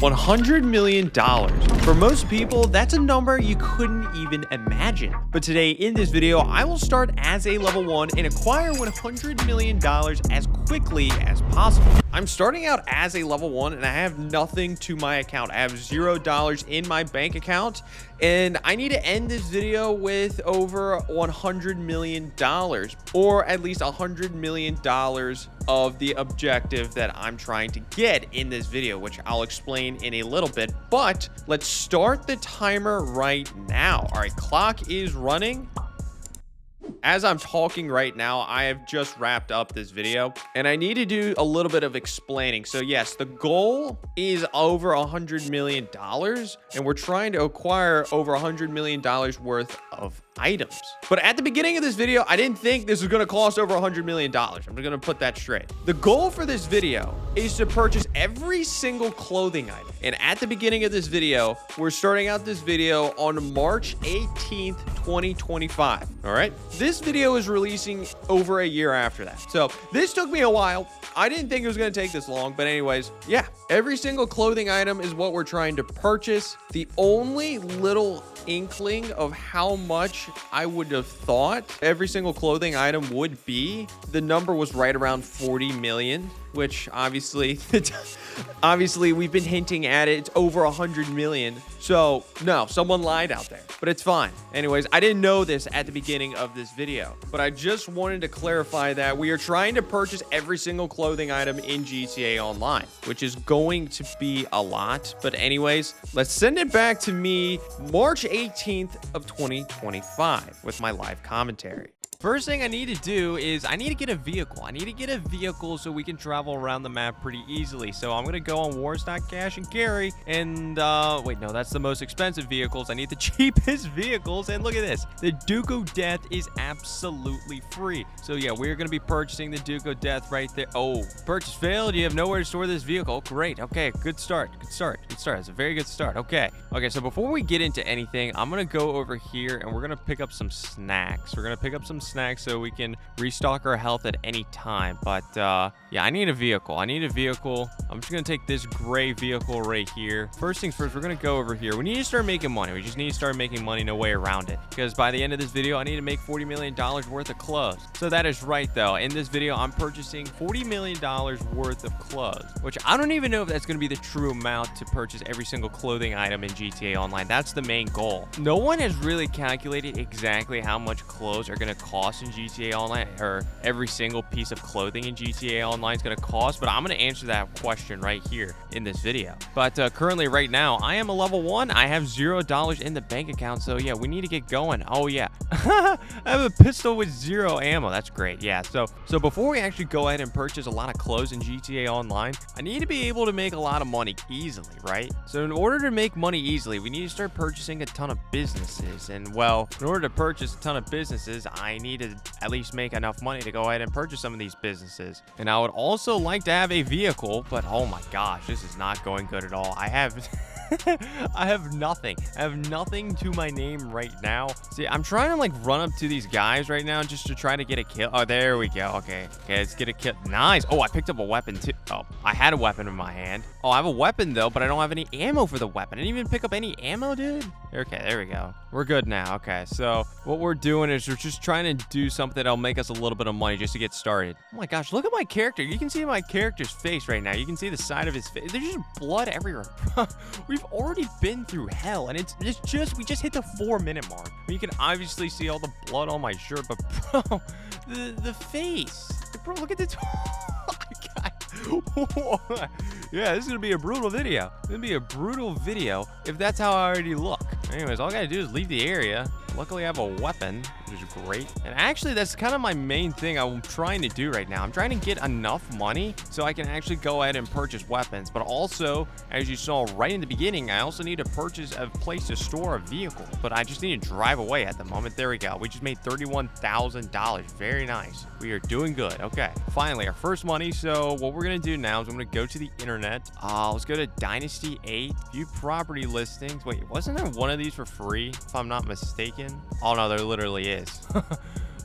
$100 million. For most people, that's a number you couldn't even imagine. But today in this video, I will start as a level 1 and acquire $100 million as quickly as possible. I'm starting out as a level 1 and I have nothing to my account. I have $0 in my bank account and I need to end this video with over $100 million, or at least $100 million of the objective that I'm trying to get in this video, which I'll explain in a little bit. But let's start the timer right now. All right, clock is running. As I'm talking right now, I have just wrapped up this video and I need to do a little bit of explaining. So yes, the goal is over $100 million and we're trying to acquire over $100 million worth of items. But at the beginning of this video, I didn't think this was going to cost over $100 million. I'm going to put that straight. The goal for this video is to purchase every single clothing item. And at the beginning of this video, we're starting out this video on March 18th, 2025. All right. This video is releasing over a year after that. So this took me a while. I didn't think it was going to take this long, but anyways, yeah, every single clothing item is what we're trying to purchase. The only little inkling of how much I would have thought every single clothing item would be, the number was right around 40 million, which obviously we've been hinting at it. It's over 100 million. So no, someone lied out there, but it's fine. Anyways, I didn't know this at the beginning of this video, but I just wanted to clarify that we are trying to purchase every single clothing item in GTA Online, which is going to be a lot. But anyways, let's send it back to me March 18th of 2025 with my live commentary. First thing I need to do is I need to get a vehicle. I need to get a vehicle so we can travel around the map pretty easily. So I'm going to go on Cash and Carry. And wait, no, that's the most expensive vehicles. I need the cheapest vehicles. And look at this. The Duke of Death is absolutely free. So yeah, we're going to be purchasing the Duke of Death right there. Oh, purchase failed. You have nowhere to store this vehicle. Great. Okay, good start. Good start. Good start. It's a very good start. Okay. Okay, so before we get into anything, I'm going to go over here and we're going to pick up some snacks. We're going to pick up some snacks so we can restock our health at any time. But yeah, I need a vehicle. I'm just gonna take this gray vehicle right here. First things first, we're gonna go over here. We need to start making money. We just need to start making money, no way around it, because by the end of this video I need to make $40 million worth of clothes. So that is right, though, in this video I'm purchasing $40 million worth of clothes, which I don't even know if that's gonna be the true amount to purchase every single clothing item in GTA Online. That's the main goal. No one has really calculated exactly how much clothes are gonna cost in GTA Online, or every single piece of clothing in GTA Online is going to cost, but I'm going to answer that question right here in this video. But currently right now I am a level 1. I have $0 in the bank account, so yeah, we need to get going. Oh yeah, I have a pistol with 0 ammo. That's great. Yeah, so before we actually go ahead and purchase a lot of clothes in GTA Online, I need to be able to make a lot of money easily, right? So in order to make money easily, we need to start purchasing a ton of businesses. And well, in order to purchase a ton of businesses, I need to at least make enough money to go ahead and purchase some of these businesses. And I would also like to have a vehicle, but oh my gosh, this is not going good at all. I have I have nothing. I have nothing to my name right now. See, I'm trying to like run up to these guys right now just to try to get a kill. Oh, there we go. Okay, let's get a kill. Nice. Oh, I picked up a weapon too. Oh, I had a weapon in my hand. Oh, I have a weapon though, but I don't have any ammo for the weapon. I didn't even pick up any ammo, dude. Okay, there we go. We're good now. Okay, so what we're doing is we're just trying to do something that'll make us a little bit of money just to get started. Oh my gosh, look at my character. You can see my character's face right now. You can see the side of his face. There's just blood everywhere. We've already been through hell, and we just hit the 4-minute mark. You can obviously see all the blood on my shirt, but bro, the face. Bro, look at the oh my god. Yeah, this is gonna be a brutal video. It's gonna be a brutal video if that's how I already look. Anyways, all I gotta do is leave the area. Luckily, I have a weapon, which is great. And actually, that's kind of my main thing I'm trying to do right now. I'm trying to get enough money so I can actually go ahead and purchase weapons. But also, as you saw right in the beginning, I also need to purchase a place to store a vehicle. But I just need to drive away at the moment. There we go. We just made $31,000. Very nice. We are doing good. Okay. Finally, our first money. So what we're going to do now is I'm going to go to the internet. Let's go to Dynasty 8. View property listings. Wait, wasn't there one of these for free, if I'm not mistaken? Oh no, there literally is.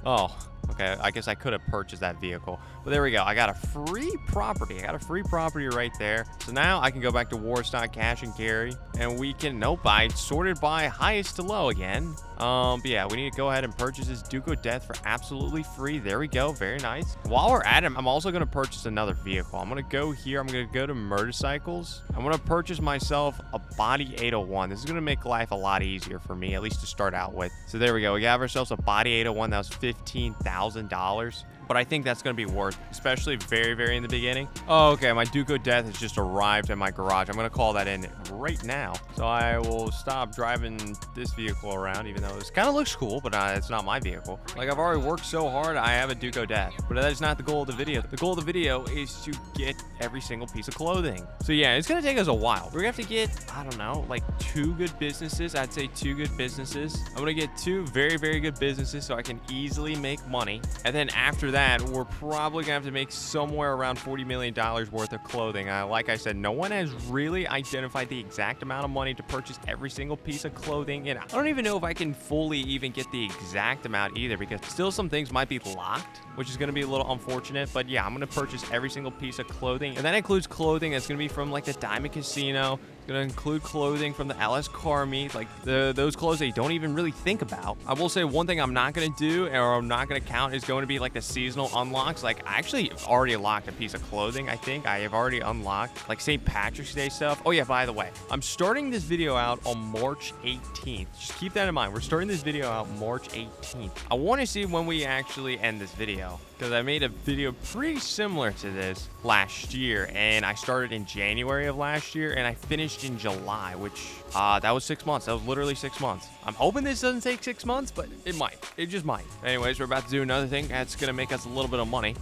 Oh, okay. I guess I could have purchased that vehicle. But there we go. I got a free property. I got a free property right there. So now I can go back to war stock, cash and carry, and we can, nope, I sorted by highest to low again. But yeah, we need to go ahead and purchase this Duke of Death for absolutely free. There we go. Very nice. While we're at it, I'm also going to purchase another vehicle. I'm going to go here. I'm going to go to motorcycles. I'm going to purchase myself a body 801. This is going to make life a lot easier for me, at least to start out with. So there we go. We got ourselves a body 801. That was $15,000. But I think that's going to be worth, especially very in the beginning. Oh, okay, my Duke of Death has just arrived at my garage. I'm going to call that in right now. So I will stop driving this vehicle around, even though this kind of looks cool, but it's not my vehicle. Like, I've already worked so hard, I have a Duke of Death. But that is not the goal of the video. The goal of the video is to get every single piece of clothing. So yeah, it's going to take us a while. We're going to have to get, I don't know, like 2 good businesses. I'd say 2 good businesses. I'm going to get 2 very good businesses so I can easily make money. And then after that, we're probably gonna have to make somewhere around $40 million worth of clothing. Like I said, no one has really identified the exact amount of money to purchase every single piece of clothing, and I don't even know if I can fully even get the exact amount either, because still some things might be locked, which is going to be a little unfortunate. But yeah, I'm going to purchase every single piece of clothing, and that includes clothing that's going to be from like the Diamond Casino. Gonna include clothing from the LS Car Meet, like those clothes that you don't even really think about. I will say one thing I'm not gonna do, or I'm not gonna count, is going to be like the seasonal unlocks. Like, I actually already unlocked a piece of clothing. I think I have already unlocked like St. Patrick's Day stuff. Oh yeah, by the way, I'm starting this video out on March 18th. Just keep that in mind. We're starting this video out March 18th. I want to see when we actually end this video, because I made a video pretty similar to this last year, and I started in January of last year, and I finished in July, which that was 6 months. That was literally 6 months. I'm hoping this doesn't take 6 months, but it might. It just might. Anyways, we're about to do another thing that's gonna make us a little bit of money.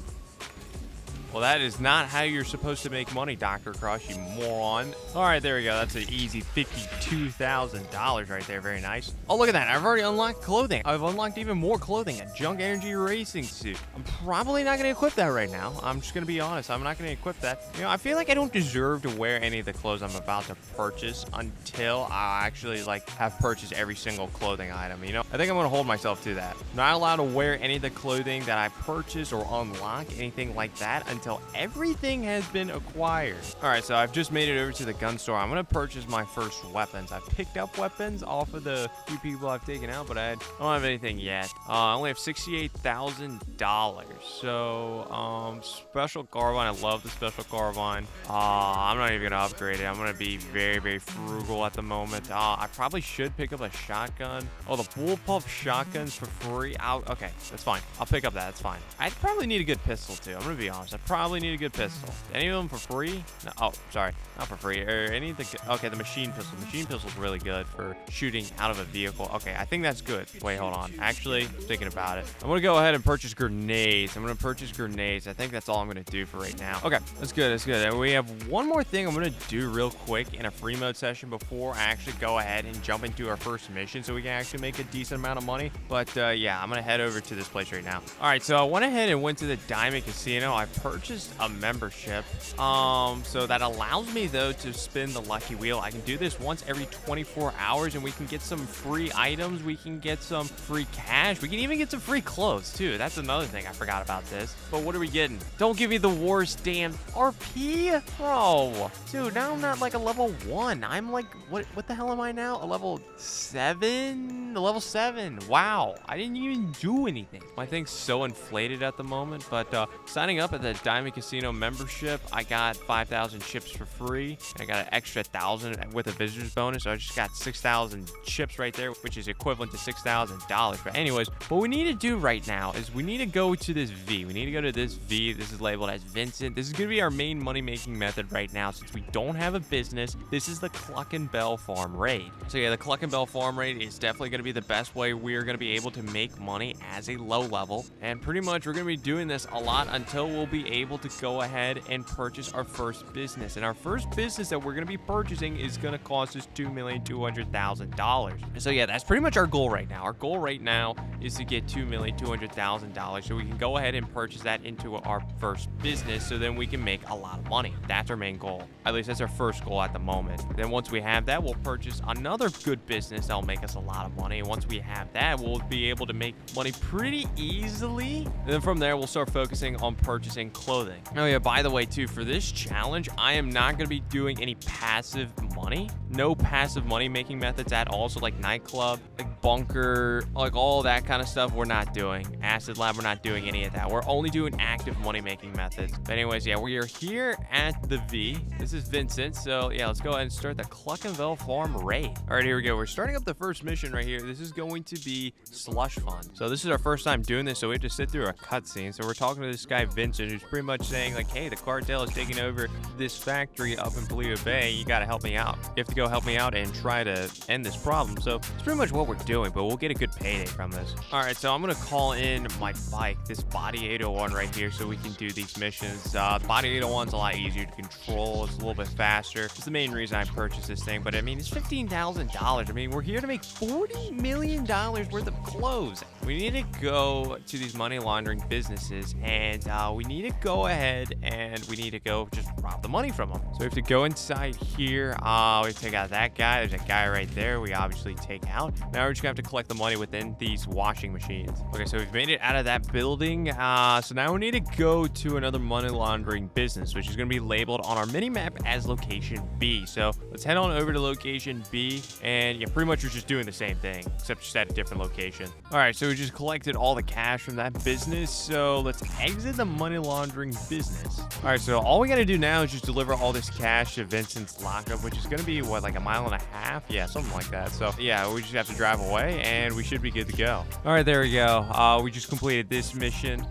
Well, that is not how you're supposed to make money, Dr. Cross, you moron. All right, there we go. That's an easy $52,000 right there. Very nice. Oh, look at that. I've already unlocked clothing. I've unlocked even more clothing. A Junk Energy Racing suit. I'm probably not going to equip that right now. I'm just going to be honest. I'm not going to equip that. You know, I feel like I don't deserve to wear any of the clothes I'm about to purchase until I actually, like, have purchased every single clothing item. You know, I think I'm going to hold myself to that. I'm not allowed to wear any of the clothing that I purchase or unlock, anything like that, until everything has been acquired. All right, so I've just made it over to the gun store. I'm gonna purchase my first weapons. I've picked up weapons off of the few people I've taken out, but I don't have anything yet. I only have $68,000. So special carbine. I love the special carbine. I'm not even gonna upgrade it. I'm gonna be very frugal at the moment. I probably should pick up a shotgun. Oh, the bullpup shotguns for free. Okay, that's fine. I'll pick up that. That's fine. I probably need a good pistol too. I'm gonna be honest. I probably need a good pistol. Any of them for free? No. Oh, sorry, not for free. Or any of the, okay, the machine pistol. Machine pistol is really good for shooting out of a vehicle. Okay, I think that's good. Wait, hold on. Actually, thinking about it, I'm gonna go ahead and purchase grenades. I'm gonna purchase grenades. I think that's all I'm gonna do for right now. Okay, that's good. That's good. And we have one more thing I'm gonna do real quick in a free mode session before I actually go ahead and jump into our first mission, so we can actually make a decent amount of money. But yeah, I'm gonna head over to this place right now. All right, so I went ahead and went to the Diamond Casino. I purchased a membership, so that allows me though to spin the lucky wheel. I can do this once every 24 hours, and we can get some free items. We can get some free cash. We can even get some free clothes too. That's another thing I forgot about this. But what are we getting? Don't give me the worst damn RP, bro. Dude, now I'm not like a level 1. I'm like, what the hell am I now? A level 7? A level 7. Wow, I didn't even do anything. My thing's so inflated at the moment. But signing up at the Diamond Casino membership, I got 5,000 chips for free. I got an extra 1,000 with a visitor's bonus, so I just got 6,000 chips right there, which is equivalent to $6,000. But anyways, what we need to do right now is we need to go to this V. We need to go to this V. This is labeled as Vincent. This is going to be our main money-making method right now, since we don't have a business. This is the Cluck and Bell Farm raid. So yeah, the Cluck and Bell Farm raid is definitely going to be the best way we're going to be able to make money as a low level. And pretty much we're going to be doing this a lot until we'll be able to go ahead and purchase our first business. And our first business that we're going to be purchasing is going to cost us $2,200,000. So yeah, that's pretty much our goal right now. Our goal right now is to get $2,200,000, so we can go ahead and purchase that into our first business, so then we can make a lot of money. That's our main goal. At least that's our first goal at the moment. Then once we have that, we'll purchase another good business that'll make us a lot of money. And once we have that, we'll be able to make money pretty easily. And then from there, we'll start focusing on purchasing clothing. Oh yeah, by the way too, for this challenge, I am not going to be doing any passive money. No passive money making methods at all. So like nightclub, like bunker, like all that kind of stuff, we're not doing. Acid lab, we're not doing any of that. We're only doing active money making methods. But anyways, yeah, we are here at the V. This is Vincent. So yeah, let's go ahead and start the Cluckenville Farm raid. All right, here we go. We're starting up the first mission right here. This is going to be slush fund. So this is our first time doing this, so we have to sit through a cutscene. So we're talking to this guy Vincent, who's pretty much saying like, hey, the cartel is taking over this factory up in Paleto Bay. You got to help me out. You have to go help me out and try to end this problem. So it's pretty much what we're doing, but we'll get a good payday from this. All right, so I'm gonna call in my bike, this Body 801 right here, so we can do these missions. The Body 801 is a lot easier to control. It's a little bit faster. It's the main reason I purchased this thing, but I mean, it's $15,000. I mean, we're here to make $40 million worth of clothes. We need to go to these money laundering businesses, and we need to go ahead and we need to go just rob the money from them. So we have to go inside here. We take out that guy. There's a guy right there we obviously take out. Now we're just gonna have to collect the money within these washing machines. Okay, so we've made it out of that building. So now we need to go to another money laundering business, which is gonna be labeled on our mini map as location B. So let's head on over to location B, and yeah, pretty much we're just doing the same thing, except just at a different location. All right, so we just collected all the cash from that business. So let's exit the money laundering business. All right, so all we gotta do now is just deliver all this cash to Vincent's lockup, which is gonna be what, like a mile and a half? Yeah, something like that. So yeah, we just have to drive away and we should be good to go. All right, there we go. We just completed this mission.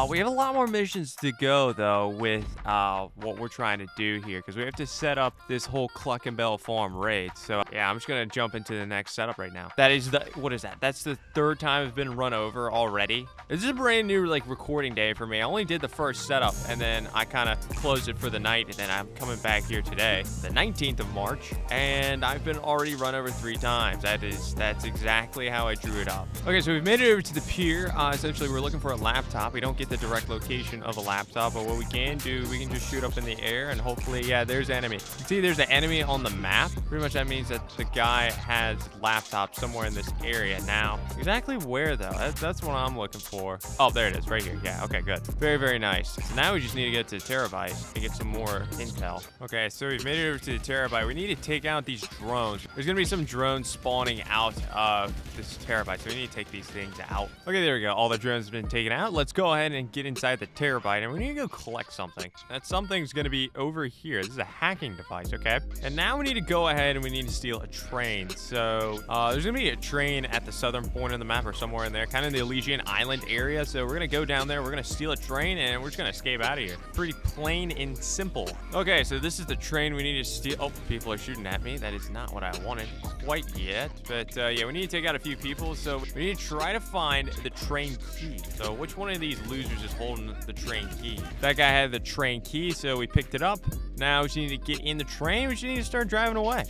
We have a lot more missions to go though with what we're trying to do here, because we have to set up this whole Cluckenville Farm raid. So yeah, I'm just gonna jump into the next setup right now. That is what is that? That's the third time I've been run over already. This is a brand new like recording day for me. I only did the first setup and then I kind of closed it for the night, and then I'm coming back here today, the 19th of March, and I've been already run over 3 times. That's exactly how I drew it up. Okay, so we've made it over to the pier. Essentially, we're looking for a laptop. We don't get the direct location of a laptop, but what we can do, we can just shoot up in the air and hopefully, yeah, there's enemy. You can see there's an enemy on the map. Pretty much that means that the guy has laptops somewhere in this area. Now, exactly where though? That's what I'm looking for. Oh, there it is, right here. Yeah, okay, good. Very, very nice. So now we just need to get to Terabyte to get some more intel. Okay, so we've made it over to the Terabyte. We need to take out these drones. There's gonna be some drones spawning out of this Terabyte, so we need to take these things out. Okay, there we go. All the drones have been taken out. Let's go ahead and get inside the Terabyte, and we need to go collect something. That something's gonna be over here. This is a hacking device, okay? And now we need to go ahead and we need to steal a train. So there's gonna be a train at the southern point of the map or somewhere in there, kind of in the Elysian Island area. So we're gonna go down there, we're gonna steal a train, and we're just gonna escape out of here. Pretty plain and simple. Okay, so this is the train we need to steal. Oh, people are shooting at me. That is not what I wanted quite yet, but yeah, we need to take out a few people, so we need to try to find the train key. So which one of these losers is holding the train key? That guy had the train key, so we picked it up. Now we just need to get in the train. We just need to start driving away.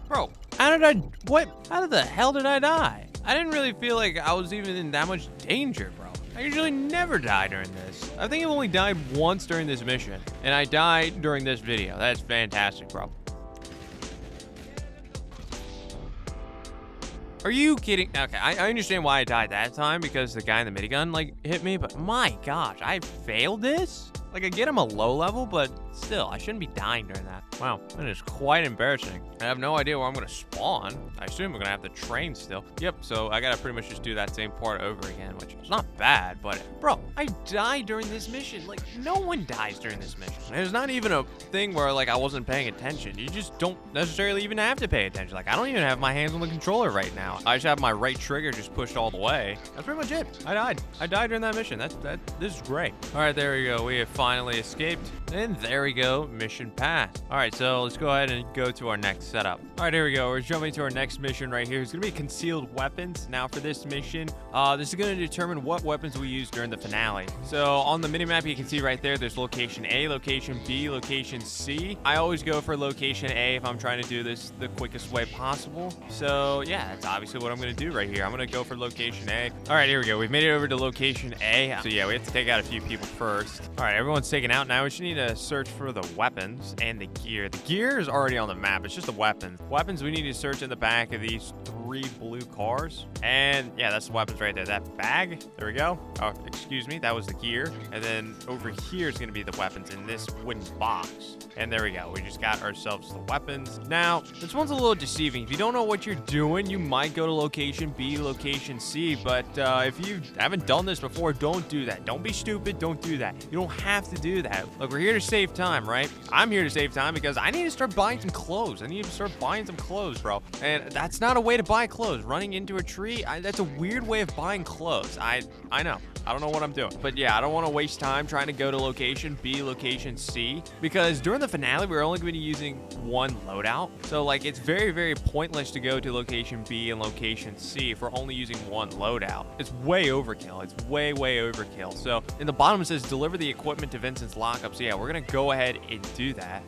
Bro, how the hell did I die? I didn't really feel like I was even in that much danger, bro. I usually never die during this. I think I've only died once during this mission, and I died during this video. That's fantastic, bro. Are you kidding? Okay, I understand why I died that time, because the guy in the minigun, like, hit me, but my gosh, I failed this? Like, I get him a low level, but still, I shouldn't be dying during that. Wow, that is quite embarrassing. I have no idea where I'm gonna spawn. I assume we're gonna have the train still. Yep, so I gotta pretty much just do that same part over again, which is not bad, but bro, I died during this mission. Like, no one dies during this mission. There's not even a thing where, like, I wasn't paying attention. You just don't necessarily even have to pay attention. Like, I don't even have my hands on the controller right now. I just have my right trigger just pushed all the way. That's pretty much it. I died during that mission. This is great. All right, there we go. We have finally escaped, and there we go. Mission passed. All right, so let's go ahead and go to our next setup. All right, here we go. We're jumping to our next mission right here. It's gonna be concealed weapons. Now for this mission, this is gonna determine what weapons we use during the finale. So on the minimap, you can see right there, there's location A, location B, location C. I always go for location A if I'm trying to do this the quickest way possible. So yeah, that's obviously what I'm gonna do right here. I'm gonna go for location A. All right, here we go. We've made it over to location A. So yeah, we have to take out a few people first. All right, everyone's taken out. Now we just need to search for the weapons and the gear. The gear is already on the map. It's just the weapons. Weapons, we need to search in the back of these 3 3 blue cars. And yeah, that's the weapons right there. That bag, there we go. Oh, excuse me, that was the gear. And then over here is going to be the weapons in this wooden box. And there we go. We just got ourselves the weapons. Now, this one's a little deceiving. If you don't know what you're doing, you might go to location B, location C. But if you haven't done this before, don't do that. Don't be stupid. Don't do that. You don't have to do that. Look, we're here to save time, right? I'm here to save time because I need to start buying some clothes. I need to start buying some clothes, bro. And that's not a way to buy clothes. Running into a tree, that's a weird way of buying clothes. I know. I don't know what I'm doing. But yeah, I don't want to waste time trying to go to location B, location C, because during the finale, we're only going to be using one loadout. So like, it's very, very pointless to go to location B and location C if we're only using one loadout. It's way overkill. It's way, way overkill. So in the bottom, it says deliver the equipment to Vincent's lockup. So yeah, we're going to go ahead and do that.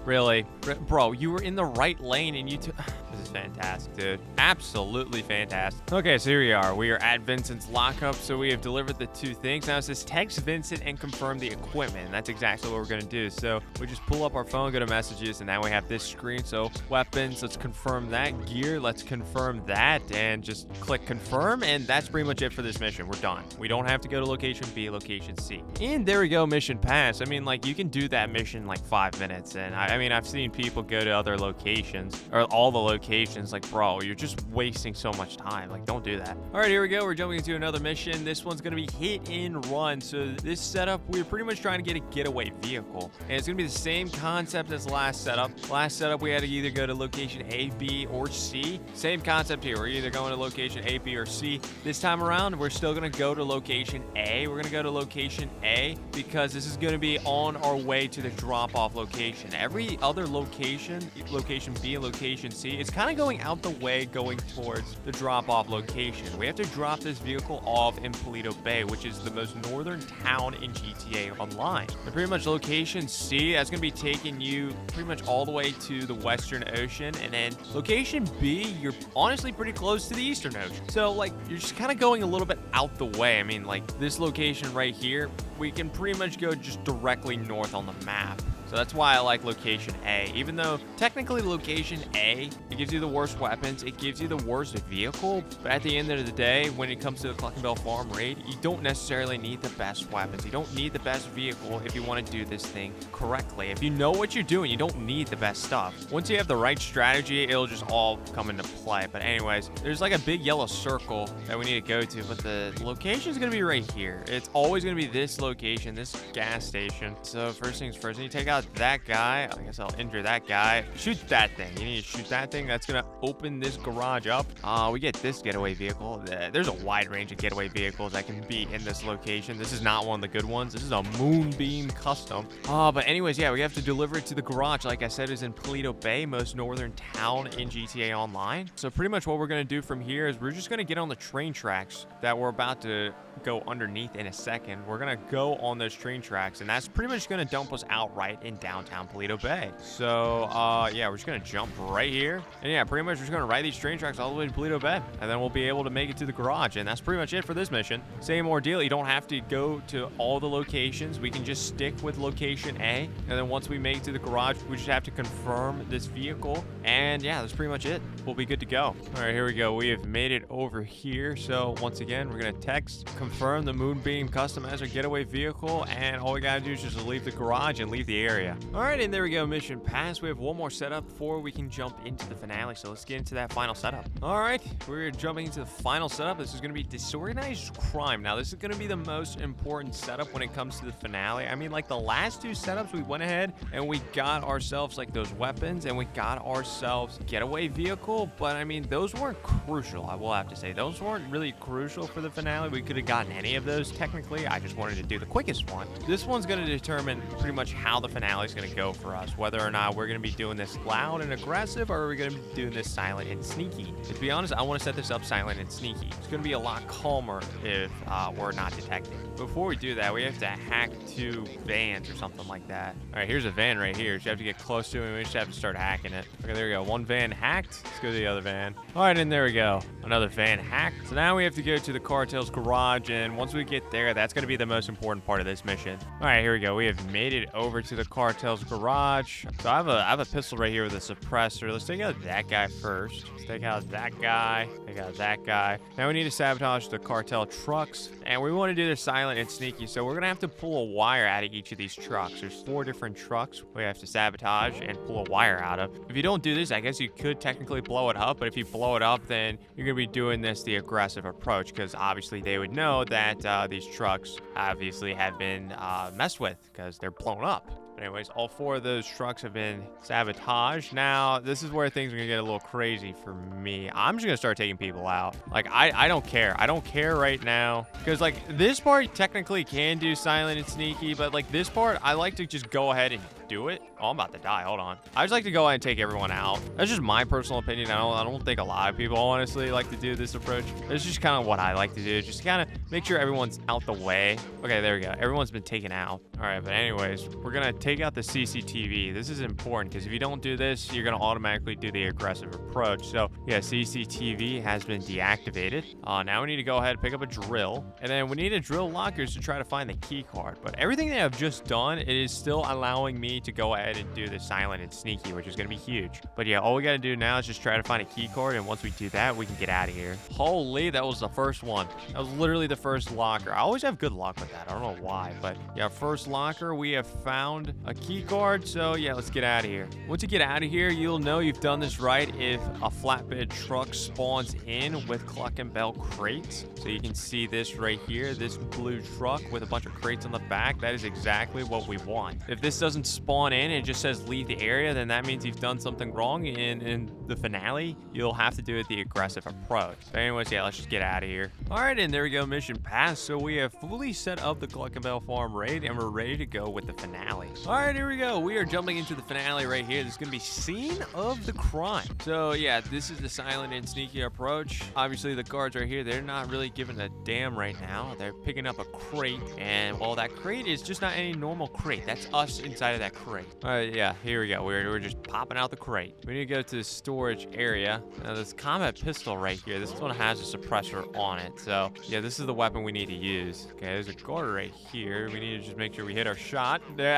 Really? Bro, you were in the right lane and you took... This is fantastic, dude. Absolutely fantastic. Okay, so here we are. We are at Vincent's lockup, so we have delivered the 2 things. Now it says text Vincent and confirm the equipment. And that's exactly what we're going to do. So we just pull up our phone, go to messages, and now we have this screen. So weapons, let's confirm that. Gear, let's confirm that. And just click confirm, and that's pretty much it for this mission. We're done. We don't have to go to location B, location C. And there we go, mission passed. I mean, like, you can do that mission in like 5 minutes. And I mean, I've seen people go to other locations, or all the locations. Like, bro, you're just wasting so much time. Like, don't do that. All right, here we go. We're jumping into another mission. This one's going to be hit and run. So this setup, we're pretty much trying to get a getaway vehicle. And it's going to be the same concept as last setup. Last setup, we had to either go to location A, B, or C. Same concept here. We're either going to location A, B, or C. This time around, we're still going to go to location A. We're going to go to location A because this is going to be on our way to the drop-off location. Every other location, location B and location C, it's kind of going out the way, going towards the drop-off location. We have to drop this vehicle off in Perico Bay, which is the most northern town in GTA Online. And pretty much location C, that's going to be taking you pretty much all the way to the Western Ocean. And then location B, you're honestly pretty close to the Eastern Ocean. So, like, you're just kind of going a little bit out the way. I mean, like, this location right here, we can pretty much go just directly north on the map. So that's why I like location A. Even though technically location A, it gives you the worst weapons, it gives you the worst vehicle, but at the end of the day, when it comes to the Cluckenbell Farm raid, you don't necessarily need the best weapons. You don't need the best vehicle if you want to do this thing correctly. If you know what you're doing, you don't need the best stuff. Once you have the right strategy, it'll just all come into play. But anyways, there's like a big yellow circle that we need to go to, but the location is going to be right here. It's always going to be this location, this gas station. So first things first, you take out that guy. I guess I'll injure that guy. Shoot that thing. You need to shoot that thing. That's gonna open this garage up. We get this getaway vehicle. There's a wide range of getaway vehicles that can be in this location. This is not one of the good ones. This is a Moonbeam custom. But anyways, yeah, we have to deliver it to the garage. Like I said, is in Perico Bay, most northern town in GTA Online. So pretty much what we're gonna do from here is we're just gonna get on the train tracks that we're about to go underneath in a second. We're gonna go on those train tracks, and that's pretty much gonna dump us outright in downtown Perico Bay. So yeah, we're just gonna jump right here, and yeah, pretty much we're just gonna ride these train tracks all the way to Perico Bay, and then we'll be able to make it to the garage. And that's pretty much it for this mission. Same ordeal. You don't have to go to all the locations. We can just stick with location A, and then once we make it to the garage, we just have to confirm this vehicle, and yeah, that's pretty much it. We'll be good to go. All right, here we go. We have made it over here. So once again, we're gonna text confirm the Moonbeam custom as our getaway vehicle, and all we gotta do is just leave the garage and leave the area. All right, and there we go. Mission passed. We have one more setup before we can jump into the finale. So let's get into that final setup. All right, we're jumping into the final setup. This is gonna be disorganized crime. Now, this is gonna be the most important setup when it comes to the finale. I mean, like the last 2 setups, we went ahead and we got ourselves like those weapons, and we got ourselves getaway vehicle. But I mean, those weren't crucial. I will have to say those weren't really crucial for the finale. We could have gotten any of those technically. I just wanted to do the quickest one. This one's gonna determine pretty much how the finale is going to go for us, whether or not we're going to be doing this loud and aggressive, or are we going to be doing this silent and sneaky. To be honest, I want to set this up silent and sneaky. It's going to be a lot calmer if we're not detected. Before we do that, we have to hack 2 vans or something like that. All right, here's a van right here, so you have to get close to it, and we just have to start hacking it. Okay, there we go. 1 van hacked. Let's go to the other van. All right, and there we go. Another van hacked. So now we have to go to the cartel's garage, and once we get there, that's going to be the most important part of this mission. All right, here we go. We have made it over to the cartel's garage. So I have a pistol right here with a suppressor. Let's take out that guy first. Let's take out that guy. Take out that guy. Now we need to sabotage the cartel trucks. And we want to do this silent and sneaky. So we're going to have to pull a wire out of each of these trucks. There's 4 different trucks we have to sabotage and pull a wire out of. If you don't do this, I guess you could technically blow it up. But if you blow it up, then you're going to be doing this the aggressive approach. Because obviously they would know that these trucks obviously have been messed with because they're blown up. But anyways, all 4 of those trucks have been sabotaged. Now, this is where things are going to get a little crazy for me. I'm just going to start taking people out. Like, I don't care. I don't care right now. Because, like, this part technically can do silent and sneaky. But, like, this part, I like to just go ahead and do it. Oh, I'm about to die. Hold on. I just like to go ahead and take everyone out. That's just my personal opinion. I don't think a lot of people honestly like to do this approach. It's just kind of what I like to do. Just kind of make sure everyone's out the way. Okay, there we go. Everyone's been taken out. All right, but anyways, we're going to take out the CCTV. This is important because if you don't do this, you're going to automatically do the aggressive approach. So, yeah, CCTV has been deactivated. Now we need to go ahead and pick up a drill. And then we need to drill lockers to try to find the key card. But everything that I've just done, it is still allowing me to go ahead and do the silent and sneaky, which is going to be huge. But yeah, all we got to do now is just try to find a key card, and once we do that, we can get out of here. Holy, that was the first one. That was literally the first locker. I always have good luck with that. I don't know why, but yeah, first locker, we have found a key card. So yeah, let's get out of here. Once you get out of here, you'll know you've done this right if a flatbed truck spawns in with Cluck and Bell crates. So you can see this right here, this blue truck with a bunch of crates on the back. That is exactly what we want. If this doesn't spawn in, it just says leave the area, then that means you've done something wrong. In the finale, you'll have to do it the aggressive approach. But anyways, yeah, let's just get out of here. All right, and there we go, mission passed. So we have fully set up the Cluck and Bell farm raid, and we're ready to go with the finale. All right, here we go. We are jumping into the finale right here. This is gonna be scene of the crime. So yeah, this is the silent and sneaky approach. Obviously the guards right here, they're not really giving a damn right now. They're picking up a crate, and well, that crate is just not any normal crate. That's us inside of that crate. All right, yeah, here we go. We're just popping out the crate. We need to go to the storage area. Now this combat pistol right here, this one has a suppressor on it. So yeah, this is the weapon we need to use. Okay, there's a guard right here. We need to just make sure we hit our shot. There,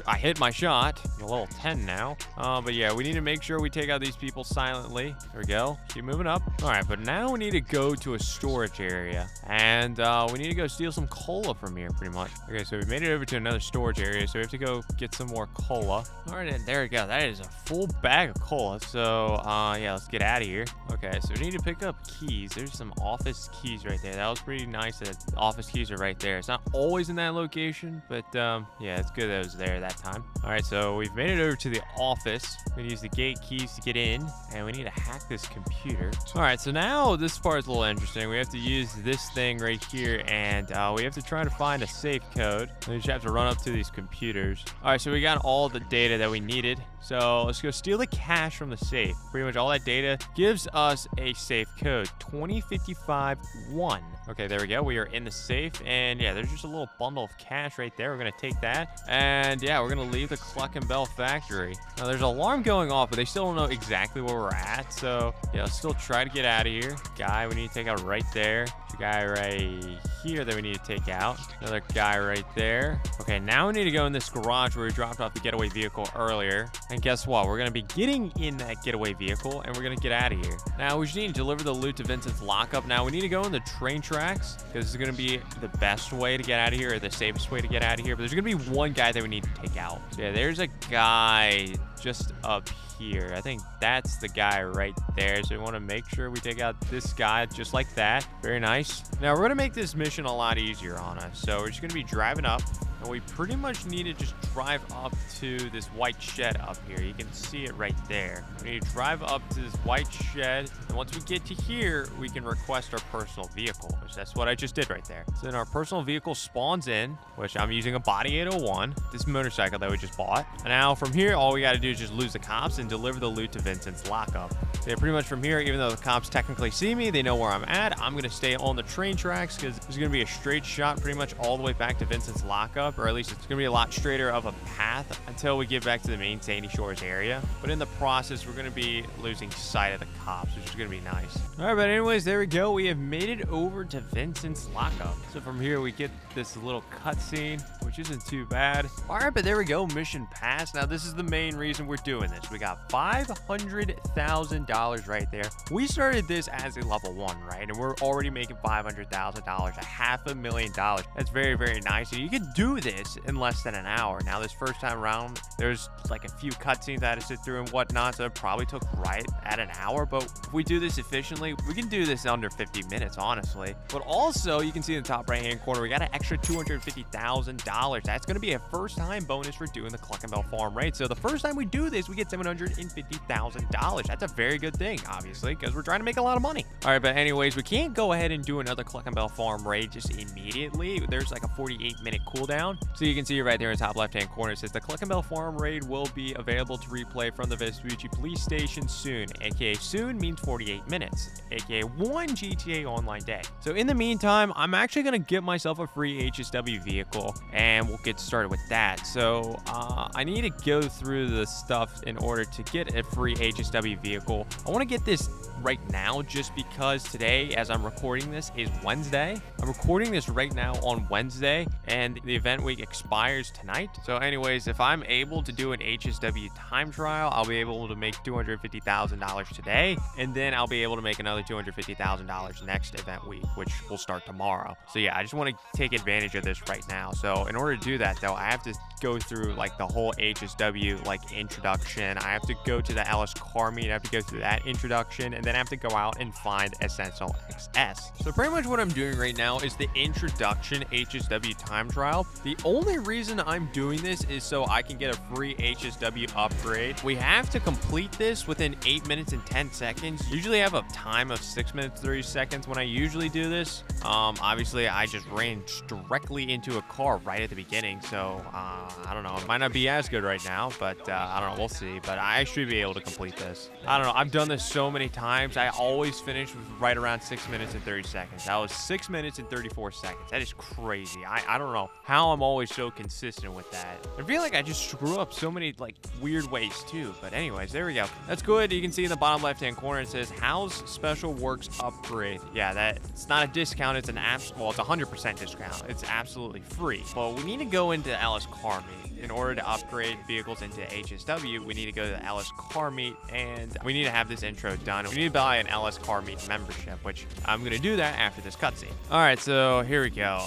I hit my shot. I'm a level 10 now. But yeah, we need to make sure we take out these people silently. There we go. Keep moving up. All right, but now we need to go to a storage area. And we need to go steal some cola from here, pretty much. Okay, so we made it over to another storage area. So we have to go get some more cola. All right, and there we go. That is a full bag of cola. So yeah, let's get out of here. Okay, so we need to pick up keys. There's some office keys right there. That was pretty nice that the office keys are right there. It's not always in that location, but yeah, it's good that it was there that time. All right, so we've made it over to the office. We use the gate keys to get in, and we need to hack this computer. All right, so now this part is a little interesting. We have to use this thing right here, and we have to try to find a safe code. We just have to run up to these computers. All right, so we got all the data that we needed. So let's go steal the cash from the safe. Pretty much all that data gives us a safe code, 20551. Okay, there we go. We are in the safe, and yeah, there's just a little bundle of cash right there. We're gonna take that, and yeah, we're gonna leave the Cluck and Bell factory. Now there's an alarm going off, but they still don't know exactly where we're at. So yeah, let's still try to get out of here. Guy we need to take out right there. There's a guy right here that we need to take out. Another guy right there. Okay, now we need to go in this garage where we dropped off the getaway vehicle earlier. And guess what? We're gonna be getting in that getaway vehicle, and we're gonna get out of here. Now we just need to deliver the loot to Vincent's lockup. Now we need to go in the train tracks because this is gonna be the best way to get out of here, or the safest way to get out of here. But there's gonna be one guy that we need to take out. So yeah, there's a guy just up here. I think that's the guy right there. So we want to make sure we take out this guy just like that. Very nice. Now we're going to make this mission a lot easier on us. So we're just going to be driving up, and we pretty much need to just drive up to this white shed up here. You can see it right there. We need to drive up to this white shed, and once we get to here, we can request our personal vehicle, which that's what I just did right there. So then our personal vehicle spawns in, which I'm using a body 801, this motorcycle that we just bought. And now from here, all we got to do is just lose the cops and deliver the loot to Vincent's lockup. So yeah, pretty much from here, even though the cops technically see me, they know where I'm at. I'm going to stay on the train tracks because there's going to be a straight shot pretty much all the way back to Vincent's lockup. up, or at least it's going to be a lot straighter of a path until we get back to the main Sandy Shores area. But in the process, we're going to be losing sight of the cops, which is going to be nice. All right, but anyways, there we go. We have made it over to Vincent's lockup. So from here, we get this little cutscene, which isn't too bad. All right, but there we go. Mission passed. Now, this is the main reason we're doing this. We got $500,000 right there. We started this as a level 1, right? And we're already making $500,000, $500,000. That's very, very nice. And you can do this in less than an hour. Now, this first time around, there's like a few cutscenes I had to sit through and whatnot, so it probably took right at an hour. But if we do this efficiently, we can do this in under 50 minutes, honestly. But also, you can see in the top right-hand corner, we got an extra $250,000. That's going to be a first-time bonus for doing the Cluck and Bell farm raid. So the first time we do this, we get $750,000. That's a very good thing, obviously, because we're trying to make a lot of money. All right, but anyways, we can't go ahead and do another Cluck and Bell farm raid just immediately. There's like a 48-minute cooldown. So you can see right there in the top left-hand corner, it says the Cluck and Bell farm raid will be available to replay from the Vespucci police station soon. AKA soon means 48 minutes, AKA one GTA Online day. So in the meantime, I'm actually going to get myself a free HSW vehicle, and we'll get started with that. So I need to go through the stuff in order to get a free HSW vehicle. I want to get this right now just because today, as I'm recording this, is Wednesday. I'm recording this right now on Wednesday, and the event week expires tonight. So anyways, if I'm able to do an HSW time trial, I'll be able to make $250,000 today, and then I'll be able to make another $250,000 next event week, which will start tomorrow. So yeah, I just want to take advantage of this right now. So in order to do that, though, I have to go through like the whole HSW like introduction. I have to go to the LS car meet. I have to go through that introduction, and then I have to go out and find a Sentinel XS. So pretty much what I'm doing right now is the introduction HSW time trial. The only reason I'm doing this is so I can get a free HSW upgrade. We have to complete this within 8 minutes and 10 seconds. Usually I have a time of 6 minutes 30 seconds when I usually do this. Obviously I just ran directly into a car right at the beginning, so I don't know, it might not be as good right now, but I don't know, we'll see. But I should be able to complete this. I don't know, I've done this so many times. I always finish with right around 6 minutes and 30 seconds. That was 6 minutes and 34 seconds. That is crazy. I don't know how I'm always so consistent with that. I feel like I just screw up so many like weird ways too. But anyways, there we go. That's good. You can see in the bottom left-hand corner, it says How's Special Works Upgrade. Yeah, that it's not a discount. It's an well, it's 100% discount. It's absolutely free. But we need to go into LS Car Meet. In order to upgrade vehicles into HSW, we need to go to the LS Car Meet, and we need to have this intro done. We need to buy an LS Car Meet membership, which I'm going to do that after this cutscene. All right, so here we go.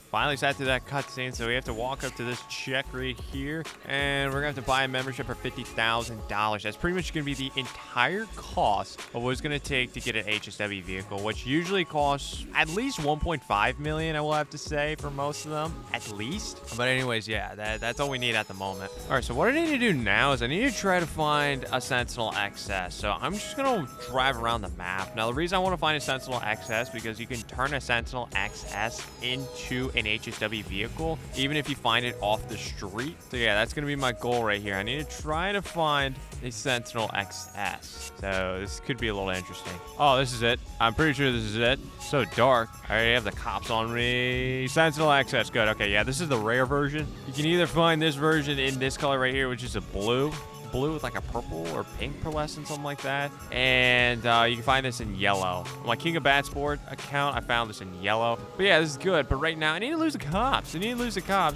Finally sat through that cutscene, so we have to walk up to this check right here, and we're going to have to buy a membership for $50,000. That's pretty much going to be the entire cost of what it's going to take to get an HSW vehicle, which usually costs at least $1.5 million, I will have to say, for most of them, at least. But anyways, yeah, that's all we need at the moment. All right, so what I need to do now is I need to try to find a Sentinel XS. So I'm just going to drive around the map. Now, the reason I want to find a Sentinel XS because you can turn a Sentinel XS into an HSW vehicle, even if you find it off the street. So yeah, that's going to be my goal right here. I need to try to find a Sentinel XS. So this could be a little interesting. Oh, this is it. I'm pretty sure this is it. So dark. I already have the cops on me. Sentinel XS. Good. Okay, yeah, this is the rare version. You can either find this version in this color right here, which is a blue with like a purple or pink pearlescent, something like that, and you can find this in yellow. On my King of Bat Sport account, I found this in yellow. But yeah, this is good. But right now, I need to lose the cops.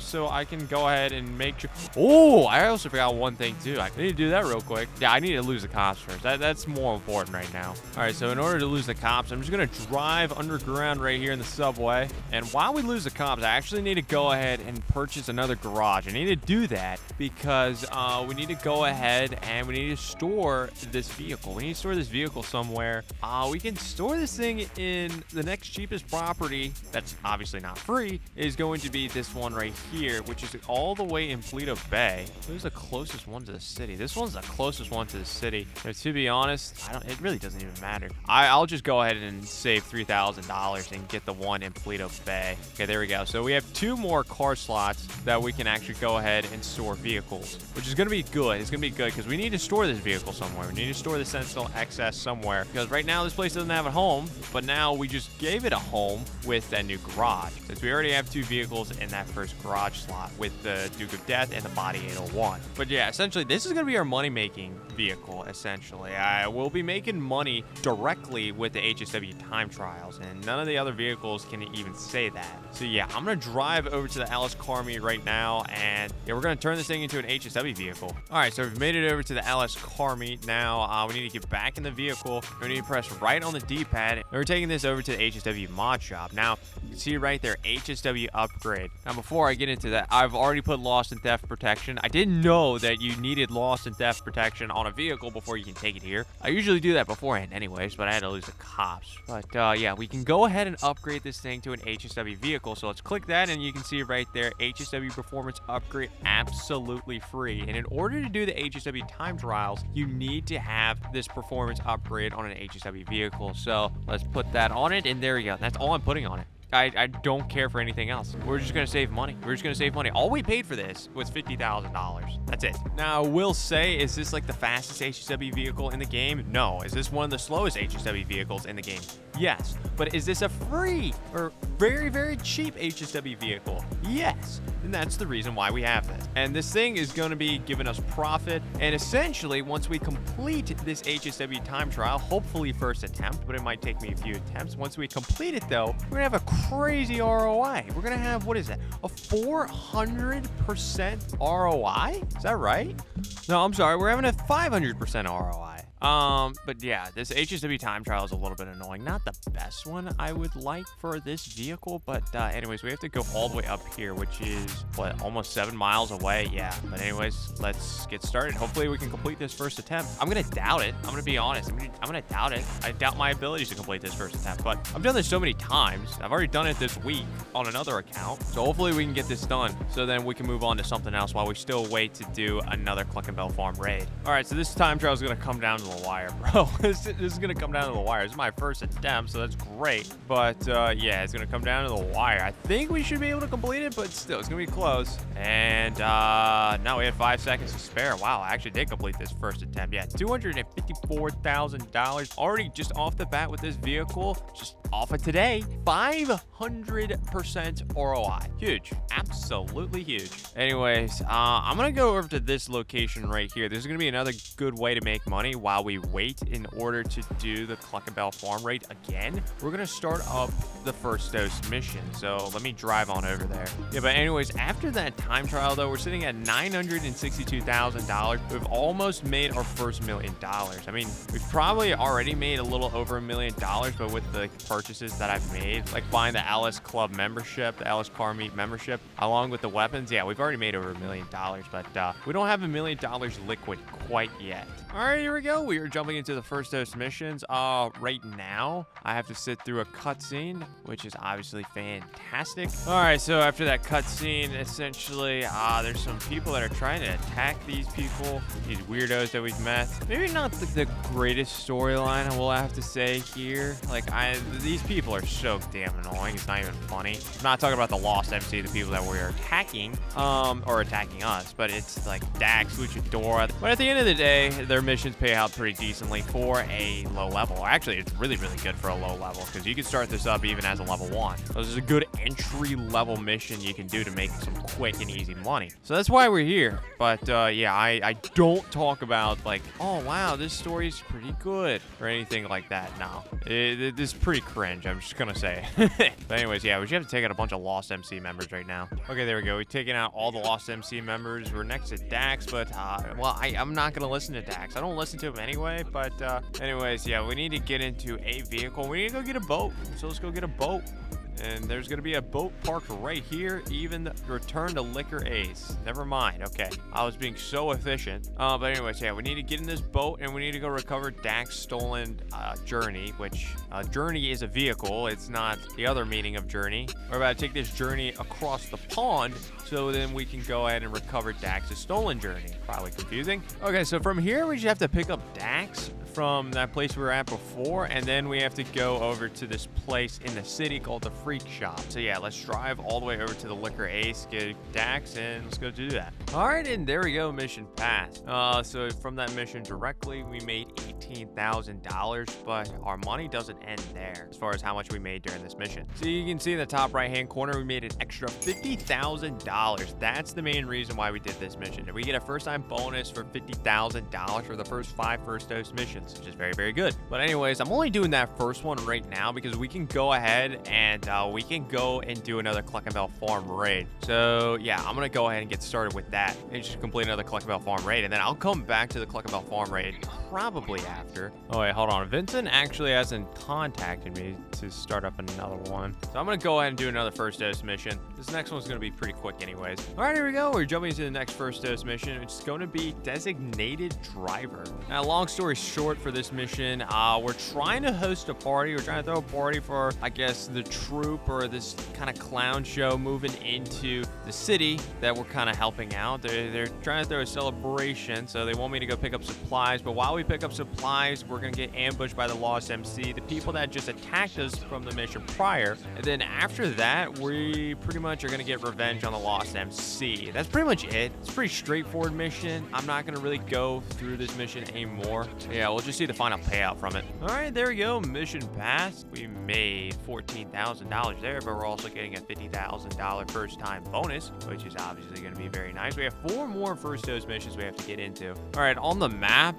So I can go ahead and make sure. Oh, I also forgot one thing too. I need to do that real quick. Yeah, I need to lose the cops first. That's more important right now. All right, so in order to lose the cops, I'm just gonna drive underground right here in the subway. And while we lose the cops, I actually need to go ahead and purchase another garage. I need to do that because we need to go ahead and we need to store this vehicle. We need to store this vehicle somewhere. We can store this thing in the next cheapest property that's obviously not free is going to be this one right here, which is all the way in Paleto Bay. Who's the closest one to the city? This one's the closest one to the city. Now, to be honest, it really doesn't even matter. I'll just go ahead and save $3,000 and get the one in Paleto Bay. Okay, there we go. So we have 2 more car slots that we can actually go ahead and store vehicles, which is going to be good. It's going to be good because we need to store this vehicle somewhere. We need to store the Sentinel XS somewhere because right now this place doesn't have a home, but now we just gave it a home with that new garage. Since we already have 2 vehicles in that first garage slot with the Duke of Death and the Body 801. But yeah, essentially this is going to be our money-making vehicle, essentially. I will be making money directly with the HSW time trials, and none of the other vehicles can even say that. So yeah, I'm going to drive over to the Alice car meet right now, and yeah, we're going to turn this thing into an HSW vehicle. All right, so we've made it over to the Alice car meet now. We need to get back in the vehicle. We need to press right on the D-pad, and we're taking this over to the HSW mod shop. Now, you can see right there, HSW upgrade. Now, before I get into that, I've already put lost and theft protection. I didn't know that you needed lost and theft protection on a vehicle before you can take it here. I usually do that beforehand anyways, but I had to lose the cops. But yeah, we can go ahead and upgrade this thing to an HSW vehicle. So let's click that, and you can see right there, HSW performance upgrade absolutely free. And in order to do the HSW time trials, you need to have this performance upgrade on an HSW vehicle. So let's put that on it, and there we go. That's all I'm putting on it. I don't care for anything else. We're just going to save money. We're just going to save money. All we paid for this was $50,000. That's it. Now, I will say, is this like the fastest HSW vehicle in the game? No. Is this one of the slowest HSW vehicles in the game? Yes. But is this a free or very, very cheap HSW vehicle? Yes. And that's the reason why we have this. And this thing is going to be giving us profit. And essentially, once we complete this HSW time trial, hopefully first attempt, but it might take me a few attempts. Once we complete it, though, we're going to have a crazy ROI. We're going to have, what is that? A 400% ROI? Is that right? No, I'm sorry. We're having a 500% ROI. But yeah, this HSW time trial is a little bit annoying. Not the best one I would like for this vehicle, but anyways, we have to go all the way up here, which is, what, almost 7 miles away? Yeah, but anyways, let's get started. Hopefully we can complete this first attempt. I'm gonna doubt it. I'm gonna be honest. I'm gonna doubt it. I doubt my abilities to complete this first attempt, but I've done this so many times. I've already done it this week on another account, so hopefully we can get this done, so then we can move on to something else while we still wait to do another Cluckenbell Farm raid. All right, so this time trial is gonna come down to the wire, bro. This is gonna come down to the wire. This is my first attempt, so that's great. But yeah, it's gonna come down to the wire. I think we should be able to complete it, but still, it's gonna be close. And now we have 5 seconds to spare. Wow, I actually did complete this first attempt. Yeah, $254,000 already just off the bat with this vehicle. Just off of today, 500% ROI. Huge, absolutely huge. Anyways, I'm gonna go over to this location right here. This is gonna be another good way to make money while we wait in order to do the Cluckenbell Farm raid again. We're gonna start up the first dose mission, so let me drive on over there. Yeah, but anyways, after that time trial though, we're sitting at $962,000. We've almost made our first $1 million. I mean, we've probably already made a little over $1 million, but with the purchases that I've made, like buying the Alice Club membership, the Alice Car Meet membership, along with the weapons, yeah, we've already made over $1 million, but we don't have $1 million liquid quite yet. All right, here we go. We are jumping into the first dose missions. Right now, I have to sit through a cutscene, which is obviously fantastic. All right, so after that cutscene, essentially, there's some people that are trying to attack these people, these weirdos that we've met. Maybe not the greatest storyline, I will have to say here. Like, these people are so damn annoying. It's not even funny. I'm not talking about the Lost MC, the people that we're attacking, or attacking us, but it's like Dax, Luchadora. But at the end of the day, their missions pay out pretty decently for a low level. Actually, it's really, really good for a low level because you can start this up even as a level 1. So this is a good entry level mission you can do to make some quick and easy money. So that's why we're here. But yeah, I don't talk about like, oh wow, this story's pretty good or anything like that. No, this is pretty cringe. I'm just gonna say. But anyways, yeah, we should have to take out a bunch of Lost MC members right now. Okay, there we go. We've taken out all the Lost MC members. We're next to Dax, but well, I'm not gonna listen to Dax. I don't listen to him anyway. But anyways, yeah, we need to get into a vehicle. We need to go get a boat. So let's go get a boat. And there's going to be a boat parked right here. Even return to Liquor Ace. Never mind. Okay. I was being so efficient. But anyways, yeah, we need to get in this boat and we need to go recover Dax's stolen journey, which journey is a vehicle. It's not the other meaning of journey. We're about to take this journey across the pond so then we can go ahead and recover Dax's stolen journey. Probably confusing. Okay, so from here, we just have to pick up Dax from that place we were at before, and then we have to go over to this place in the city called the Freak Shop. So yeah, let's drive all the way over to the Liquor Ace, get Dax, and let's go do that. All right, and there we go, mission passed. So from that mission directly, we made $18,000, but our money doesn't end there as far as how much we made during this mission. So you can see in the top right-hand corner, we made an extra $50,000. That's the main reason why we did this mission. And we get a first-time bonus for $50,000 for the first 5 first dose missions, which is very, very good. But anyways, I'm only doing that first one right now because we can go ahead and we can go and do another Cluckenbell Farm raid. So yeah, I'm gonna go ahead and get started with that and just complete another Cluckenbell Farm raid, and then I'll come back to the Cluckenbell Farm raid probably after. Oh wait, hold on. Vincent actually hasn't contacted me to start up another one, so I'm gonna go ahead and do another first dose mission. This next one's gonna be pretty quick anyways. All right, here we go. We're jumping into the next first dose mission. It's going to be designated driver. Now, long story short, for this mission, we're trying to host a party. We're trying to throw a party for, I guess, the troop or this kind of clown show moving into the city that we're kind of helping out. They're trying to throw a celebration, so they want me to go pick up supplies. But while we pick up supplies, we're going to get ambushed by the Lost MC, the people that just attacked us from the mission prior. And then after that, we pretty much are going to get revenge on the Lost MC. That's pretty much it. It's a pretty straightforward mission. I'm not going to really go through this mission anymore. So yeah, we'll just see the final payout from it. All right, there we go. Mission passed. We made $14,000 there, but we're also getting a $50,000 first time bonus, which is obviously going to be very nice. We have 4 more first dose missions we have to get into. All right, on the map,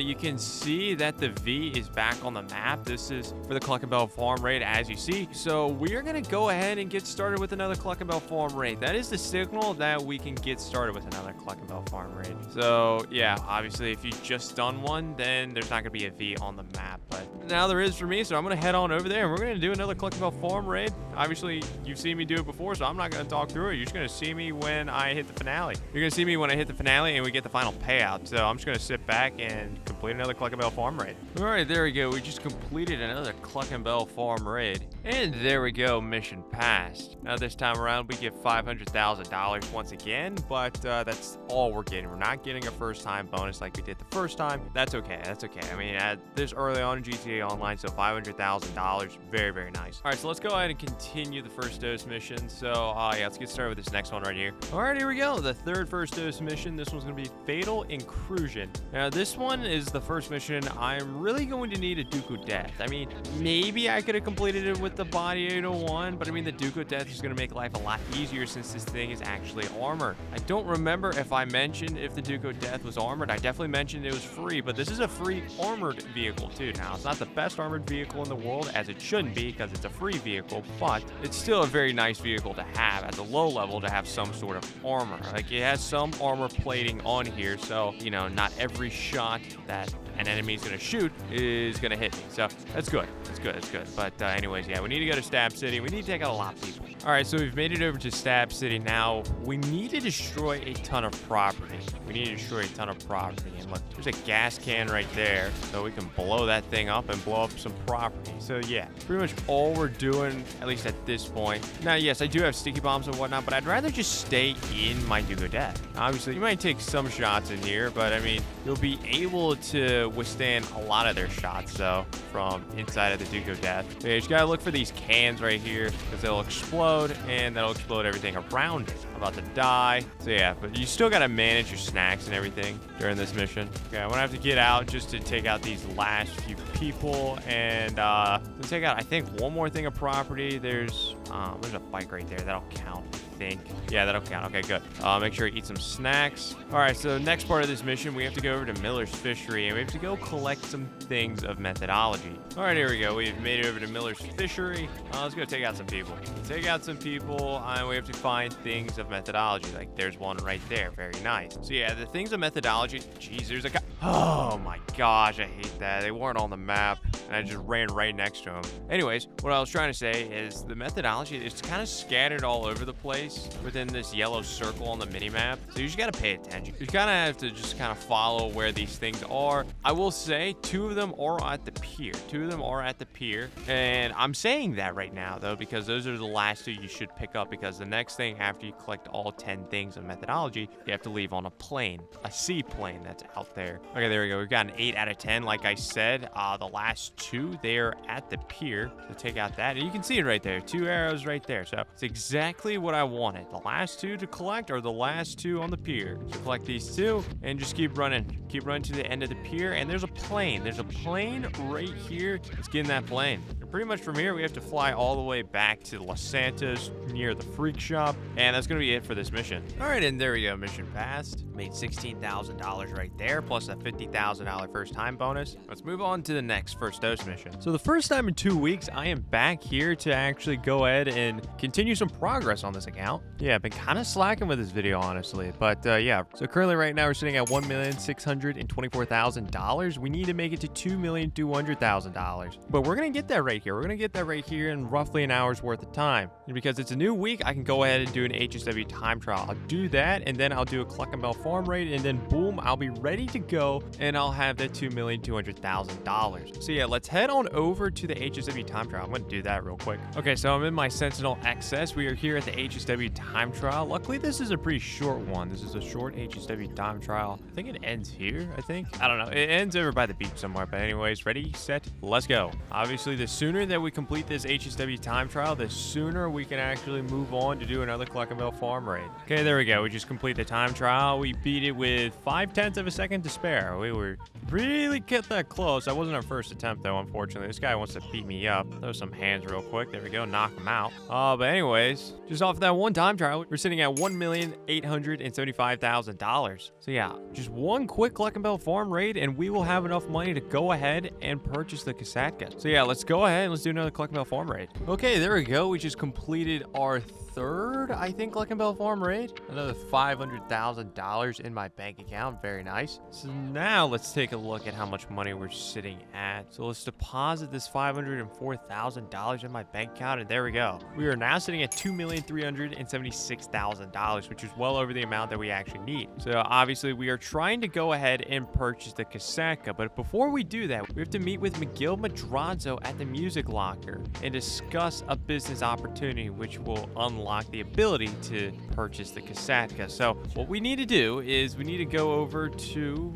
you can see that the V is back on the map. This is for the Cluckenbell Farm raid, as you see. So we are going to go ahead and get started with another Cluckenbell Farm raid. That is the signal that we can get started with another Cluckenbell Farm raid. So yeah, obviously if you just done one, then there's not going to be a V on the map, but now there is for me. So I'm going to head on over there and we're going to do another Cluckenbell Farm raid. Obviously you've seen me do it before, so I'm not going to talk through it. You're just going to see me when I hit the finale. You're going to see me when I hit the finale and we get the final payout. So I'm just going to sit back and complete another Cluckenbell Farm raid. All right, there we go. We just completed another Cluckenbell Farm raid, and there we go. Mission passed. Now this time around we get $500,000 once again, but that's all we're getting. We're not getting a first time bonus like we did the first time. That's okay. That's okay. I mean, this early on in GTA Online, so $500,000, very, very nice. All right, so let's go ahead and continue the first dose mission. So yeah, let's get started with this next one right here. All right, here we go. The third first dose mission. This one's gonna be Fatal Incursion. Now this one is the first mission. I'm really going to need a Duke of Death. I mean, maybe I could have completed it with the Body 801, but I mean, the Duke of Death is going to make life a lot easier since this thing is actually armored. I don't remember if I mentioned if the Duke of Death was armored. I definitely mentioned it was free, but this is a free armored vehicle too. Now, it's not the best armored vehicle in the world, as it shouldn't be because it's a free vehicle, but it's still a very nice vehicle to have at the low level, to have some sort of armor. Like, it has some armor plating on here, so, you know, not every shot that an enemy is going to shoot is going to hit me. So that's good. That's good. That's good. But anyways, yeah, we need to go to Stab City. We need to take out a lot of people. All right, so we've made it over to Stab City. Now, we need to destroy a ton of property. We need to destroy a ton of property. And look, there's a gas can right there. So we can blow that thing up and blow up some property. So yeah, pretty much all we're doing, at least at this point. Now, yes, I do have sticky bombs and whatnot, but I'd rather just stay in my Duke of Death. Obviously, you might take some shots in here, but I mean, you'll be able to withstand a lot of their shots, though, from inside of the Duke of Death. So you just gotta look for these cans right here, because they'll explode, and that'll explode everything around it. I'm about to die. So yeah, but you still gotta manage your snacks and everything during this mission. Okay, I'm gonna have to get out just to take out these last few people, and let's take out, I think, one more thing of property. There's a bike right there. That'll count, I think. Yeah, that'll count. Okay, good. Make sure you eat some snacks. All right, so next part of this mission, we have to go over to Miller's Fishery, and we have to go collect some things of methodology. All right, here we go. We've made it over to Miller's Fishery. Let's go take out some people. Take out some people, and we have to find things of methodology. Like, there's one right there. Very nice. So yeah, the things of methodology. Jeez, there's a guy. Oh my gosh, I hate that. They weren't on the map, and I just ran right next to them. Anyways, what I was trying to say is the methodology is kind of scattered all over the place. place within this yellow circle on the mini map. So you just got to pay attention. You kind of have to just kind of follow where these things are. I will say 2 of them are at the pier. 2 of them are at the pier. And I'm saying that right now, though, because those are the last 2 you should pick up, because the next thing after you collect all 10 things of methodology, you have to leave on a plane, a seaplane that's out there. Okay, there we go. We've got an 8 out of 10. Like I said, the last 2, they're at the pier. So take out that. And you can see it right there. 2 arrows right there. So it's exactly what I wanted. The last 2 to collect are the last 2 on the pier. So collect these 2 and just keep running. Keep running to the end of the pier. And there's a plane. There's a plane right here. Let's get in that plane. And pretty much from here, we have to fly all the way back to Los Santos near the freak shop. And that's going to be it for this mission. All right, and there we go. Mission passed. Made $16,000 right there, plus a $50,000 first time bonus. Let's move on to the next first dose mission. So the first time in 2 weeks, I am back here to actually go ahead and continue some progress on this account. Yeah, I've been kind of slacking with this video, honestly. But yeah, so currently right now we're sitting at $1,624,000. We need to make it to $2,200,000. But we're going to get that right here. We're going to get that right here in roughly an hour's worth of time. And because it's a new week, I can go ahead and do an HSW time trial. I'll do that, and then I'll do a Cluck and Bell farm raid, and then boom, I'll be ready to go, and I'll have that $2,200,000. So yeah, let's head on over to the HSW time trial. I'm going to do that real quick. Okay, so I'm in my Sentinel XS. We are here at the HSW time trial. Luckily, this is a pretty short one. This is a short HSW time trial. I think it ends here, I think. I don't know. It ends over by the beach somewhere. But anyways, ready, set, let's go. Obviously, the sooner that we complete this HSW time trial, the sooner we can actually move on to do another Cluck and Bell farm raid. Okay, there we go. We just complete the time trial. We beat it with 0.5 of a second to spare. We were really get that close. That wasn't our first attempt, though, unfortunately. This guy wants to beat me up. Throw some hands real quick. There we go. Knock him out. But anyways, just off that one time trial, we're sitting at $1,875,000. So yeah, just one quick Cluck and Bell farm raid, and we will have enough money to go ahead and purchase the Kasatka. So yeah, let's go ahead and let's do another Cluck and Bell farm raid. Okay, there we go. We just completed our third, I think, Cluck and Bell farm raid. Another $500,000 in my bank account. Very nice. So now let's take a look at how much money we're sitting at. So let's deposit this $504,000 in my bank account, and there we go. We are now sitting at $2,376,000, which is well over the amount that we actually need. So obviously we are trying to go ahead and purchase the Kasatka, but before we do that, we have to meet with Miguel Madrazo at the music locker and discuss a business opportunity which will unlock the ability to purchase the Kasatka. So what we need to do is we need to go over to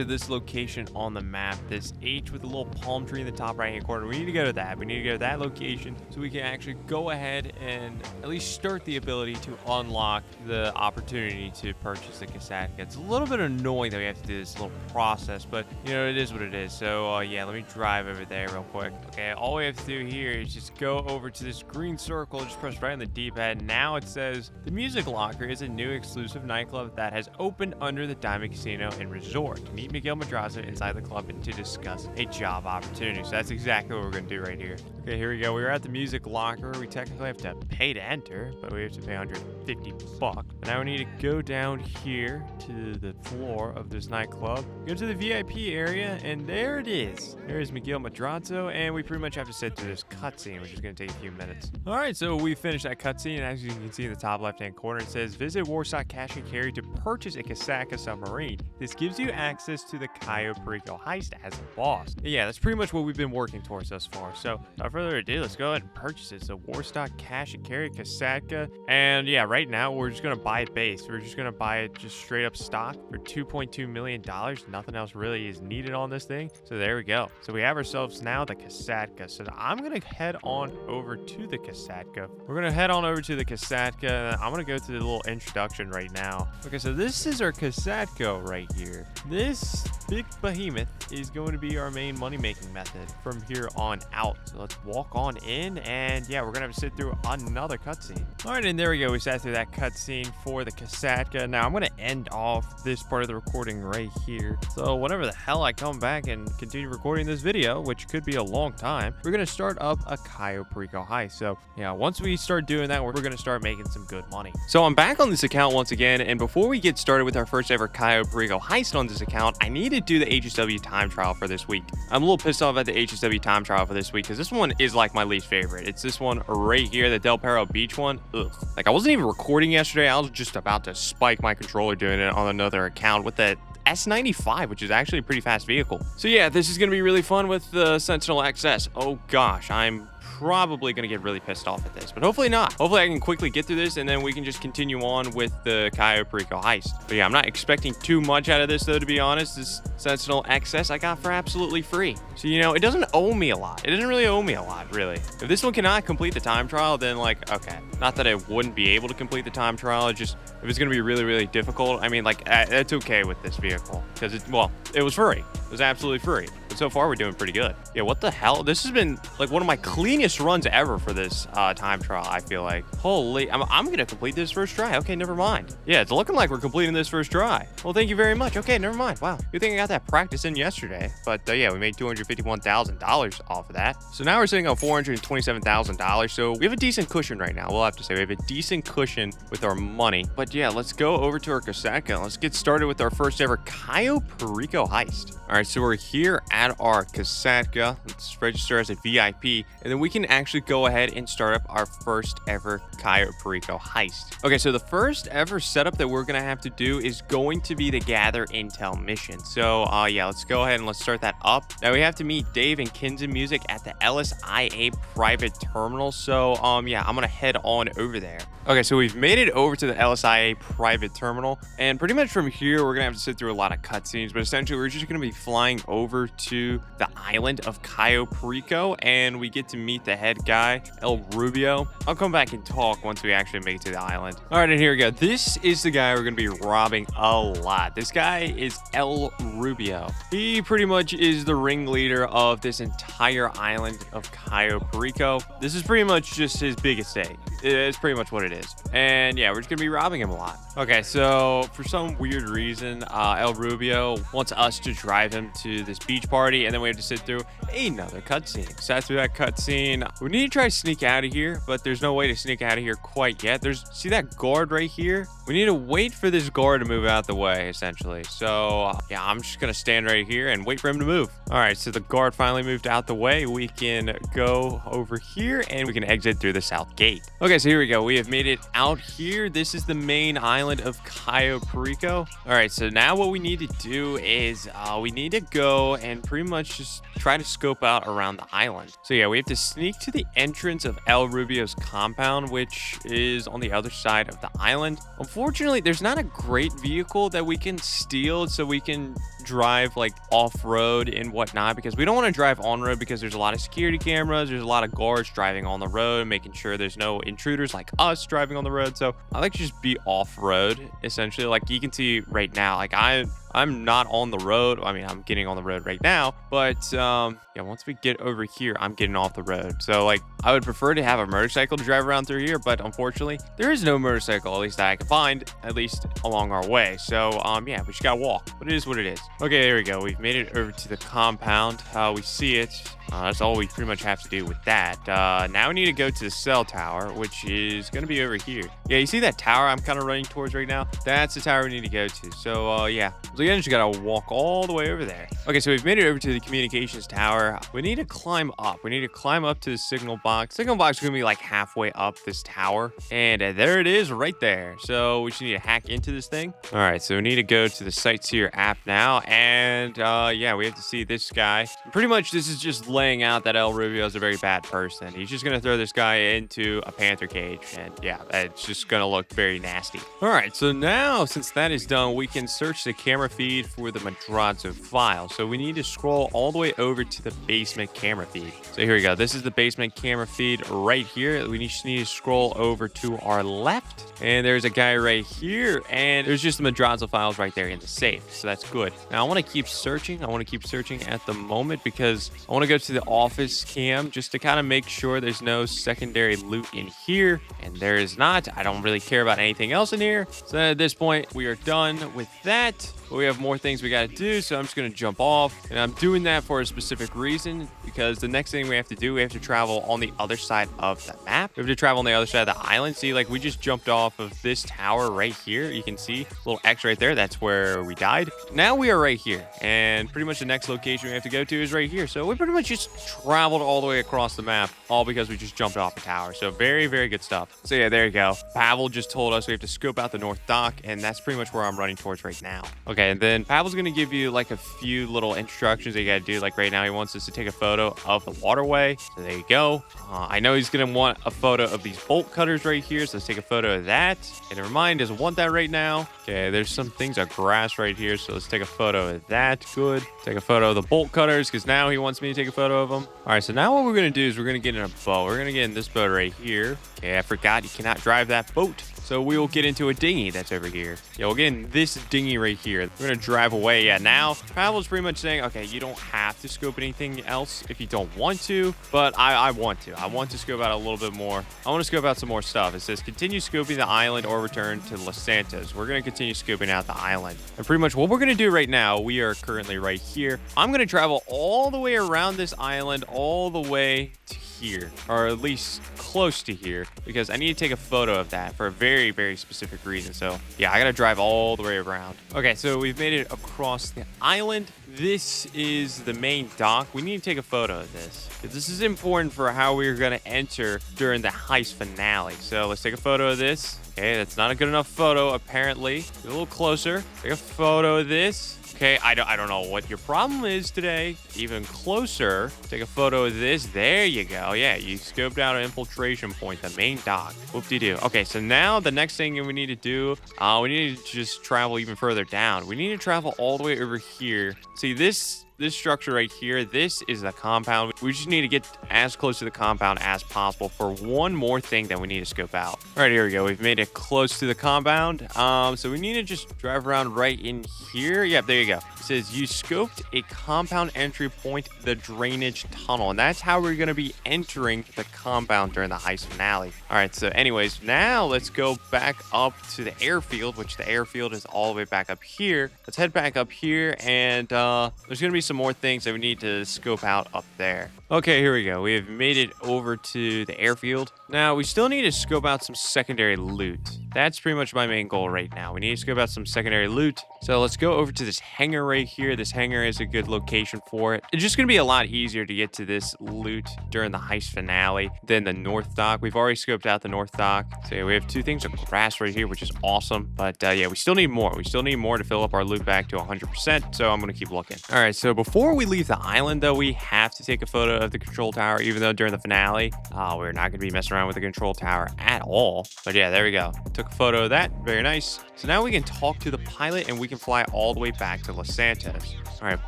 this location on the map, this H with a little palm tree in the top right hand corner. We need to go to that. We need to go to that location so we can actually go ahead and at least start the ability to unlock the opportunity to purchase the Kasatka. It's a little bit annoying that we have to do this little process, but you know, it is what it is. So yeah, let me drive over there real quick. Okay, all we have to do here is just go over to this green circle, just press right on the D-pad. Now it says the Music Locker is a new exclusive nightclub that has opened under the Diamond Casino and Resort. Meet Miguel Madrazo inside the club and to discuss a job opportunity. So that's exactly what we're going to do right here. Okay, here we go. We're at the Music Locker. We technically have to pay to enter, but we have to pay $150. Now we need to go down here to the floor of this nightclub, go to the VIP area, and there it is. There's Miguel Madrazo, and we pretty much have to sit through this cutscene, which is going to take a few minutes. All right, so we finished that cutscene, and as you can see in the top left-hand corner, it says, visit Warsaw Cash and Carry to purchase a Kasatka submarine. This gives you access to the Cayo Perico Heist as a boss. Yeah, that's pretty much what we've been working towards thus far. So without further ado, let's go ahead and purchase it. So Warsaw Cash and Carry Kasatka, and yeah, right now we're just going to buy it base. We're just going to buy it just straight up stock for $2.2 million. Nothing else really is needed on this thing. So there we go. So we have ourselves now the Kasatka. So I'm going to head on over to the Kasatka. We're going to head on over to the Kasatka. I'm going to go through the little introduction right now. Okay, so this is our Kasatka right here. This big behemoth is going to be our main money-making method from here on out. So let's walk on in, and yeah, we're going to have to sit through another cutscene. All right, and there we go. We sat through that cutscene for the Kasatka. Now I'm going to end off this part of the recording right here. So whenever the hell I come back and continue recording this video, which could be a long time, we're going to start up a Cayo Perico Heist. So yeah, once we start doing that, we're going to start making some good money. So I'm back on this account once again, and before we get started with our first ever Cayo Perico Heist on this account, I need to to do the HSW time trial for this week. I'm a little pissed off at the HSW time trial for this week because this one is like my least favorite. It's this one right here, the Del Perro Beach one. Ugh. Like, I wasn't even recording yesterday. I was just about to spike my controller doing it on another account with that S95, which is actually a pretty fast vehicle. So yeah, this is going to be really fun with the Sentinel XS. Oh gosh, I'm probably going to get really pissed off at this, but hopefully not. Hopefully I can quickly get through this and then we can just continue on with the Cayo Perico heist. But yeah, I'm not expecting too much out of this though, to be honest. This Sentinel XS I got for absolutely free. So, you know, it doesn't owe me a lot. It doesn't really owe me a lot, really. If this one cannot complete the time trial, then like, okay. Not that I wouldn't be able to complete the time trial, it's just if it's going to be really, really difficult, I mean, like, it's okay with this vehicle because it was free. It was absolutely free. But so far, we're doing pretty good. Yeah, what the hell? This has been like one of my cleanest runs ever for this time trial, I feel like. Holy, I'm going to complete this first try. Okay, never mind. Yeah, it's looking like we're completing this first try. Well, thank you very much. Okay, never mind. Wow, good thing I got that practice in yesterday. But yeah, we made $251,000 off of that. So now we're sitting on $427,000. So we have a decent cushion right now. We'll have to say we have a decent cushion with our money. But yeah, let's go over to our Casaca. Let's get started with our first ever Cayo Perico heist. All right, so we're here at our Casaca. Let's register as a VIP, and then we can actually go ahead and start up our first ever Cayo Perico heist. Okay, so the first ever setup that we're gonna have to do is going to be the gather intel mission. So yeah, let's go ahead and let's start that up. Now we have to meet Dave and Kinza Music at the LSIA private terminal. So yeah, I'm gonna head on over there. Okay, so we've made it over to the LSIA private terminal, and pretty much from here we're gonna have to sit through a lot of cutscenes, but essentially we're just gonna be flying over to the island of Cayo Perico, and we get to meet the head guy, El Rubio. I'll come back and talk once we actually make it to the island. All right, and here we go. This is the guy we're gonna be robbing a lot. This guy is El Rubio. He pretty much is the ringleader of this entire island of Cayo Perico. This is pretty much just his big estate. It's pretty much what it is. And yeah, we're just gonna be robbing him a lot. Okay, so for some weird reason, El Rubio wants us to drive him to this beach party, and then we have to sit through another cutscene. So after that cutscene, we need to try to sneak out of here, but there's no way to sneak out of here quite yet. See that guard right here? We need to wait for this guard to move out the way, essentially. So yeah, I'm just gonna stand right here and wait for him to move. All right, so the guard finally moved out the way. We can go over here and we can exit through the south gate. Okay, so here we go. We have made it out here. This is the main island of Cayo Perico. All right, so now what we need to do is we need to go and pretty much just try to scope out around the island. So yeah, we have to sneak to the entrance of El Rubio's compound, which is on the other side of the island. Unfortunately, there's not a great vehicle that we can steal so we can drive like off-road and whatnot, because we don't want to drive on-road because there's a lot of security cameras, there's a lot of guards driving on the road, making sure there's no intruders like us driving on the road. So I like to just be off-road, essentially. Like you can see right now, like I'm not on the road. I mean, I'm getting on the road right now, but yeah, once we get over here, I'm getting off the road. So like, I would prefer to have a motorcycle to drive around through here, but unfortunately, there is no motorcycle, at least that I can find, at least along our way. So yeah, we just gotta walk, but it is what it is. Okay, there we go. We've made it over to the compound. We see it. That's all we pretty much have to do with that. Now we need to go to the cell tower, which is going to be over here. Yeah, you see that tower I'm kind of running towards right now? That's the tower we need to go to. So, yeah. So again, just got to walk all the way over there. Okay, so we've made it over to the communications tower. We need to climb up. We need to climb up to the signal box. Signal box is going to be like halfway up this tower. And there it is right there. So we just need to hack into this thing. All right, so we need to go to the Sightseer app now. And, yeah, we have to see this guy. Pretty much, this is just laying out that El Rubio is a very bad person. He's just gonna throw this guy into a panther cage, and yeah, it's just gonna look very nasty. All right, so now since that is done, we can search the camera feed for the Madrazo file. So we need to scroll all the way over to the basement camera feed. So here we go. This is the basement camera feed right here. We just need to scroll over to our left, and there's a guy right here, and there's just the Madrazo files right there in the safe. So that's good. Now I want to keep searching. I want to keep searching at the moment because I want to go to the office cam just to kind of make sure there's no secondary loot in here, and there is not. I don't really care about anything else in here. So at this point, we are done with that. What but we have more things we got to do, so I'm just going to jump off. And I'm doing that for a specific reason, because the next thing we have to do, we have to travel on the other side of the map. We have to travel on the other side of the island. See, like, we just jumped off of this tower right here. You can see a little X right there. That's where we died. Now we are right here, and pretty much the next location we have to go to is right here. So we pretty much just traveled all the way across the map, all because we just jumped off a tower. So very, very good stuff. So yeah, there you go. Pavel just told us we have to scope out the north dock, and that's pretty much where I'm running towards right now. Okay, and then Pavel's going to give you like a few little instructions that you got to do. Like right now, he wants us to take a photo of the waterway. So there you go. I know he's going to want a photo of these bolt cutters right here. So let's take a photo of that. And never mind, doesn't want that right now. Okay, there's some things of grass right here. So let's take a photo of that. Good. Take a photo of the bolt cutters, because now he wants me to take a photo of them. All right, so now what we're going to do is we're going to get in a boat. We're going to get in this boat right here. Okay, I forgot you cannot drive that boat. So we will get into a dinghy that's over here. Yeah, we'll get in this dinghy right here. We're going to drive away. Yeah, now Pavel's pretty much saying, okay, you don't have to scope anything else if you don't want to, but I want to. I want to scope out a little bit more. I want to scope out some more stuff. It says continue scoping the island or return to Los Santos. We're going to continue scoping out the island. And pretty much what we're going to do right now, we are currently right here. I'm going to travel all the way around this island, all the way to here, or at least close to here, because I need to take a photo of that for a very, very specific reason. So yeah, I gotta drive all the way around. Okay, so we've made it across the island. This is the main dock. We need to take a photo of this, because this is important for how we're gonna enter during the heist finale. So let's take a photo of this. Okay, that's not a good enough photo, apparently. Get a little closer. Take a photo of this. Okay, I don't know what your problem is today. Even closer. Take a photo of this. There you go. Yeah, you scoped out an infiltration point, the main dock. Whoop-de-doo. Okay, so now the next thing we need to do, we need to just travel even further down. We need to travel all the way over here. See, this structure right here, this is the compound. We just need to get as close to the compound as possible for one more thing that we need to scope out. All right, here we go. We've made it close to the compound. So we need to just drive around right in here. Yep, there you go. It says you scoped a compound entry point, the drainage tunnel. And that's how we're going to be entering the compound during the heist finale. All right, so anyways, now let's go back up to the airfield, which the airfield is all the way back up here. Let's head back up here, and there's going to be some more things that we need to scope out up there. Okay, here we go. We have made it over to the airfield. Now, we still need to scope out some secondary loot. That's pretty much my main goal right now. We need to scope out some secondary loot. So let's go over to this hangar right here. This hangar is a good location for it. It's just going to be a lot easier to get to this loot during the heist finale than the north dock. We've already scoped out the north dock. So yeah, we have two things of grass right here, which is awesome. But yeah, we still need more. We still need more to fill up our loot back to 100%. So I'm going to keep looking. All right, so before we leave the island, though, we have to take a photo of the control tower, even though during the finale, we're not going to be messing around with the control tower at all. But yeah, there we go. Took a photo of that. Very nice. So now we can talk to the pilot, and we can fly all the way back to Los Santos. All right,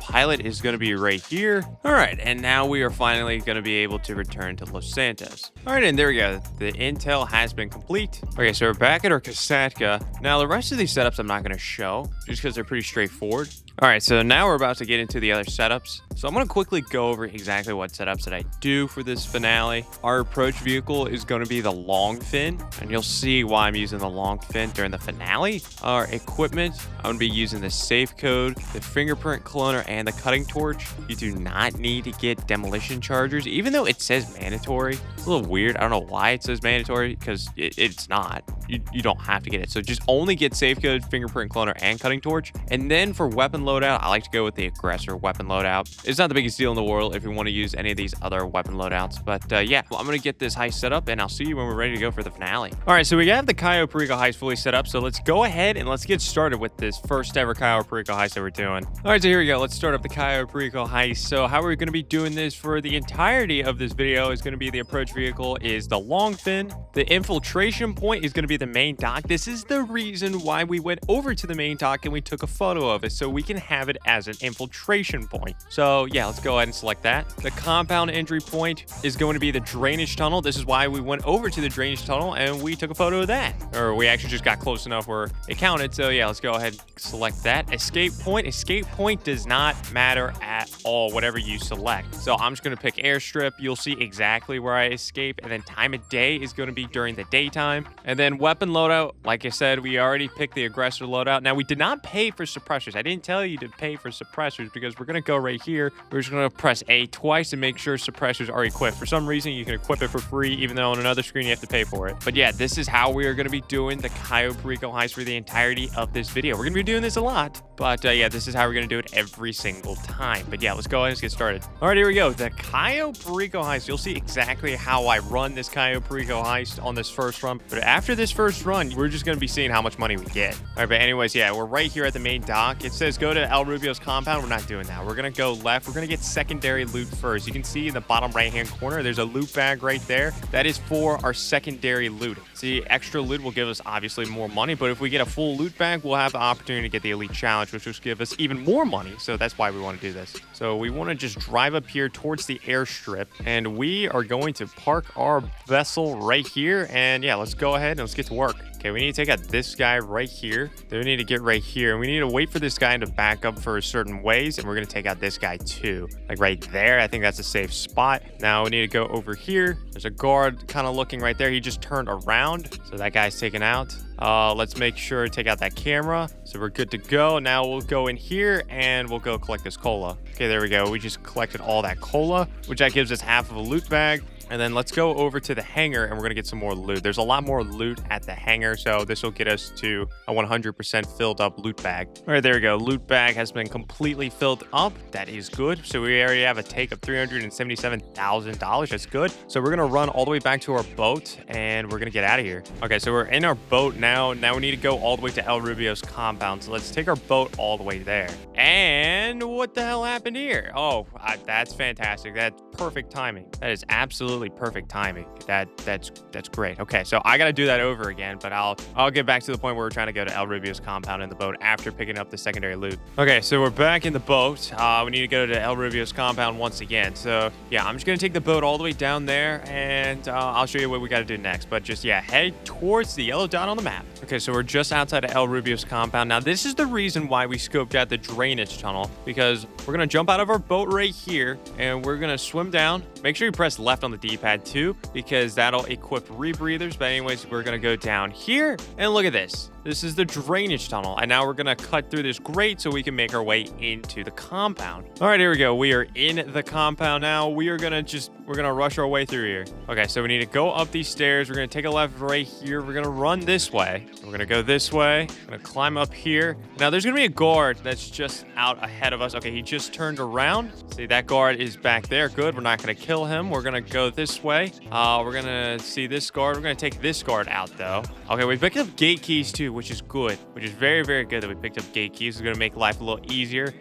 pilot is going to be right here. All right, and now we are finally going to be able to return to Los Santos. All right, and there we go. The intel has been complete. Okay, so we're back at our Kasatka. Now, the rest of these setups I'm not going to show, just because they're pretty straightforward. All right, so now we're about to get into the other setups. So I'm going to quickly go over exactly what setups that I do for this finale. Our approach vehicle is going to be the long fin, and you'll see why I'm using the long fin during the finale. Our equipment, I'm going to be using the safe code, the fingerprint cloner, and the cutting torch. You do not need to get demolition chargers, even though it says mandatory. It's a little weird. I don't know why it says mandatory, because it's not. You don't have to get it. So just only get safe code, fingerprint cloner, and cutting torch. And then for weapon loadout, I like to go with the aggressor weapon loadout. It's not the biggest deal in the world if you want to use any of these other weapon loadouts. But yeah, I'm going to get this heist set up, and I'll see you when we're ready to go for the finale. All right, so we have the Cayo Perico heist fully set up. So let's go ahead and let's get started with this first ever Cayo Perico heist that we're doing. All right, so here we go. Let's start up the Cayo Perico heist. So how we're going to be doing this for the entirety of this video is going to be the approach vehicle is the long fin. The infiltration point is going to be the main dock. This is the reason why we went over to the main dock and we took a photo of it, so we can have it as an infiltration point. So yeah, let's go ahead and select that. The compound entry point is going to be the drainage tunnel. This is why we went over to the drainage tunnel and we took a photo of that. Or we actually just got close enough where it counted. So yeah, let's go ahead and select that. Escape point does not matter at all, whatever you select. So I'm just going to pick airstrip. You'll see exactly where I escape. And then time of day is going to be during the daytime. And then weapon loadout, like I said, we already picked the aggressor loadout. Now, we did not pay for suppressors. I didn't tell you to pay for suppressors because we're going to go right here. We're just going to press A twice and make sure suppressors are equipped. For some reason, you can equip it for free, even though on another screen you have to pay for it. But yeah, this is how we are going to be doing the Cayo Perico heist for the entirety of this video. We're going to be doing this a lot, but yeah, this is how we're going to do it every single time. But yeah, let's go ahead and get started. All right, here we go. The Cayo Perico heist. You'll see exactly how I run this Cayo Perico heist on this first run. But after this first run, we're just going to be seeing how much money we get. All right, but anyways, yeah, we're right here at the main dock. It says go to El Rubio's compound. We're not doing that. We're going to go left. We're going to get secondary loot first. You can see in the bottom right-hand corner, there's a loot bag right there. That is for our secondary loot. See, extra loot will give us obviously more money, but if we get a full loot bag, we'll have the opportunity to get the elite challenge, which will give us even more money. So that's why we want to do this. So we want to just drive up here towards the airstrip, and we are going to park our vessel right here. And yeah, let's go ahead and let's get to work. Okay, we need to take out this guy right here. Then we need to get right here. And we need to wait for this guy to back up for certain ways. And we're going to take out this guy too. Like right there. I think that's a safe spot. Now we need to go over here. There's a guard kind of looking right there. He just turned around. So that guy's taken out. Let's make sure to take out that camera. So we're good to go. Now we'll go in here and we'll go collect this cola. Okay, there we go. We just collected all that cola, which that gives us half of a loot bag. And then let's go over to the hangar and we're going to get some more loot. There's a lot more loot at the hangar, so this will get us to a 100% filled up loot bag. All right, there we go. Loot bag has been completely filled up. That is good. So we already have a take of $377,000. That's good. So we're going to run all the way back to our boat and we're going to get out of here. Okay, so we're in our boat now. Now we need to go all the way to El Rubio's compound. So let's take our boat all the way there. And what the hell happened here? Oh, that's fantastic. That's perfect timing. That is absolutely perfect timing. That's great. Okay, so I gotta do that over again, but I'll get back to the point where we're trying to go to El Rubio's compound in the boat after picking up the secondary loot. Okay, so we're back in the boat. We need to go to El Rubio's compound once again. So yeah, I'm just gonna take the boat all the way down there, and I'll show you what we gotta do next. But just yeah, head towards the yellow dot on the map. Okay, so we're just outside of El Rubio's compound. Now this is the reason why we scoped out the drainage tunnel, because we're gonna jump out of our boat right here, and we're gonna swim down. Make sure you press left on the D-pad too, because that'll equip rebreathers. But anyways, we're gonna go down here and look at this. This is the drainage tunnel, and now we're gonna cut through this grate so we can make our way into the compound. All right, here we go. We are in the compound now. We're gonna rush our way through here. Okay, so we need to go up these stairs. We're gonna take a left right here. We're gonna run this way. We're gonna go this way. We're gonna climb up here. Now there's gonna be a guard that's just out ahead of us. Okay, he just turned around. See, that guard is back there. Good. We're not gonna kill him. We're gonna go this way. We're gonna see this guard. We're gonna take this guard out though. Okay, we picked up gate keys too, which is good, which is very, very good that we picked up gate keys. It's going to make life a little easier.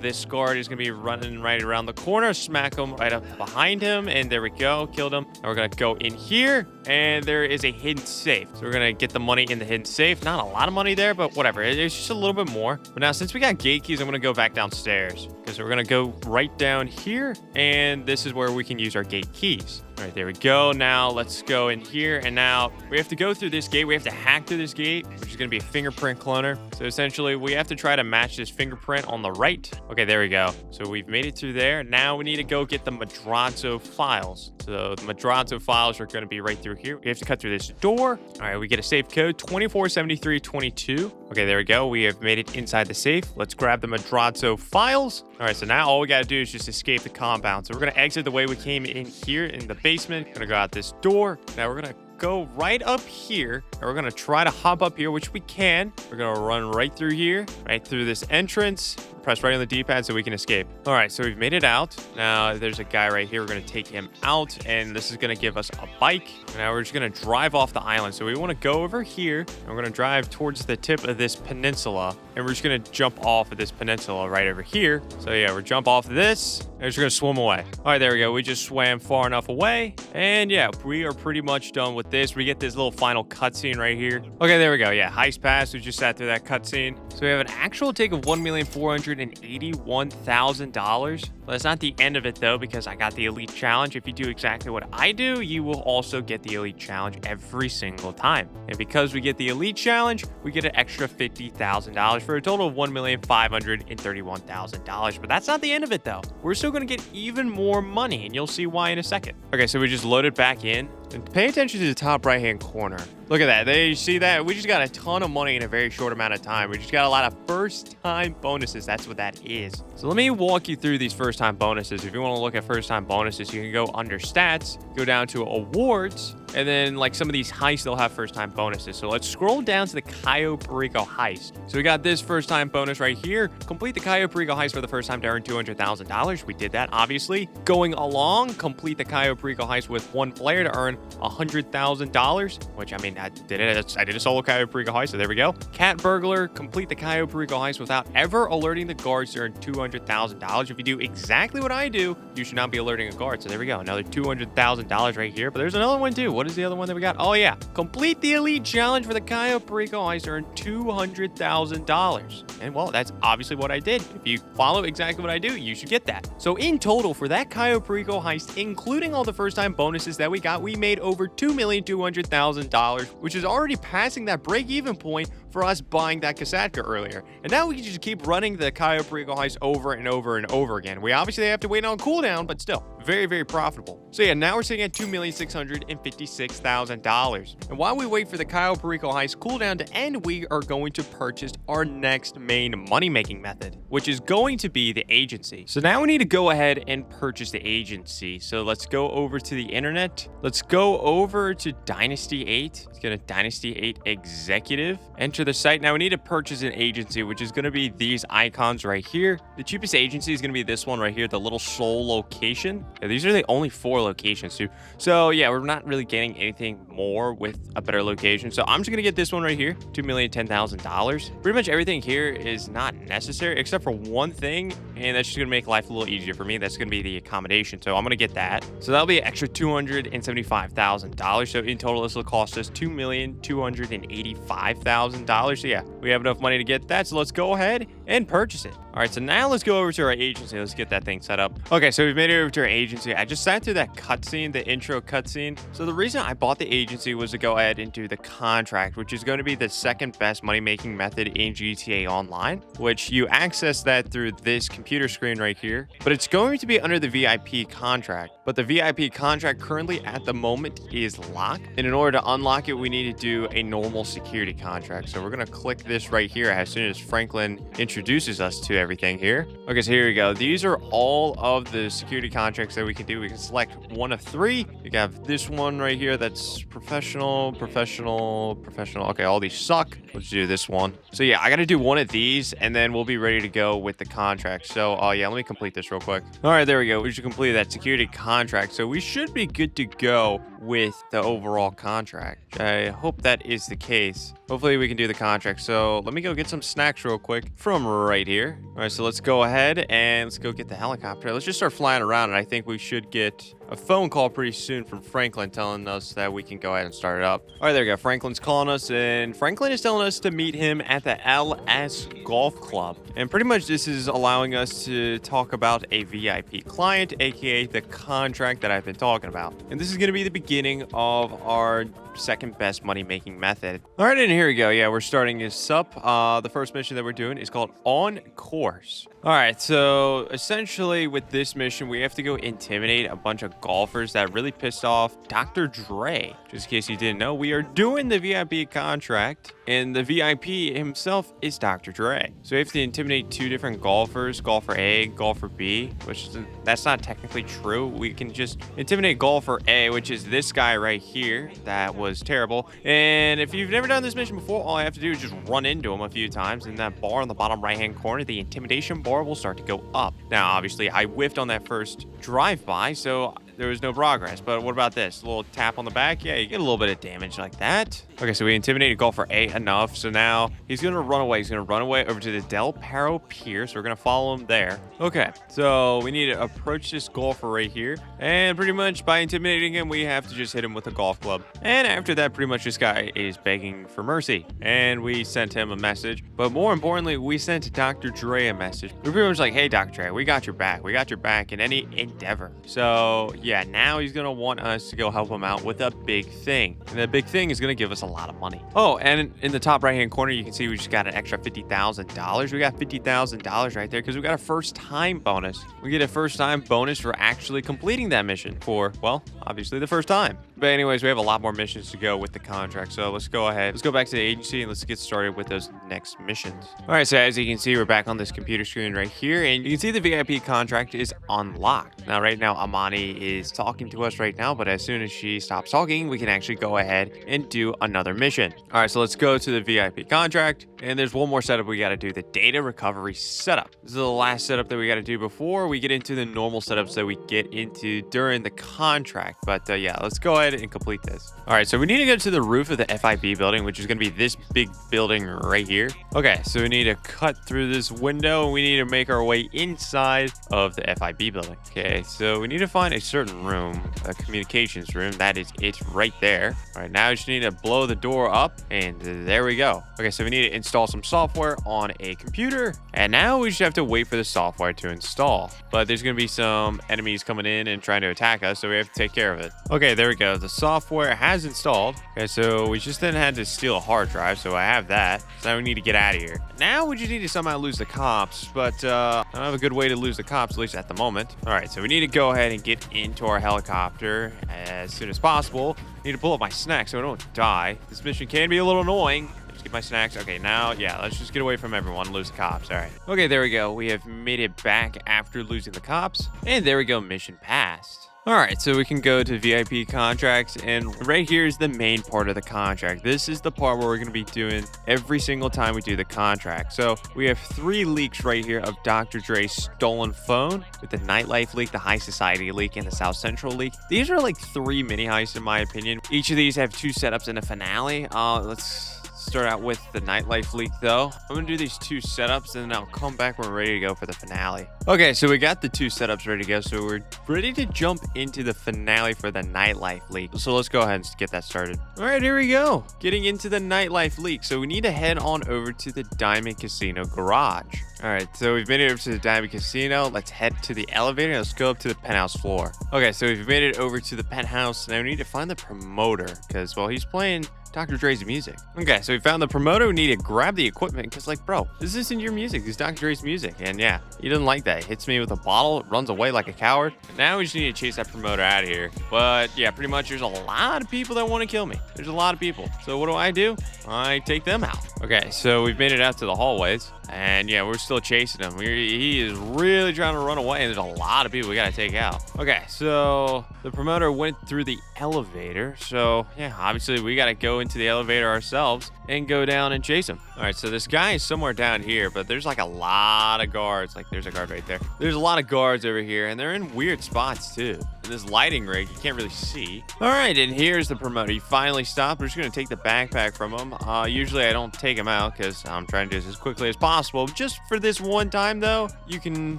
This guard is going to be running right around the corner. Smack him right up behind him, and there we go. Killed him. And we're going to go in here, and there is a hidden safe. So we're going to get the money in the hidden safe. Not a lot of money there, but whatever. It's just a little bit more. But now, since we got gate keys, I'm going to go back downstairs, because we're going to go right down here, and this is where we can use our gate keys. All right, there we go. Now let's go in here, and now we have to go through this gate. We have to hack through this gate, which is going to be a fingerprint cloner. So essentially, we have to try to match this fingerprint on the right. Okay, there we go. So we've made it through there. Now we need to go get the Madrazo files. So the Madrazo files are going to be right through here. We have to cut through this door. All right, we get a safe code 247322. Okay, there we go. We have made it inside the safe. Let's grab the Madrazo files. All right, so now all we got to do is just escape the compound. So we're going to exit the way we came in here in the basement. Gonna go out this door. Now we're gonna go right up here, and we're gonna try to hop up here, which we can. We're gonna run right through here, right through this entrance. Press right on the D-pad so we can escape. All right, so we've made it out. Now there's a guy right here. We're gonna take him out, and this is gonna give us a bike. Now we're just gonna drive off the island. So we want to go over here, and we're gonna drive towards the tip of this peninsula, and we're just gonna jump off of this peninsula right over here. So yeah, we're jump off of this, and we're just gonna swim away. All right, there we go. We just swam far enough away, and yeah, we are pretty much done with this. We get this little final cutscene right here. Okay, there we go. Yeah, heist pass. We just sat through that cutscene. So we have an actual take of $1,481,000. Well, that's not the end of it though, because I got the elite challenge. If you do exactly what I do, you will also get the elite challenge every single time. And because we get the elite challenge, we get an extra $50,000 for a total of $1,531,000. But that's not the end of it though. We're still going to get even more money, and you'll see why in a second. Okay, so we just loaded back in. And pay attention to the top right-hand corner. Look at that. They see that? We just got a ton of money in a very short amount of time. We just got a lot of first-time bonuses. That's what that is. So let me walk you through these first-time bonuses. If you want to look at first-time bonuses, you can go under stats, go down to awards, and then like some of these heists, they'll have first-time bonuses. So let's scroll down to the Cayo Perico heist. So we got this first-time bonus right here. Complete the Cayo Perico heist for the first time to earn $200,000. We did that, obviously. Going along, complete the Cayo Perico heist with one player to earn $100,000, which I mean, I did it. I did a solo Cayo Perico heist, so there we go. Cat burglar, complete the Cayo Perico heist without ever alerting the guards to earn $200,000. If you do exactly what I do, you should not be alerting a guard. So there we go. Another $200,000 right here. But there's another one too. What is the other one that we got? Oh yeah. Complete the elite challenge for the Cayo Perico heist to earn $200,000. And well, that's obviously what I did. If you follow exactly what I do, you should get that. So in total for that Cayo Perico heist, including all the first time bonuses that we got, we made over $2,200,000, which is already passing that break-even point for us buying that Kasatka earlier. And now we can just keep running the Cayo Perico heist over and over and over again. We obviously have to wait on cooldown, but still, very, very profitable. So yeah, now we're sitting at $2,656,000. And while we wait for the Cayo Perico heist cooldown to end, we are going to purchase our next main money-making method, which is going to be the agency. So now we need to go ahead and purchase the agency. So let's go over to the internet. Let's go over to Dynasty 8. Let's get a Dynasty 8 executive. Enter the site. Now we need to purchase an agency, which is going to be these icons right here. The cheapest agency is going to be this one right here, the little soul location. Yeah, these are the only 4 locations too. So yeah, we're not really getting anything more with a better location. So I'm just going to get this one right here, $2,010,000. Pretty much everything here is not necessary except for one thing, and that's just going to make life a little easier for me. That's going to be the accommodation. So I'm going to get that. So that'll be an extra $275,000. So in total, this will cost us $2,285,000. So yeah, we have enough money to get that. So let's go ahead and purchase it. All right, so now let's go over to our agency. Let's get that thing set up. Okay, so we've made it over to our agency. I just sat through that cutscene, the intro cutscene. So the reason I bought the agency was to go ahead and do the contract, which is going to be the second best money-making method in GTA Online, which you access that through this computer screen right here. But it's going to be under the VIP contract. But the VIP contract currently at the moment is locked. And in order to unlock it, we need to do a normal security contract. So we're going to click this right here as soon as Franklin introduces us to everything here. Okay, so here we go. These are all of the security contracts that we can do. We can select one of 3. You have this one right here that's professional, professional, professional. Okay, all these suck. Let's do this one. So yeah, I got to do one of these and then we'll be ready to go with the contract. So yeah, let me complete this real quick. All right, there we go. We should complete that security contract. So we should be good to go with the overall contract. I hope that is the case. Hopefully we can do the contract. So let me go get some snacks real quick from right here. All right, so let's go ahead and let's go get the helicopter. Let's just start flying around, and I think we should get a phone call pretty soon from Franklin telling us that we can go ahead and start it up. All right, there we go. Franklin's calling us, and Franklin is telling us to meet him at the LS Golf Club. And pretty much this is allowing us to talk about a VIP client, aka the contract that I've been talking about. And this is going to be the beginning of our second best money-making method. All right, and here we go. Yeah, we're starting this up. The first mission that we're doing is called On Course. All right, so essentially with this mission, we have to go intimidate a bunch of golfers that really pissed off Dr. Dre. Just in case you didn't know, we are doing the VIP contract, and the VIP himself is Dr. Dre. So we have to intimidate 2 different golfers, golfer A, golfer B, which that's not technically true. We can just intimidate golfer A, which is this guy right here. That was terrible. And if you've never done this mission before, all I have to do is just run into him a few times, and that bar on the bottom right-hand corner, the intimidation bar, will start to go up. Now, obviously, I whiffed on that first drive-by, so there was no progress. But what about this? A little tap on the back? Yeah, you get a little bit of damage like that. Okay, so we intimidated golfer A enough. So now he's going to run away. He's going to run away over to the Del Perro Pier. So we're going to follow him there. Okay, so we need to approach this golfer right here. And pretty much by intimidating him, we have to just hit him with a golf club. And after that, pretty much this guy is begging for mercy. And we sent him a message. But more importantly, we sent Dr. Dre a message. We're pretty much like, hey, Dr. Dre, we got your back. We got your back in any endeavor. So yeah, now he's going to want us to go help him out with a big thing. And the big thing is going to give us a lot of money. Oh, and in the top right-hand corner, you can see we just got an extra $50,000. We got $50,000 right there because we got a first-time bonus. We get a first-time bonus for actually completing that mission for, well, obviously the first time. But anyways, we have a lot more missions to go with the contract. So let's go ahead. Let's go back to the agency and let's get started with those next missions. All right, so as you can see, we're back on this computer screen right here. And you can see the VIP contract is unlocked. Now, right now, Amani is talking to us right now. But as soon as she stops talking, we can actually go ahead and do another mission. All right, so let's go to the VIP contract. And there's one more setup we got to do, the data recovery setup. This is the last setup that we got to do before we get into the normal setups that we get into during the contract. But yeah, let's go ahead and complete this. All right, so we need to go to the roof of the FIB building, which is going to be this big building right here. Okay, so we need to cut through this window and we need to make our way inside of the FIB building. Okay, so we need to find a certain room, a communications room. That is it right there. All right, now we just need to blow the door up and there we go. Okay, so we need to install some software on a computer and now we just have to wait for the software to install. But there's going to be some enemies coming in and trying to attack us, so we have to take care of it. Okay, there we go. The software has installed. Okay, so we just then had to steal a hard drive, so I have that. So now we need to get out of here. Now we just need to somehow lose the cops, but I don't have a good way to lose the cops, at least at the moment. All right, so we need to go ahead and get into our helicopter as soon as possible. I need to pull up my snacks so I don't die. This mission can be a little annoying. Just get my snacks. Okay, now, yeah, let's just get away from everyone, lose the cops. All right. Okay, there we go. We have made it back after losing the cops. And there we go, mission passed. All right, so we can go to VIP contracts, and right here is the main part of the contract. This is the part where we're going to be doing every single time we do the contract. So we have 3 leaks right here of Dr. Dre's stolen phone with the nightlife leak, the high society leak, and the South Central leak. These are like 3 mini heists in my opinion. Each of these have 2 setups and a finale. Let's start out with the nightlife leak though. I'm gonna do these 2 setups and then I'll come back when we're ready to go for the finale. Okay, so we got the 2 setups ready to go, so we're ready to jump into the finale for the nightlife leak. So let's go ahead and get that started. All right, here we go, getting into the nightlife leak. So we need to head on over to the Diamond Casino garage. All right, so we've made it over to the Diamond Casino. Let's head to the elevator. Let's go up to the penthouse floor. Okay, so we've made it over to the penthouse. Now we need to find the promoter because, well, he's playing Dr. Dre's music. Okay, so we found the promoter. We need to grab the equipment because, like, bro, this isn't your music. This is Dr. Dre's music. And yeah, he doesn't like that. He hits me with a bottle, runs away like a coward. And now we just need to chase that promoter out of here. But yeah, pretty much there's a lot of people that want to kill me. There's a lot of people. So what do? I take them out. Okay, so we've made it out to the hallways. And yeah, we're still chasing him. He is really trying to run away. And there's a lot of people we got to take out. Okay, so the promoter went through the elevator. So yeah, obviously we got to go into the elevator ourselves and go down and chase him. All right, so this guy is somewhere down here, but there's like a lot of guards. Like there's a guard right there. There's a lot of guards over here, and they're in weird spots too. In this lighting rig, you can't really see. All right, and here's the promoter. He finally stopped. We're just gonna take the backpack from him. Usually I don't take him out because I'm trying to do this as quickly as possible. Just for this one time though, you can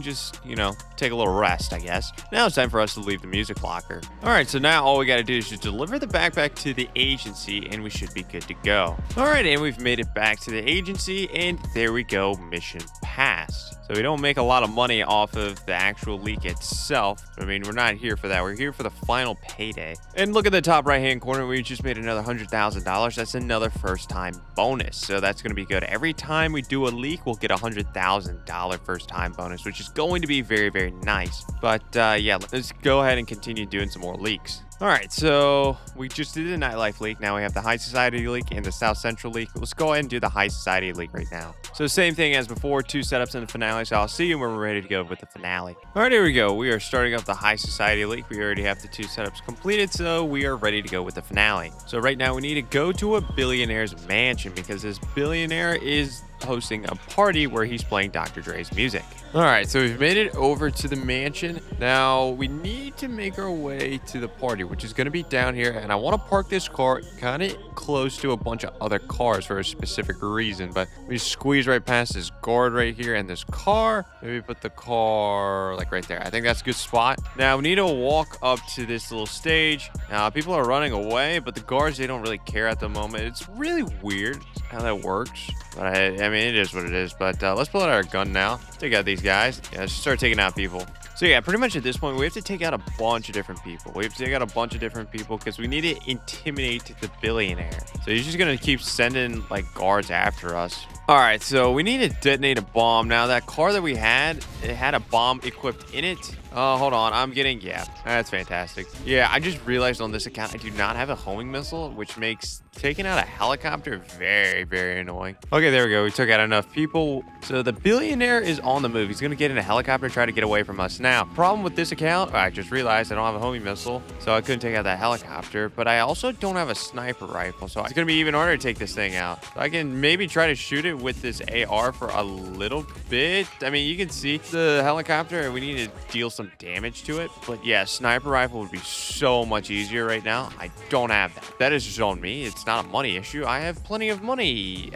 just, you know, take a little rest, I guess. Now it's time for us to leave the music locker. All right, so now all we got to do is just deliver the backpack to the agency and we should be good to go. All right, and we've made it back to the agency and there we go, mission passed. So we don't make a lot of money off of the actual leak itself. I mean, we're not here for that. We're here for the final payday. And look at the top right-hand corner. We just made another $100,000. That's another first-time bonus. So that's going to be good. Every time we do a leak, we'll get a $100,000 first-time bonus, which is going to be very, very nice. But yeah, let's go ahead and continue doing some more leaks. All right, so we just did the nightlife leak. Now we have the high society leak and the South Central leak. Let's go ahead and do the high society leak right now. So same thing as before, 2 setups and the finale. So I'll see you when we're ready to go with the finale. All right, here we go. We are starting up the high society leak. We already have the 2 setups completed, so we are ready to go with the finale. So right now we need to go to a billionaire's mansion because this billionaire is hosting a party where he's playing Dr. Dre's music. All right, so we've made it over to the mansion. Now we need to make our way to the party, which is going to be down here. And I want to park this car kind of close to a bunch of other cars for a specific reason. But we squeeze right past this guard right here and this car. Maybe put the car like right there. I think that's a good spot. Now we need to walk up to this little stage. People are running away, but the guards, they don't really care at the moment. It's really weird how that works. But I mean, it is what it is. But let's pull out our gun now. Take out these guys. Yeah, let's start taking out people. So yeah, pretty much at this point, we have to take out a bunch of different people. We have to take out a bunch of different people because we need to intimidate the billionaire. So he's just going to keep sending like guards after us. All right, so we need to detonate a bomb. Now that car that we had, it had a bomb equipped in it. Oh, hold on. I'm getting, yeah, that's fantastic. Yeah, I just realized on this account, I do not have a homing missile, which makes taking out a helicopter very, very annoying. Okay, there we go. We took out enough people. So the billionaire is on the move. He's going to get in a helicopter, try to get away from us. Now, problem with this account, I just realized I don't have a homing missile, so I couldn't take out that helicopter, but I also don't have a sniper rifle, so it's going to be even harder to take this thing out. So I can maybe try to shoot it with this AR for a little bit. I mean, you can see the helicopter, we need to deal some damage to it, but yeah, sniper rifle would be so much easier right now. I don't have that. That is just on me. It's not a money issue. I have plenty of money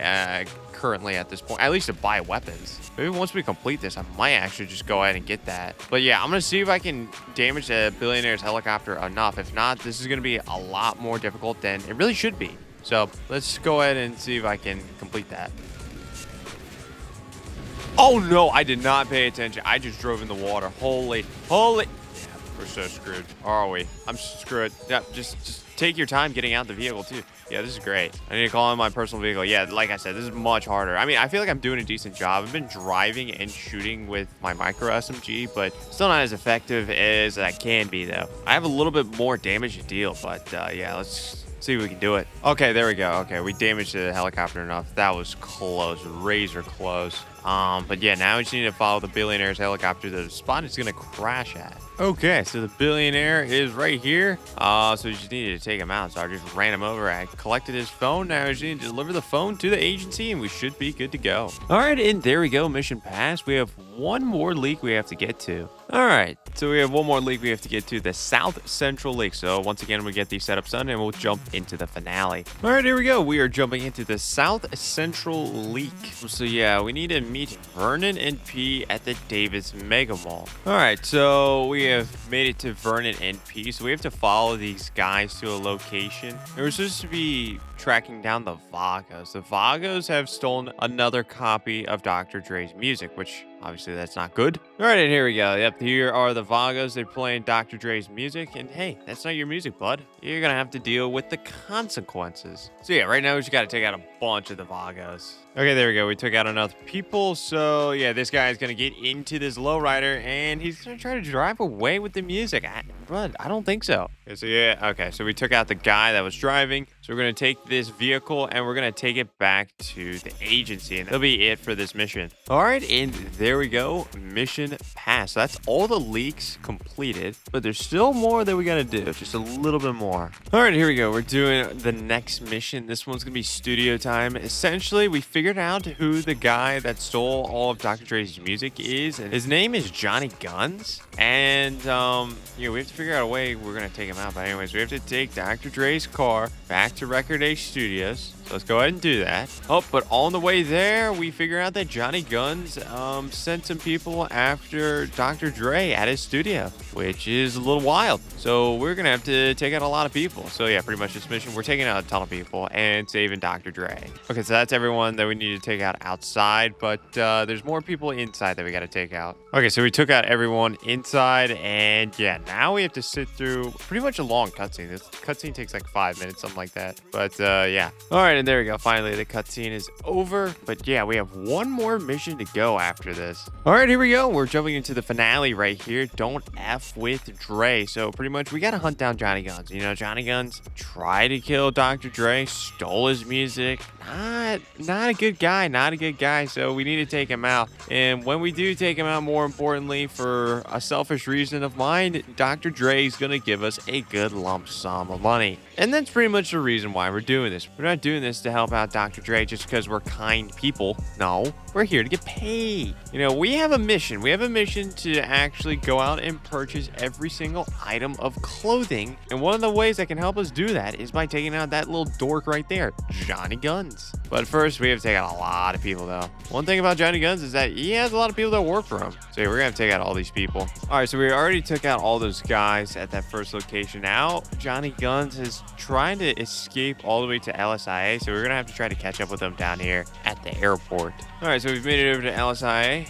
currently at this point, at least to buy weapons. Maybe once we complete this, I might actually just go ahead and get that. But yeah, I'm gonna see if I can damage the billionaire's helicopter enough. If not, this is gonna be a lot more difficult than it really should be. So let's go ahead and see if I can complete that. Oh no, I did not pay attention. I just drove in the water. Holy. Yeah, we're so screwed. Or are we? I'm screwed. Yeah, just take your time getting out the vehicle too. Yeah, this is great. I need to call in my personal vehicle. Yeah, like I said, this is much harder. I mean, I feel like I'm doing a decent job. I've been driving and shooting with my micro SMG, but still not as effective as I can be though. I have a little bit more damage to deal, but yeah, let's see if we can do it. Okay, there we go. Okay, we damaged the helicopter enough. That was close, razor close. But yeah, now we just need to follow the billionaire's helicopter to the spot it's gonna crash at. Okay, so the billionaire is right here. So we just needed to take him out. So I just ran him over. I collected his phone. Now we just need to deliver the phone to the agency and we should be good to go. All right, and there we go. Mission passed. We have one more leak we have to get to. All right, so we have one more leak we have to get to, the South Central Leak. So once again, we get these setups done and we'll jump into the finale. All right, here we go. We are jumping into the South Central Leak. So yeah, we need to meet Vernon and P at the Davis Mega Mall. All right, so we have made it to Vernon and P. So we have to follow these guys to a location. And we're supposed to be tracking down the Vagos. The Vagos have stolen another copy of Dr. Dre's music, which obviously that's not good. All right, and here we go. Yep, here are the Vagos. They're playing Dr. Dre's music, and hey, that's not your music, bud. You're gonna have to deal with the consequences. So yeah, right now we just gotta take out a bunch of the Vagos. Okay, there we go. We took out enough people. So yeah, this guy is gonna get into this lowrider, and he's gonna try to drive away with the music. I don't think so. Okay, so yeah, okay, so we took out the guy that was driving. So we're gonna take this vehicle and we're gonna take it back to the agency, and that'll be it for this mission. All right, and there we go. Mission passed. So that's all the leaks completed, but there's still more that we gotta do. Just a little bit more. All right, here we go. We're doing the next mission. This one's gonna be studio time. Essentially, we figured out who the guy that stole all of Dr. Dre's music is, and his name is Johnny Guns. And yeah, we have to figure out a way we're gonna take him out. But anyways, we have to take Dr. Dre's car back to Record A Studios. So let's go ahead and do that. Oh, but on the way there, we figure out that Johnny Guns sent some people after Dr. Dre at his studio, which is a little wild. So we're gonna have to take out a lot of people. So yeah, pretty much this mission, we're taking out a ton of people and saving Dr. Dre. Okay, so that's everyone that we need to take out outside, but there's more people inside that we gotta take out. Okay, so we took out everyone inside, and yeah, now we have to sit through pretty much a long cutscene. This cutscene takes like 5 minutes, something like that. But yeah. All right, and there we go. Finally, the cutscene is over. But yeah, we have one more mission to go after this. All right, here we go. We're jumping into the finale right here. Don't F with Dre. So pretty much we got to hunt down Johnny Guns. You know, Johnny Guns tried to kill Dr. Dre, stole his music. Not a good guy. Not a good guy. So we need to take him out. And when we do take him out, more importantly, for a selfish reason of mine, Dr. Dre is going to give us a good lump sum of money. And that's pretty much the reason why we're doing this. We're not doing this this to help out Dr. Dre just because we're kind people. No, we're here to get paid. You know, we have a mission. We have a mission to actually go out and purchase every single item of clothing. And one of the ways that can help us do that is by taking out that little dork right there, Johnny Guns. But first, we have to take out a lot of people, though. One thing about Johnny Guns is that he has a lot of people that work for him. So yeah, we're going to take out all these people. All right, so we already took out all those guys at that first location. Now, Johnny Guns is trying to escape all the way to LSIA. So we're going to have to try to catch up with him down here at the airport. All right, so we've made it over to LSIA.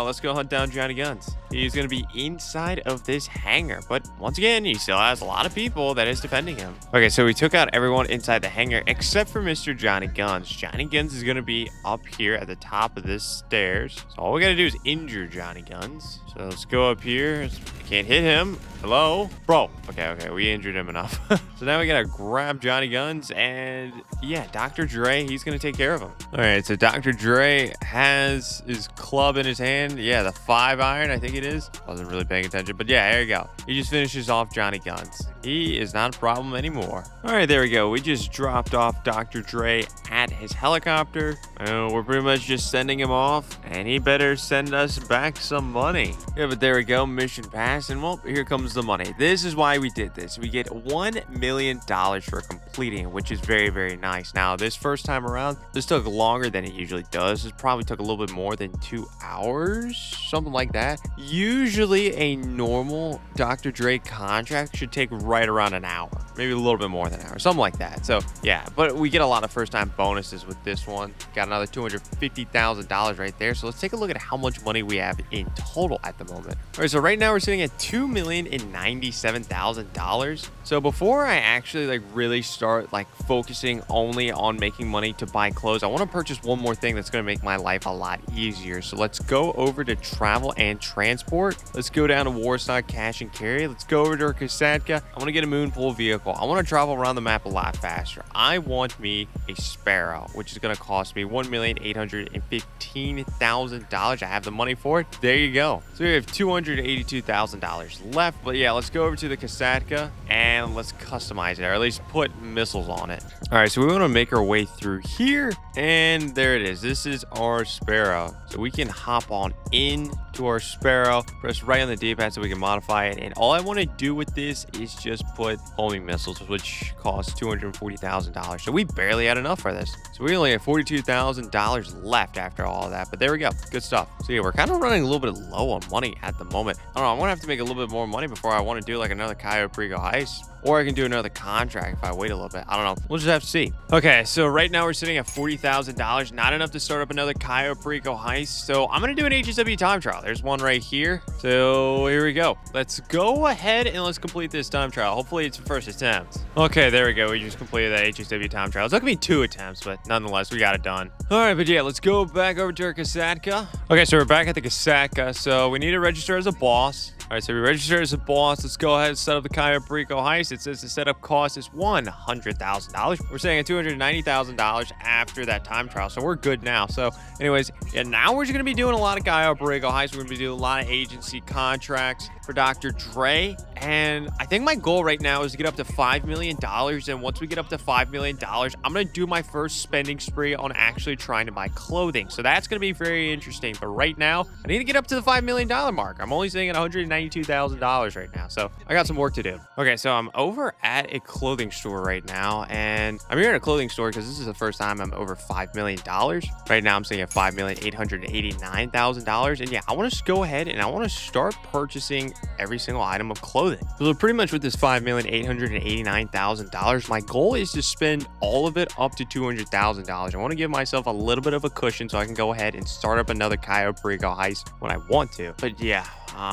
Let's go hunt down Johnny Guns. He's going to be inside of this hangar. But once again, he still has a lot of people that is defending him. Okay, so we took out everyone inside the hangar except for Mr. Johnny Guns. Johnny Guns is going to be up here at the top of this stairs. So all we got to do is injure Johnny Guns. So let's go up here. I can't hit him. Hello? Bro. Okay. We injured him enough. So now we got to grab Johnny Guns. And yeah, Dr. Dre, he's going to take care of him. All right, so Dr. Dre has his club in his hand. Yeah, the 5-iron, I think it is. Wasn't really paying attention. But yeah, there you go. He just finishes off Johnny Guns. He is not a problem anymore. All right, there we go. We just dropped off Dr. Dre at his helicopter. We're pretty much just sending him off, and he better send us back some money. Yeah, but there we go. Mission passed, and well, here comes the money. This is why we did this. We get $1 million for completing, which is very, very nice. Now, this first time around, this took longer than it usually does. This probably took a little bit more than 2 hours, something like that. Usually, a normal Dr. Dre contract should take right around an hour, maybe a little bit more than an hour, something like that. So yeah, but we get a lot of first-time bonuses with this one. Got another $250,000 right there. So let's take a look at how much money we have in total at the moment. All right, so right now we're sitting at $2,097,000. So before I actually really start focusing only on making money to buy clothes, I want to purchase one more thing that's going to make my life a lot easier. So let's go over to travel and transport. Let's go down to Warsaw Cash and Carry. Let's go over to Kasatka. I want to get a moon pool vehicle. I want to travel around the map a lot faster. I want me a Sparrow, which is going to cost me $1,815,000. I have the money for it. There you go. So we have $282,000 left. But yeah, let's go over to the Kasatka and let's customize it, or at least put missiles on it. All right, so we want to make our way through here, and there it is. This is our Sparrow. So we can hop on into our Sparrow, press right on the D-pad so we can modify it. And all I want to do with this is just put homing missiles, which cost $240,000. So we barely had enough for this. So we only have $42,000 left after all of that. But there we go. Good stuff. So yeah, we're kind of running a little bit low on money at the moment. I don't know. I'm going to have to make a little bit more money before I want to do another Cayo Perico Heist. Or I can do another contract if I wait a little bit. I don't know. We'll just have to see. Okay, so right now we're sitting at $40,000. Not enough to start up another Cayo Perico Heist. So I'm going to do an HSW time trial. There's one right here. So here we go. Let's go ahead and let's complete this time trial. Hopefully it's the first attempt. Okay, there we go. We just completed that HSW time trial. It's not going to be 2 attempts, but nonetheless, we got it done. All right, but yeah, let's go back over to our Kasatka. Okay, so we're back at the Kasatka. So we need to register as a boss. All right, so we registered as a boss. Let's go ahead and set up the Cayo Perico Heist. It says the setup cost is $100,000. We're saying at $290,000 after that time trial, so we're good now. So anyways, yeah, now we're just going to be doing a lot of Cayo Perico Heist. We're going to be doing a lot of agency contracts for Dr. Dre. And I think my goal right now is to get up to $5 million. And once we get up to $5 million, I'm going to do my first spending spree on actually trying to buy clothing. So that's going to be very interesting. But right now, I need to get up to the $5 million mark. I'm only sitting at $192,000 right now. So I got some work to do. Okay, so I'm over at a clothing store right now. And I'm here at a clothing store because this is the first time I'm over $5 million. Right now, I'm sitting at $5,889,000. And yeah, I want to just go ahead and I want to start purchasing every single item of clothing. So pretty much with this $5,889,000, my goal is to spend all of it up to $200,000. I want to give myself a little bit of a cushion so I can go ahead and start up another Cayo Perico Heist when I want to. But yeah,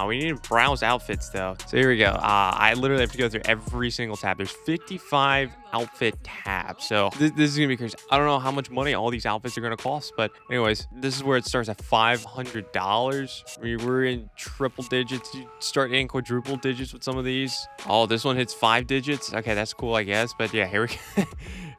we need to browse outfits though. So here we go. I literally have to go through every single tab. There's 55 outfit tabs. So this is gonna be crazy. I don't know how much money all these outfits are gonna cost, but anyways, this is where it starts at $500. We're in triple digits. You start in quadruple digits with some of these. Oh, this one hits 5 digits. Okay, that's cool, I guess. But yeah, here we go.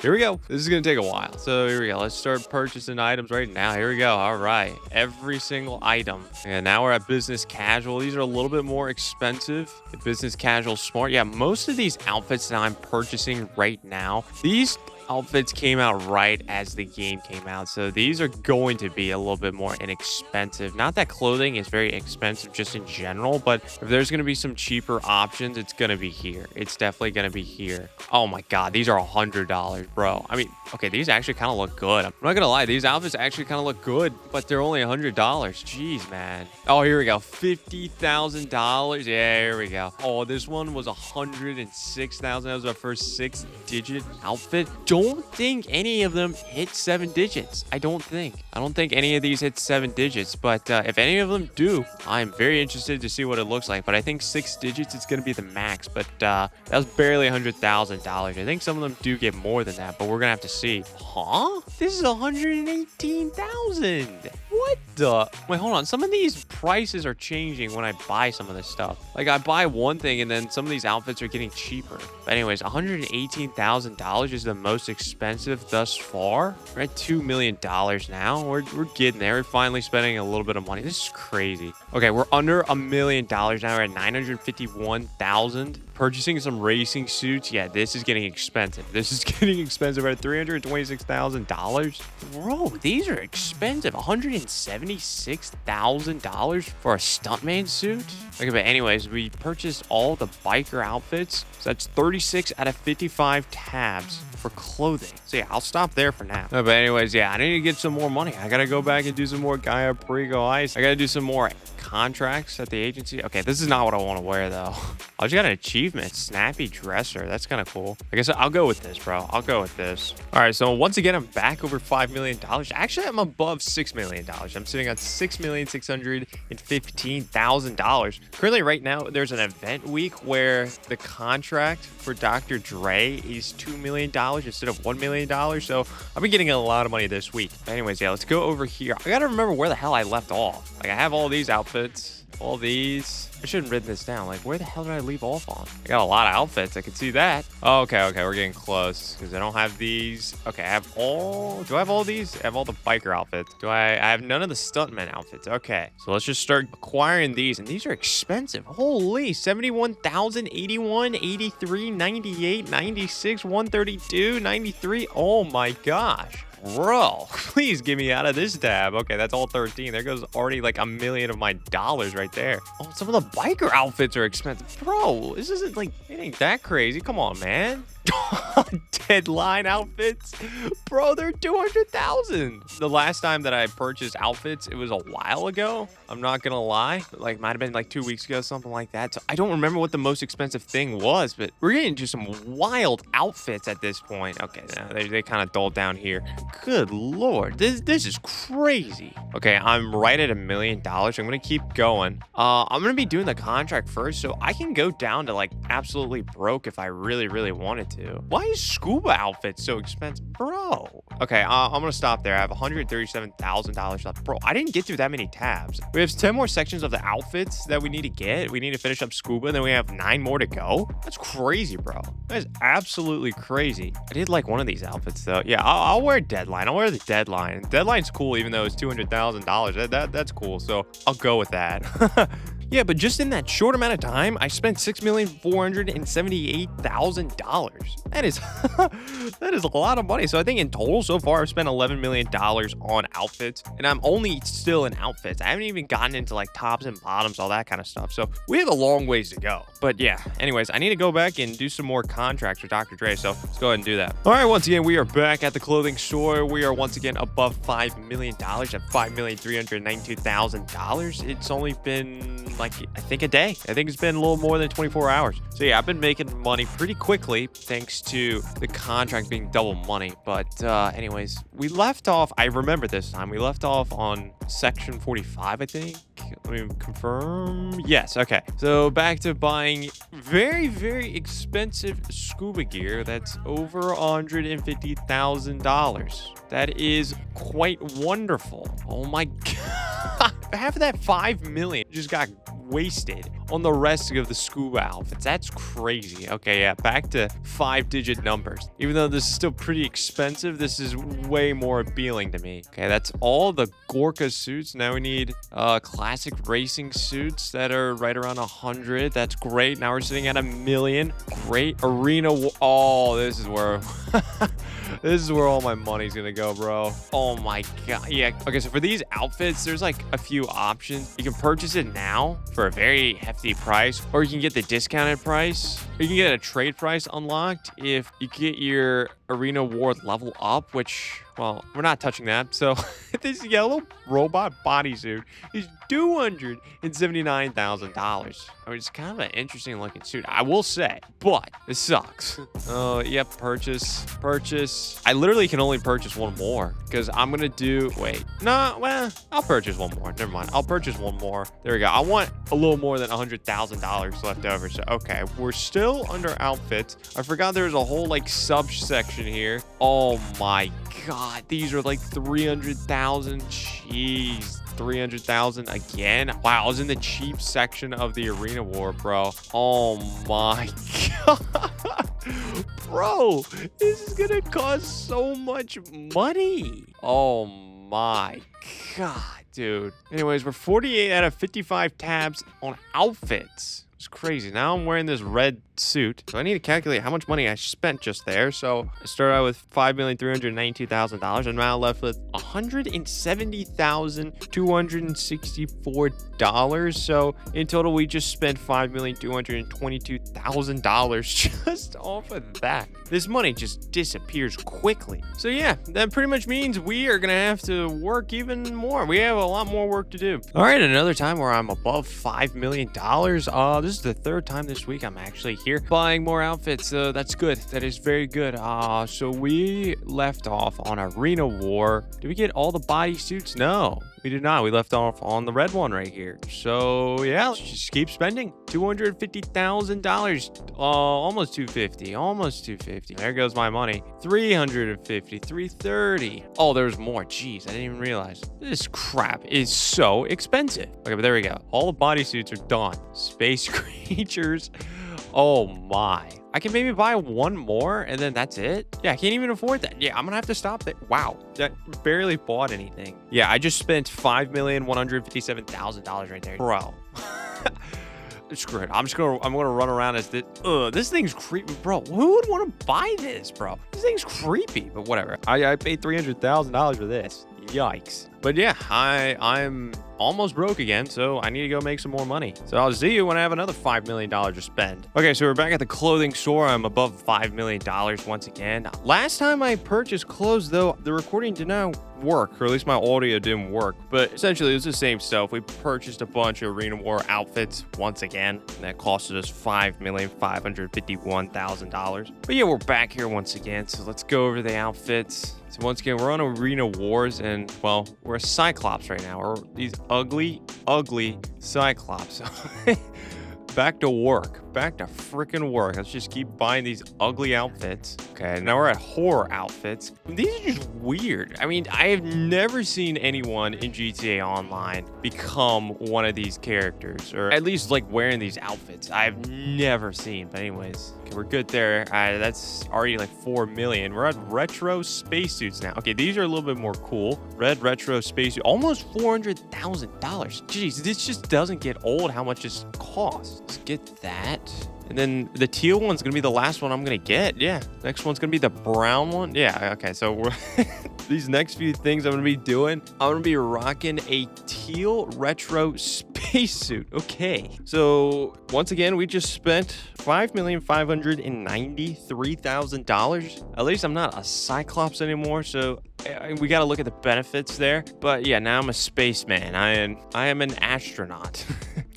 Here we go. This is gonna take a while. So here we go. Let's start purchasing items right now. Here we go. All right, every single item. And now we're at business casual. These are a little bit more expensive. Business casual smart. Yeah, most of these outfits that I'm purchasing right now, these outfits came out right as the game came out, so these are going to be a little bit more inexpensive. Not that clothing is very expensive just in general, but if there's going to be some cheaper options, it's going to be here. It's definitely going to be here. Oh my god, these are $100, bro. I mean, okay, these actually kind of look good. I'm not gonna lie, these outfits actually kind of look good, but they're only $100. Jeez, man. Oh, here we go. $50,000. Yeah, here we go. Oh, this one was $106,000. That was our first 6-digit outfit. Don't think any of them hit 7 digits. I don't think any of these hit 7 digits, but if any of them do, I'm very interested to see what it looks like. But I think 6 digits is gonna be the max, but that was barely $100,000. I think some of them do get more than that, but we're gonna have to see. Huh? This is 118,000. What the? Wait, hold on. Some of these prices are changing when I buy some of this stuff. Like, I buy one thing and then some of these outfits are getting cheaper. But anyways, $118,000 is the most expensive thus far. We're at $2 million now. We're getting there. We're finally spending a little bit of money. This is crazy. Okay, we're under $1 million now. We're at 951,000. Purchasing some racing suits. Yeah, this is getting expensive. This is getting expensive. We're at $326,000. Bro, these are expensive. $176,000 for a stuntman suit. Okay, but anyways, we purchased all the biker outfits. So that's 36 out of 55 tabs for clothing. So yeah, I'll stop there for now. But anyways, yeah, I need to get some more money. I gotta go back and do some more Cayo, Perico, Heist. I gotta do some more contracts at the agency. Okay, this is not what I want to wear though. I just got an achievement, snappy dresser. That's kind of cool. I guess I'll go with this, bro. I'll go with this. All right, so once again, I'm back over $5 million. Actually, I'm above $6 million. I'm sitting on $6,615,000. Currently, right now, there's an event week where the contract for Dr. Dre is $2 million instead of $1 million. So I've been getting a lot of money this week. Anyways, yeah, let's go over here. I gotta remember where the hell I left off. Like, I have all these outfits, all these. I should have written this down. Like, where the hell did I leave off on? I got a lot of outfits. I can see that. Oh, okay, we're getting close because I don't have these. Okay, I have all. Do I have all these? I have all the biker outfits. I have none of the stuntman outfits. Okay, so let's just start acquiring these, and these are expensive. Holy, 71,000, 81, 83, 98, 96, 132, 93. Oh my gosh. Bro, please get me out of this tab. Okay, that's all 13. There goes already like $1 million of my dollars right there. Oh, some of the biker outfits are expensive. Bro, this isn't like, it ain't that crazy. Come on, man. Deadline outfits, bro, they're 200,000. The last time that I purchased outfits, it was a while ago. I'm not gonna lie, like might have been like 2 weeks ago, something like that. So I don't remember what the most expensive thing was, but we're getting into some wild outfits at this point. Okay, now they kind of dulled down here. Good lord, this is crazy. Okay, I'm right at $1 million. So I'm gonna keep going. I'm gonna be doing the contract first, so I can go down to like absolutely broke if I really wanted to. Why is scuba outfits so expensive, bro? Okay, I'm gonna stop there. I have $137,000 left. Bro, I didn't get through that many tabs. We have 10 more sections of the outfits that we need to get. We need to finish up scuba, and then we have 9 more to go. That's crazy, bro. That is absolutely crazy. I did like one of these outfits though. Yeah, I'll wear Deadline. I'll wear the Deadline. Deadline's cool, even though it's $200,000. That's cool, so I'll go with that. Yeah, but just in that short amount of time, I spent $6,478,000. That is that is a lot of money. So I think in total so far I've spent $11 million on outfits, and I'm only still in outfits. I haven't even gotten into like tops and bottoms, all that kind of stuff. So we have a long ways to go. But yeah, anyways, I need to go back and do some more contracts with Dr. Dre. So let's go ahead and do that. All right, once again, we are back at the clothing store. We are once again above $5 million at $5,392,000. It's only been like, I think a day. I think it's been a little more than 24 hours. So yeah, I've been making money pretty quickly thanks to the contract being double money. But anyways, we left off, I remember this time, we left off on section 45, I think. Let me confirm. Yes, okay. So back to buying very expensive scuba gear that's over $150,000. That is quite wonderful. Oh my god. Half of that 5 million just got wasted on the rest of the scuba outfits. That's crazy. Okay, yeah, back to 5-digit numbers. Even though this is still pretty expensive, this is way more appealing to me. Okay, that's all the Gorka suits. Now we need classic racing suits that are right around 100. That's great. Now we're sitting at $1 million. Great. Arena. Oh, this is where This is where all my money's gonna go, bro. Oh my god. Yeah. Okay, so for these outfits, there's like a few options. You can purchase it now for a very hefty price, or you can get the discounted price, or you can get a trade price unlocked if you get your arena war level up, which, well, we're not touching that. So this yellow robot bodysuit is $279,000. I mean, it's kind of an interesting looking suit, I will say, but it sucks. Oh, yep, purchase. I literally can only purchase one more because I'm gonna do, wait, no, well, I'll purchase one more. Never mind, I'll purchase one more. There we go. I want a little more than $100,000 left over. So, okay, we're still under outfits. I forgot there was a whole like subsection here. Oh my god, these are like 300,000. Jeez. 300,000 again. Wow, I was in the cheap section of the arena war, bro. Oh my god. Bro, this is gonna cost so much money. Oh my god, dude. Anyways, we're 48 out of 55 tabs on outfits. It's crazy. Now I'm wearing this red suit, so I need to calculate how much money I spent just there. So I started out with $5,392,000. I'm now left with $170,264. So in total, we just spent $5,222,000 just off of that. This money just disappears quickly. So yeah, that pretty much means we are gonna have to work even more. We have a lot more work to do. All right, another time where I'm above $5 million. This is the third time this week I'm actually here buying more outfits. That's good. That is very good. So we left off on Arena War. Did we get all the body suits? No, we did not. We left off on the red one right here. So yeah, let's just keep spending. $250,000. Almost 250. Almost 250. There goes my money. 350. 330. Oh, there's more. Jeez, I didn't even realize. This crap is so expensive. Okay, but there we go. All the body suits are done. Space creatures. Oh my. I can maybe buy one more and then that's it. Yeah, I can't even afford that. Yeah, I'm gonna have to stop that. Wow, that barely bought anything. Yeah, I just spent $5,157,000 right there, bro. Screw it. I'm gonna run around as this. This thing's creepy, bro. Who would want to buy this, bro? This thing's creepy, but whatever. I paid $300,000 for this. Yikes. But yeah, I'm almost broke again, so I need to go make some more money. So I'll see you when I have another $5 million to spend. Okay, so we're back at the clothing store. I'm above $5 million once again. Last time I purchased clothes, though, the recording did not work, or at least my audio didn't work. But essentially, it was the same stuff. We purchased a bunch of Arena War outfits once again, and that costed us $5,551,000. But yeah, we're back here once again, so let's go over the outfits. So once again, we're on Arena Wars, and, well, we're a Cyclops right now. We're these ugly Cyclops. Back to work. Back to freaking work. Let's just keep buying these ugly outfits. Okay, now we're at horror outfits. These are just weird. I mean, I have never seen anyone in GTA Online become one of these characters, or at least like wearing these outfits. I've never seen, but anyways. Okay, we're good there. That's already like 4 million. We're at retro spacesuits now. Okay, these are a little bit more cool. Red retro spacesuit, almost $400,000. Jeez, this just doesn't get old how much this costs. Let's get that. And then the teal one's gonna be the last one I'm gonna get. Yeah, next one's gonna be the brown one. Yeah, okay, so we're these next few things I'm gonna be doing, I'm gonna be rocking a teal retro spacesuit. Okay, so once again, we just spent $5,593,000. At least I'm not a Cyclops anymore, so we got to look at the benefits there. But yeah, now I'm a spaceman. I am an astronaut.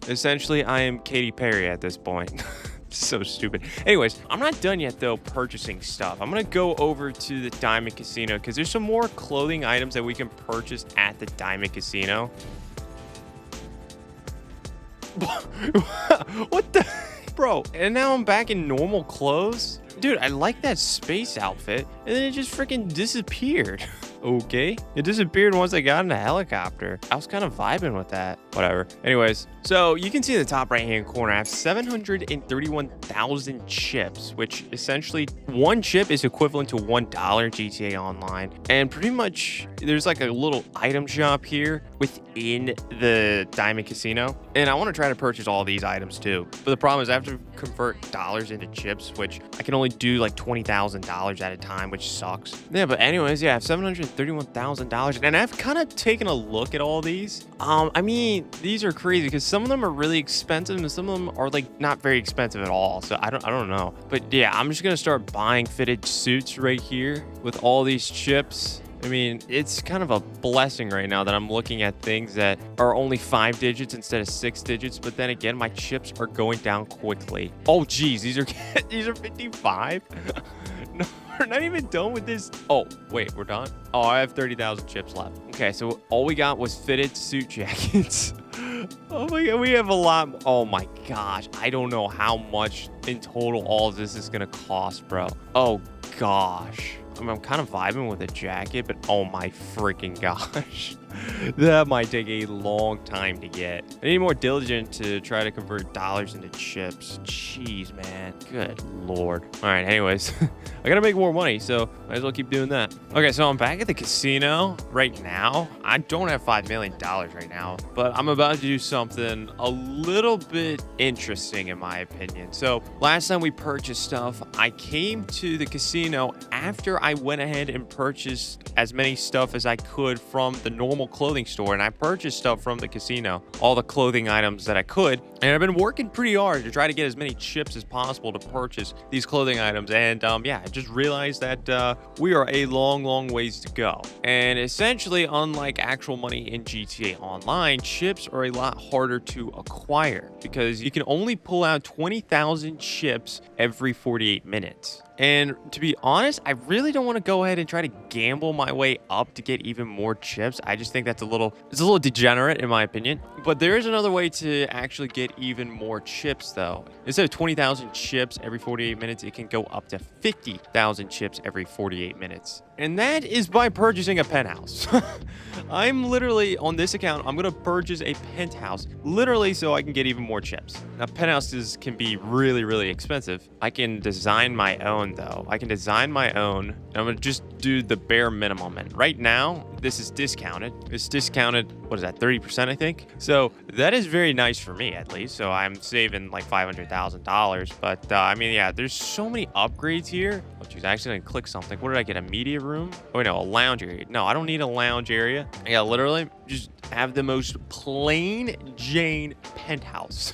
Essentially, I am Katy Perry at this point. So stupid. Anyways, I'm not done yet though purchasing stuff. I'm gonna go over to the Diamond Casino because there's some more clothing items that we can purchase at the Diamond Casino. What the bro? And now I'm back in normal clothes. Dude, I like that space outfit, and then it just freaking disappeared. Okay, it disappeared once I got in a helicopter. I was kind of vibing with that. Whatever. Anyways, so you can see in the top right hand corner, I have 731,000 chips, which essentially one chip is equivalent to $1 GTA Online. And pretty much there's like a little item shop here within the Diamond Casino. And I want to try to purchase all these items too. But the problem is I have to convert dollars into chips, which I can only do like $20,000 at a time, which sucks. Yeah, but anyways, yeah, I have $731,000. And I've kind of taken a look at all these. I mean, these are crazy because some of them are really expensive and some of them are like not very expensive at all. So I don't know. But yeah, I'm just gonna start buying fitted suits right here with all these chips. I mean, it's kind of a blessing right now that I'm looking at things that are only 5 digits instead of 6 digits. But then again, my chips are going down quickly. Oh, geez, these are these are 55. No, we're not even done with this. Oh, wait, we're done? Oh, I have 30,000 chips left. Okay, so all we got was fitted suit jackets. Oh my god, we have a lot. Oh my gosh, I don't know how much in total all of this is gonna cost, bro. Oh gosh. I mean, I'm kind of vibing with a jacket, but oh my freaking gosh. That might take a long time to get. I need more diligent to try to convert dollars into chips. Jeez, man. Good lord. All right, anyways. I gotta make more money, so might as well keep doing that. Okay, so I'm back at the casino right now. I don't have $5 million right now, but I'm about to do something a little bit interesting in my opinion. So last time we purchased stuff, I came to the casino after I went ahead and purchased as many stuff as I could from the normal clothing store, and I purchased stuff from the casino, all the clothing items that I could, and I've been working pretty hard to try to get as many chips as possible to purchase these clothing items. And yeah, I just realized that we are a long ways to go, and essentially, unlike actual money in GTA Online, chips are a lot harder to acquire because you can only pull out 20,000 chips every 48 minutes. And to be honest, I really don't want to go ahead and try to gamble my way up to get even more chips. I just think that's it's a little degenerate in my opinion. But there is another way to actually get even more chips though. Instead of 20,000 chips every 48 minutes, it can go up to 50,000 chips every 48 minutes. And that is by purchasing a penthouse. I'm literally, on this account, I'm going to purchase a penthouse, literally so I can get even more chips. Now, penthouses can be really expensive. I can design my own, though. I can design my own, and I'm going to just do the bare minimum. And right now, this is discounted. It's discounted, what is that, 30%, I think? So that is very nice for me, at least. So I'm saving like $500,000. But, I mean, yeah, there's so many upgrades here. Oh, geez, I accidentally clicked something. What did I get, a media room? Oh, no, a lounge area. No, I don't need a lounge area. I got literally just have the most plain Jane penthouse.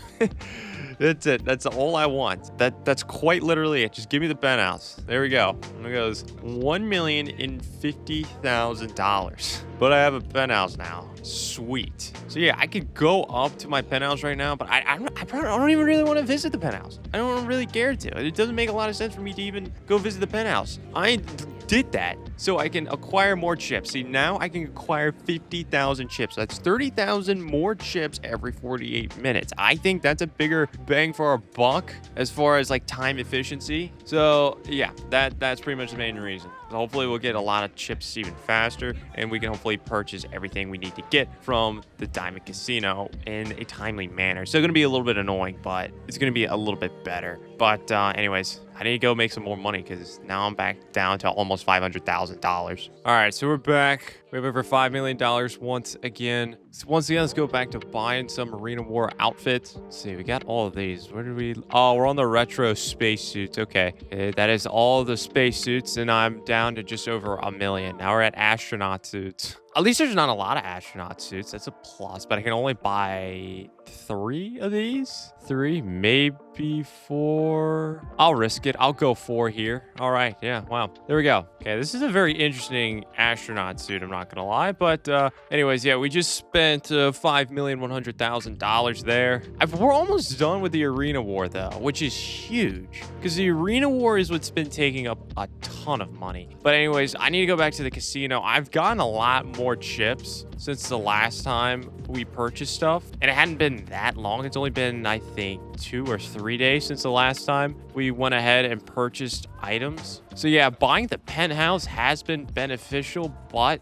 That's it. That's all I want. That's quite literally it. Just give me the penthouse. There we go. And it goes $1,050,000. But I have a penthouse now. Sweet. So yeah, I could go up to my penthouse right now, but I don't even really want to visit the penthouse. I don't really care to. It doesn't make a lot of sense for me to even go visit the penthouse. I did that so I can acquire more chips. See, now I can acquire 50,000 chips. That's 30,000 more chips every 48 minutes. I think that's a bigger bang for our buck as far as like time efficiency. So yeah, that's pretty much the main reason. So hopefully we'll get a lot of chips even faster, and we can hopefully purchase everything we need to get from the Diamond Casino in a timely manner. So it's going to be a little bit annoying, but it's going to be a little bit better. But anyways, I need to go make some more money because now I'm back down to almost $500,000. All right, so we're back. We have over $5 million once again. So once again, let's go back to buying some Arena War outfits. Let's see, we got all of these. Where did we? Oh, we're on the retro spacesuits. Okay, that is all the spacesuits, and I'm down to just over $1 million. Now we're at astronaut suits. At least there's not a lot of astronaut suits. That's a plus, but I can only buy 3 of these. 3, maybe 4. I'll risk it. I'll go 4 here. All right. Yeah. Wow. There we go. Okay. This is a very interesting astronaut suit. I'm not going to lie. But anyways, yeah, we just spent $5,100,000 there. We're almost done with the Arena War, though, which is huge because the Arena War is what's been taking up a ton of money. But anyways, I need to go back to the casino. I've gotten a lot more chips since the last time we purchased stuff, and it hadn't been that long. It's only been, I think, 2 or 3 days since the last time we went ahead and purchased items. So yeah, buying the penthouse has been beneficial, but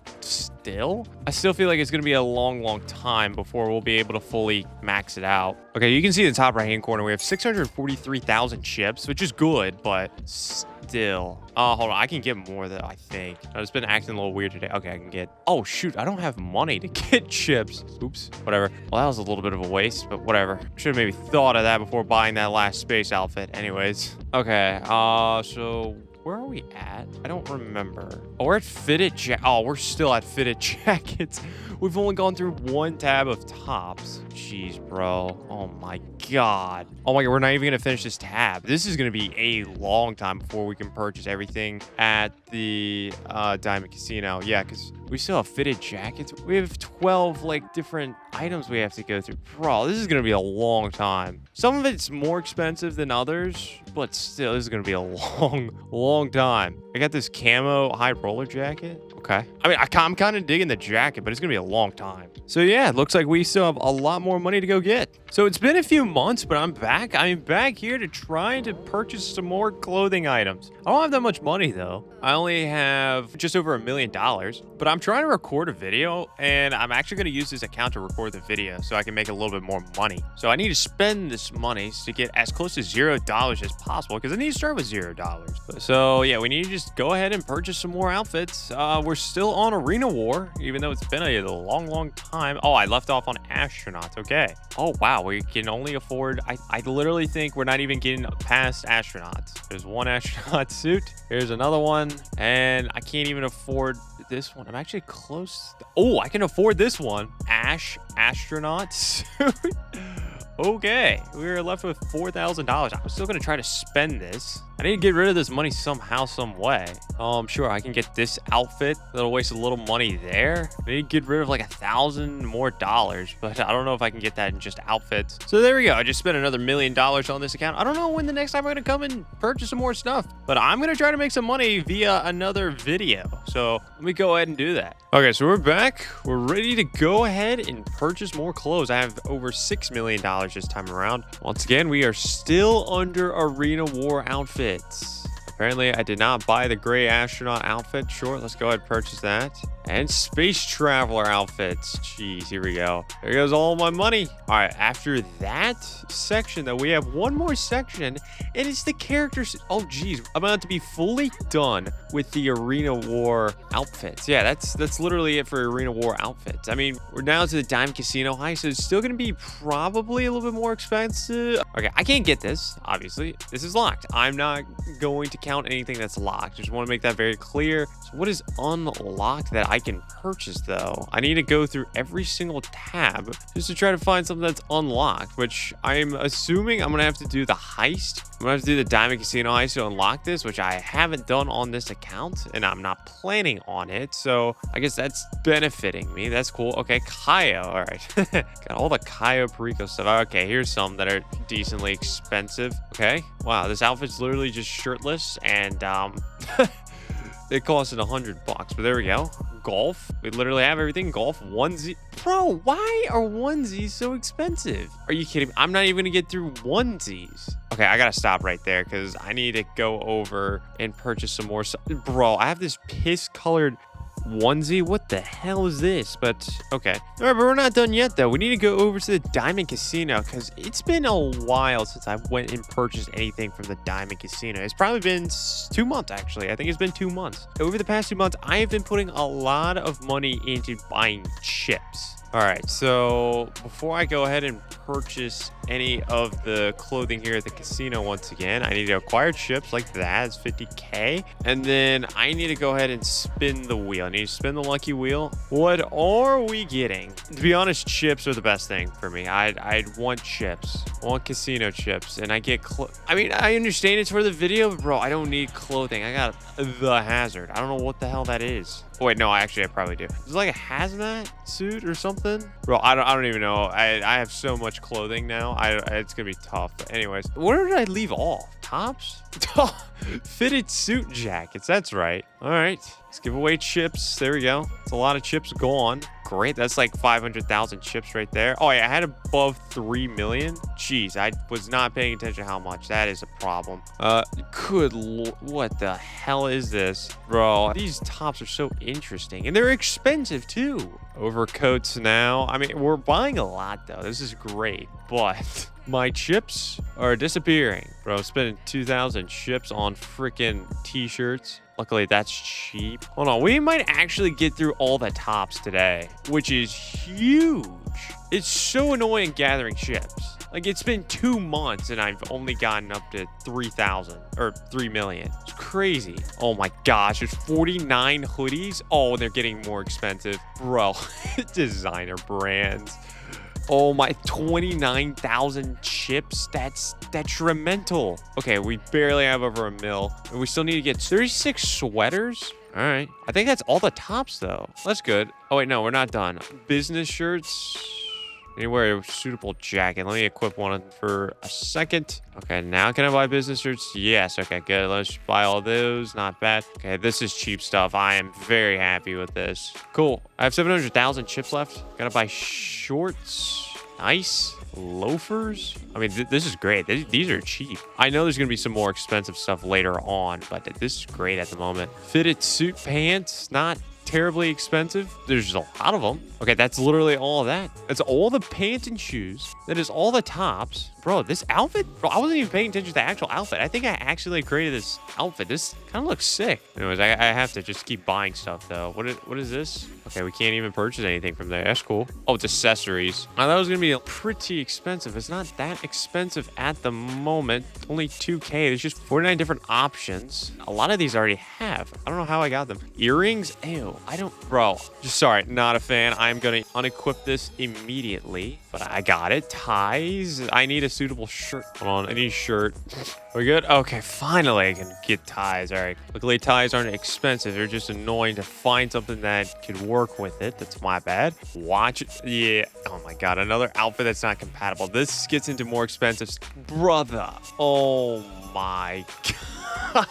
I still feel like it's going to be a long time before we'll be able to fully max it out. Okay, you can see in the top right hand corner we have 643,000 chips, which is good, but still. Oh, hold on. I can get more though, I think. I've just been acting a little weird today. Okay, I can get... Oh, shoot. I don't have money to get chips. Oops. Whatever. Well, that was a little bit of a waste, but whatever. Should have maybe thought of that before buying that last space outfit. Anyways. Okay. So... Where are we at? I don't remember. Oh, we're at fitted Oh, we're still at fitted jackets. We've only gone through one tab of tops. Jeez, bro. Oh my god. Oh my god, we're not even gonna finish this tab. This is gonna be a long time before we can purchase everything at the Diamond Casino. Yeah, because we still have fitted jackets. We have 12 like different items we have to go through. Bro, this is gonna be a long time. Some of it's more expensive than others, but still, this is gonna be a long time. I got this camo high roller jacket. Okay. I mean, I'm kind of digging the jacket, but it's gonna be a long time. So yeah, it looks like we still have a lot more money to go get. So it's been a few months, but I'm back. I'm back here to try to purchase some more clothing items. I don't have that much money though. I only have just over $1 million, but I'm trying to record a video and I'm actually going to use this account to record the video so I can make a little bit more money. So I need to spend this money to get as close to $0 as possible because I need to start with $0. So yeah, we need to just go ahead and purchase some more outfits. We're still on Arena War, even though it's been a long time. Oh, I left off on astronauts. Okay. Oh, wow. We can only afford... I literally think we're not even getting past astronauts. There's one astronaut suit. Here's another one. And I can't even afford this one. I'm actually close. Oh, I can afford this one. Astronaut suit. Okay, we're left with $4,000. I'm still gonna try to spend this. I need to get rid of this money somehow, some way. Sure, I can get this outfit. That'll waste a little money there. I need to get rid of like $1,000 more, but I don't know if I can get that in just outfits. So there we go. I just spent another $1 million on this account. I don't know when the next time I'm gonna come and purchase some more stuff, but I'm gonna try to make some money via another video. So let me go ahead and do that. Okay, so we're back. We're ready to go ahead and purchase more clothes. I have over $6 million this time around. Once again, we are still under Arena War outfits. Apparently, I did not buy the gray astronaut outfit. Sure, let's go ahead and purchase that. And space traveler outfits. Jeez, here we go. There goes all my money. All right, after that section, though, we have one more section, and it's the characters. Oh, geez, I'm about to be fully done with the Arena War outfits. Yeah, that's literally it for Arena War outfits. I mean, we're down to the Diamond Casino Heist, so it's still going to be probably a little bit more expensive. Okay, I can't get this, obviously. This is locked. I'm not going to count anything that's locked. Just want to make that very clear. So what is unlocked that I can purchase, though? I need to go through every single tab just to try to find something that's unlocked, which I'm assuming I'm going to have to do the heist. I'm going to have to do the Diamond Casino Heist to unlock this, which I haven't done on this account, and I'm not planning on it. So I guess that's benefiting me. That's cool. Okay, Cayo. All right. Got all the Cayo Perico stuff. Okay, here's some that are decently expensive. Okay. Wow, this outfit's literally just shirtless, and it costed $100, but there we go. Golf. We literally have everything. Golf onesie. Bro, why are onesies so expensive? Are you kidding me? I'm not even gonna get through onesies. Okay, I gotta stop right there because I need to go over and purchase some more stuff. Bro, I have this piss-colored onesie. What the hell is this? But okay. All right, but we're not done yet though. We need to go over to the Diamond Casino because it's been a while since I went and purchased anything from the Diamond Casino. It's probably been 2 months, actually. I think it's been 2 months. Over the past 2 months, I have been putting a lot of money into buying chips. All right, so before I go ahead and purchase any of the clothing here at the casino once again, I need to acquire chips like that. It's 50K. And then I need to go ahead and spin the wheel. I need to spin the lucky wheel. What are we getting? To be honest, chips are the best thing for me. I'd want chips. I want casino chips. And I get... I mean, I understand it's for the video, but bro, I don't need clothing. I got the hazard. I don't know what the hell that is. Oh, wait, no, actually, I probably do. Is it like a hazmat suit or something? Bro, I don't even know. I have so much clothing now. It's gonna be tough. But anyways, where did I leave off? Tops? Fitted suit jackets. That's right. All right. Let's give away chips. There we go. It's a lot of chips gone. Great. That's like 500,000 chips right there. Oh, yeah. I had above 3 million. Jeez, I was not paying attention how much. That is a problem. What the hell is this? Bro, these tops are so interesting. And they're expensive, too. Overcoats now. I mean, we're buying a lot, though. This is great, but my chips are disappearing. Bro, I'm spending 2,000 chips on freaking t-shirts. Luckily, that's cheap. Hold on, we might actually get through all the tops today, which is huge. It's so annoying gathering chips. Like, it's been 2 months and I've only gotten up to 3,000 or 3 million. It's crazy. Oh my gosh, there's 49 hoodies. Oh, they're getting more expensive. Bro, designer brands. Oh my, 29,000 chips. That's detrimental. Okay, we barely have over a mil. And we still need to get 36 sweaters. All right. I think that's all the tops, though. That's good. Oh, wait, no, we're not done. Business shirts. I need to wear a suitable jacket. Let me equip one for a second. Okay, now can I buy business shirts? Yes. Okay, good. Let's buy all those. Not bad. Okay, this is cheap stuff. I am very happy with this. Cool. I have 700,000 chips left. Gotta buy shorts. Nice. Loafers. I mean, this is great. These are cheap. I know there's gonna be some more expensive stuff later on, but this is great at the moment. Fitted suit pants. Not terribly expensive. There's a lot of them. Okay, that's literally all of that. That's all the pants and shoes. That is all the tops. Bro, this outfit, bro, I wasn't even paying attention to the actual outfit. I think I actually created this outfit. This kind of looks sick. Anyways, I have to just keep buying stuff, though. What is this? Okay, we can't even purchase anything from there. That's cool. Oh, it's accessories. I thought it was going to be pretty expensive. It's not that expensive at the moment. Only 2K. There's just 49 different options. A lot of these I already have. I don't know how I got them. Earrings? Ew. I don't... Bro, just sorry. Not a fan. I'm going to unequip this immediately. But I got it. Ties. I need a suitable shirt. Hold on. I need a shirt. We're good? Okay, finally I can get ties. All right. Luckily, ties aren't expensive. They're just annoying to find something that could work with it. That's my bad. Watch it. Yeah. Oh my God. Another outfit that's not compatible. This gets into more expensive. Brother. Oh my God.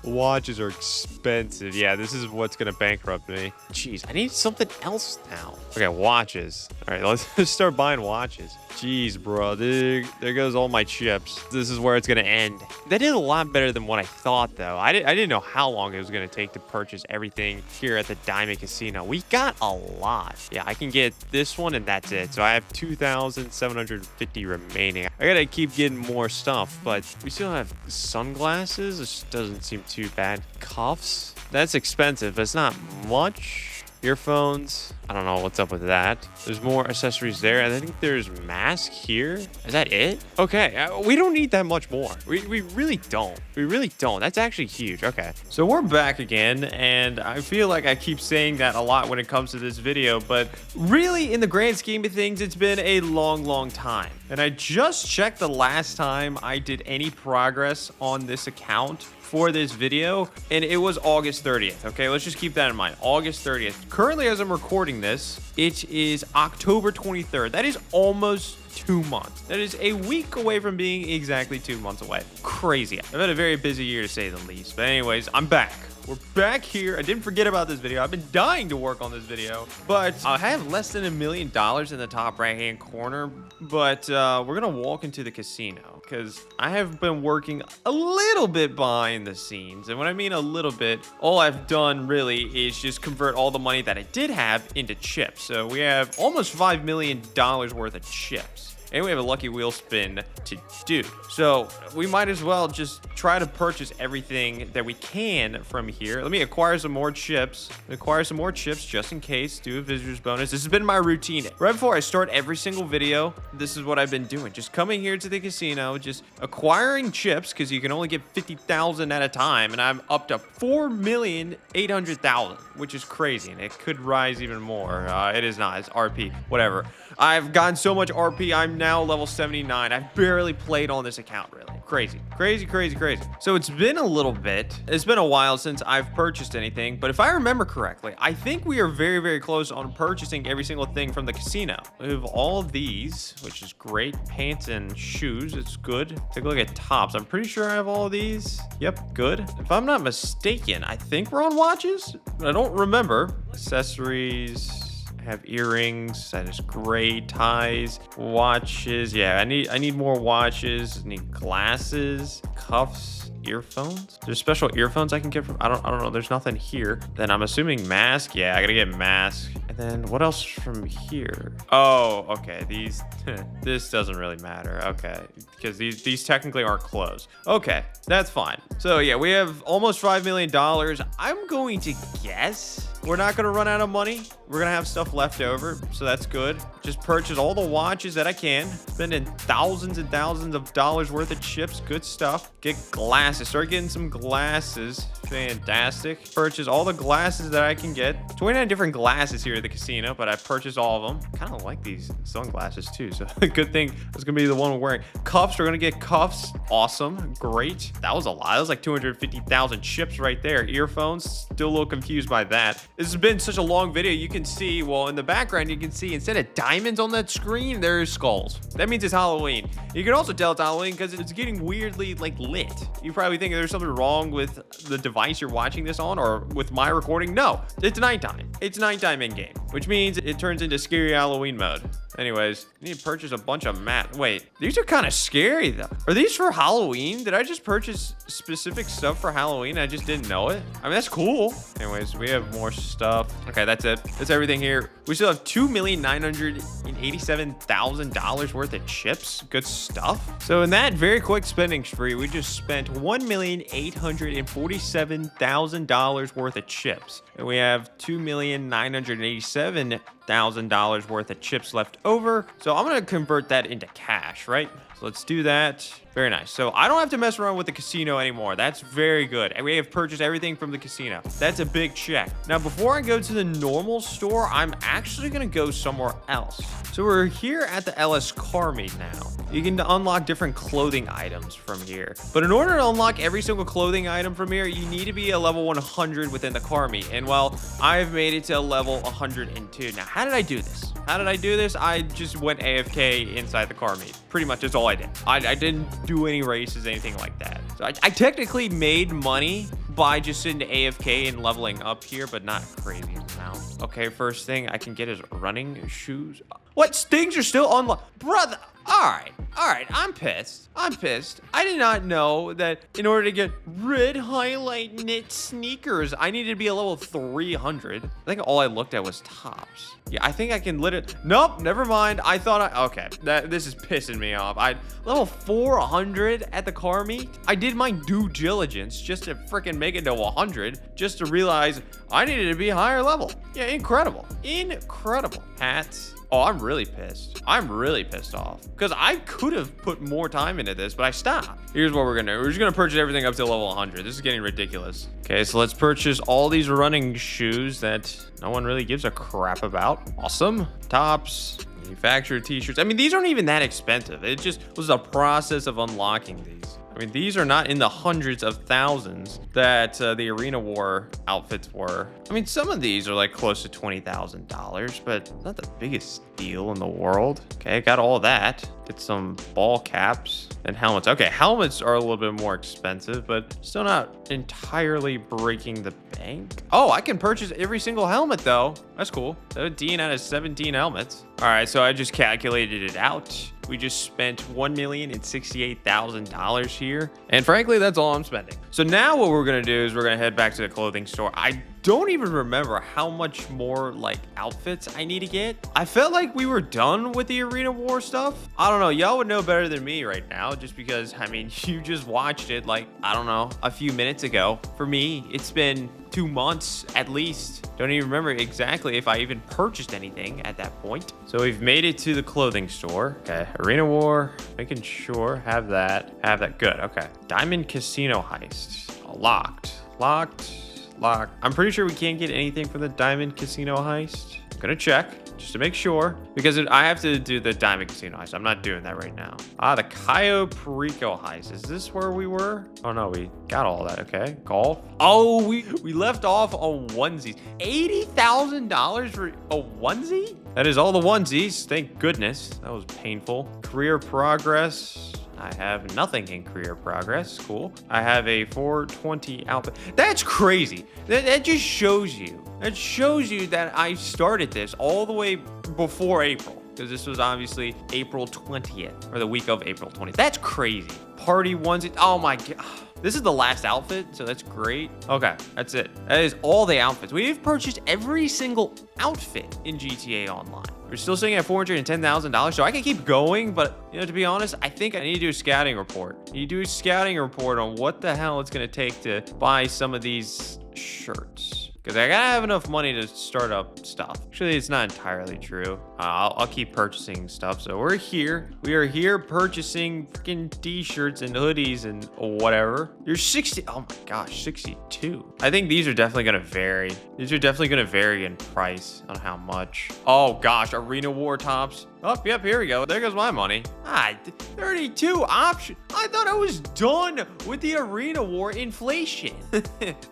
Watches are expensive. Yeah, this is what's gonna bankrupt me. Jeez, I need something else now. Okay, watches. All right, let's start buying watches. Jeez, bro, there goes all my chips. This is where it's gonna end. That did a lot better than what I thought, though. I didn't know how long it was gonna take to purchase everything here at the Diamond Casino. We got a lot. Yeah, I can get this one and that's it. So I have 2,750 remaining. I gotta keep getting more stuff, but we still have sunglasses. This doesn't seem too bad. Cuffs. That's expensive, but it's not much. Earphones. I don't know what's up with that. There's more accessories there. I think there's mask here. Is that it? Okay. We don't need that much more. We really don't. We really don't. That's actually huge. Okay. So we're back again, and I feel like I keep saying that a lot when it comes to this video, but really, in the grand scheme of things, it's been a long time. And I just checked the last time I did any progress on this account for this video, and it was August 30th. Okay, let's just keep that in mind. August 30th. Currently, as I'm recording this, it is October 23rd. That is almost 2 months. That is a week away from being exactly 2 months away. Crazy. I've had a very busy year, to say the least. But anyways, I'm back. We're back here. I didn't forget about this video. I've been dying to work on this video, but I have less than $1 million in the top right-hand corner, but we're going to walk into the casino because I have been working a little bit behind the scenes. And when I mean a little bit, all I've done really is just convert all the money that I did have into chips. So we have almost $5 million worth of chips. And we have a lucky wheel spin to do. So we might as well just try to purchase everything that we can from here. Let me acquire some more chips. Acquire some more chips just in case. Do a visitor's bonus. This has been my routine. Right before I start every single video, this is what I've been doing. Just coming here to the casino, just acquiring chips because you can only get 50,000 at a time. And I'm up to 4,800,000, which is crazy. And it could rise even more. It is not. It's RP. Whatever. I've gotten so much RP. I'm now level 79. I've barely played on this account, really. Crazy. So it's been a little bit. It's been a while since I've purchased anything, but if I remember correctly, I think we are very close on purchasing every single thing from the casino. We have all of these, which is great. Pants and shoes. It's good. Take a look at tops. I'm pretty sure I have all of these. Yep, good. If I'm not mistaken, I think we're on watches, but I don't remember. Accessories. have earrings. That is great. Ties, watches. Yeah, I need more watches. I need glasses, cuffs, earphones. There's special earphones I can get from, I don't know. There's nothing here. Then I'm assuming mask. Yeah, I gotta get mask. And then what else from here? Oh, okay. These, this doesn't really matter. Okay, because these technically aren't clothes. Okay, that's fine. So yeah, we have almost $5 million. I'm going to guess we're not gonna run out of money. We're gonna have stuff left over, so that's good. Just purchase all the watches that I can. Spending thousands and thousands of dollars worth of chips. Good stuff. Get glasses. Start getting some glasses. Fantastic. Purchase all the glasses that I can get. 29 different glasses here at the casino, but I purchased all of them. Kind of like these sunglasses too, so good thing it's gonna be the one we're wearing. Cuffs. We're gonna get cuffs. Awesome. Great. That was a lot. That was like 250,000 chips right there. Earphones. Still a little confused by that. This has been such a long video. You can see, well, in the background, you can see instead of diamonds on that screen, there's skulls. That means it's Halloween. You can also tell it's Halloween because it's getting weirdly like lit. You probably think there's something wrong with the device you're watching this on or with my recording. No, it's nighttime. It's nighttime in game, which means it turns into scary Halloween mode. Anyways, you need to purchase a bunch of Wait, these are kind of scary though. Are these for Halloween? Did I just purchase specific stuff for Halloween? I just didn't know it. I mean, that's cool. Anyways, we have more stuff. Okay, that's it. That's everything here. We still have $2,987,000 worth of chips. Good stuff. So in that very quick spending spree, we just spent $1,847,000 worth of chips. And we have $2,987,000 worth of chips left over. So I'm going to convert that into cash, right? So let's do that. Very nice. So I don't have to mess around with the casino anymore. That's very good. And we have purchased everything from the casino. That's a big check. Now, before I go to the normal store, I'm actually going to go somewhere else. So we're here at the LS car meet now. You can unlock different clothing items from here. But in order to unlock every single clothing item from here, you need to be a level 100 within the car meet. And well, I've made it to level 102. Now, how did I do this? How did I do this? I just went AFK inside the car meet. Pretty much that's all I did. I didn't do any races, anything like that. So I technically made money by just sitting to AFK and leveling up here, but not crazy amount. Okay, first thing I can get is running shoes. What? Things are still unlocked. Brother. All right, I'm pissed. I did not know that in order to get red highlight knit sneakers, I needed to be a level 300. I think all I looked at was tops. Yeah, I think I can nope, never mind. I thought okay, this is pissing me off. Level 400 at the car meet. I did my due diligence just to freaking make it to 100, just to realize I needed to be a higher level. Yeah, incredible. Hats. Oh, I'm really pissed. I'm really pissed off because I could have put more time into this, but I stopped. Here's what we're gonna do. We're just gonna purchase everything up to level 100. This is getting ridiculous. Okay, so let's purchase all these running shoes that no one really gives a crap about. Awesome. Tops, manufactured t-shirts. I mean, these aren't even that expensive. It just was a process of unlocking these. I mean, these are not in the hundreds of thousands that the Arena War outfits were. I mean, some of these are like close to $20,000, but not the biggest deal in the world. Okay, got all that. Get some ball caps and helmets. Okay, helmets are a little bit more expensive, but still not entirely breaking the bank. Oh, I can purchase every single helmet though. That's cool. 17 out of 17 helmets. All right, so I just calculated it out. We just spent $1,068,000 here. And frankly, that's all I'm spending. So now what we're gonna do is we're gonna head back to the clothing store. I don't even remember how much more like outfits I need to get. I felt like we were done with the Arena War stuff. I don't know, y'all would know better than me right now, just because, I mean, you just watched it like, I don't know, a few minutes ago. For me, it's been 2 months at least. Don't even remember exactly if I even purchased anything at that point. So we've made it to the clothing store. Okay, Arena War, making sure, have that, good, okay. Diamond Casino Heist, locked. I'm pretty sure we can't get anything from the Diamond Casino Heist. I'm gonna check just to make sure because I have to do the Diamond Casino Heist. I'm not doing that right now. The Cayo Perico Heist. Is this where we were? Oh no, we got all that. Okay, golf. Oh, we left off on onesies. $80,000 for a onesie? That is all the onesies. Thank goodness. That was painful. Career progress. I have nothing in career progress. Cool. I have a 420 outfit. That's crazy. That just shows you. That shows you that I started this all the way before April. Because this was obviously April 20th, or the week of April 20th. That's crazy. Party onesie. Oh my god. This is the last outfit, so that's great. Okay, that's it. That is all the outfits. We've purchased every single outfit in GTA Online. We're still sitting at $410,000, so I can keep going, but, you know, to be honest, I think I need to do a scouting report. I need to do a scouting report on what the hell it's going to take to buy some of these shirts. Because I gotta have enough money to start up stuff. Actually, it's not entirely true. I'll keep purchasing stuff. So we're here. We are here purchasing freaking t-shirts and hoodies and whatever. You're 60. Oh my gosh, 62. I think these are definitely gonna vary. These are definitely gonna vary in price on how much. Oh gosh, Arena War tops. Oh, yep, here we go. There goes my money. 32 options. I thought I was done with the Arena War inflation.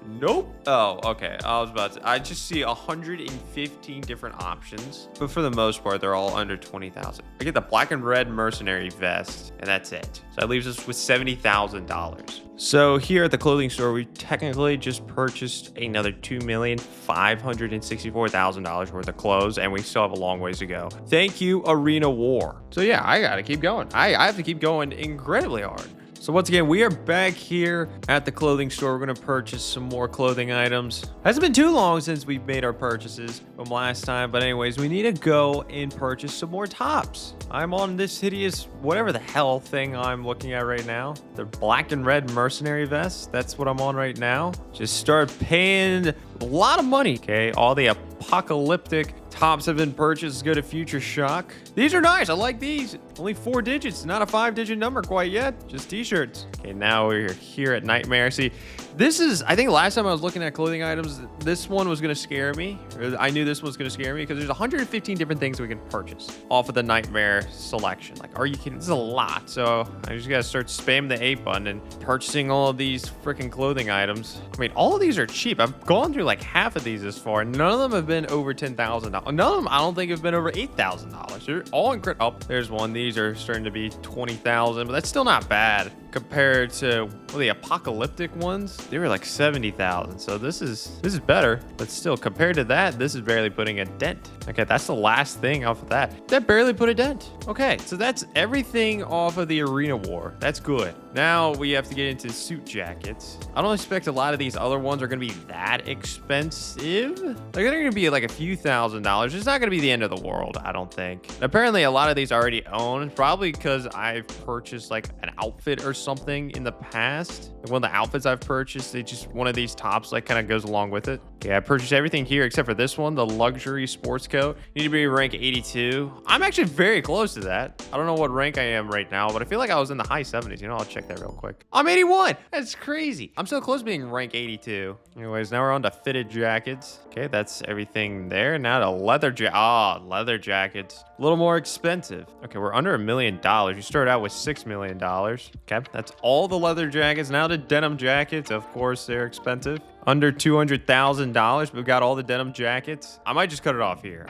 Nope. Oh, okay. I just see 115 different options, but for the most part, they're all under 20,000. I get the black and red mercenary vest, and that's it. So that leaves us with $70,000. So here at the clothing store, we technically just purchased another $2,564,000 worth of clothes, and we still have a long ways to go. Thank you, Arena War. So yeah, I gotta keep going. I have to keep going incredibly hard. So once again, we are back here at the clothing store. We're gonna purchase some more clothing items. Hasn't been too long since we've made our purchases from last time, but anyways, we need to go and purchase some more tops. I'm on this hideous, whatever the hell thing I'm looking at right now. The black and red mercenary vest. That's what I'm on right now. Just start paying a lot of money. Okay, all the apocalyptic tops have been purchased. Go to Future Shock. These are nice. I like these. Only 4 digits, not a 5-digit number quite yet. Just t-shirts. Okay, now we're here at Nightmare. See, this is, I think last time I was looking at clothing items, this one was going to scare me. I knew this was going to scare me because there's 115 different things we can purchase off of the Nightmare selection. Like, are you kidding? This is a lot. So I just got to start spamming the A button and purchasing all of these freaking clothing items. I mean, all of these are cheap. I've gone through like half of these this far. None of them have been over $10,000. None of them, I don't think, have been over $8,000. They're all incredible. Oh, there's one. These are starting to be 20,000, but that's still not bad compared to the apocalyptic ones. They were like 70,000. So this is better, but still compared to that, this is barely putting a dent. Okay, that's the last thing off of that. That barely put a dent. Okay, so that's everything off of the Arena War. That's good. Now we have to get into suit jackets. I don't expect a lot of these other ones are going to be that expensive. They're going to be like a few $1,000s. It's not going to be the end of the world, I don't think. Apparently, a lot of these I already own, probably because I've purchased like an outfit or something in the past. Like one of the outfits I've purchased, they just one of these tops like kind of goes along with it. Yeah, I purchased everything here except for this one, the luxury sports coat. Need to be rank 82. I'm actually very close to that. I don't know what rank I am right now, but I feel like I was in the high 70s. You know, I'll check that real quick. I'm 81. That's crazy. I'm so close to being rank 82. Anyways, now we're on to fitted jackets. Okay, that's everything there. Now to leather leather jackets. A little more expensive. Okay, we're under $1 million. You start out with $6 million. Okay, that's all the leather jackets. Now the denim jackets. Of course, they're expensive. Under $200,000. We've got all the denim jackets. I might just cut it off here.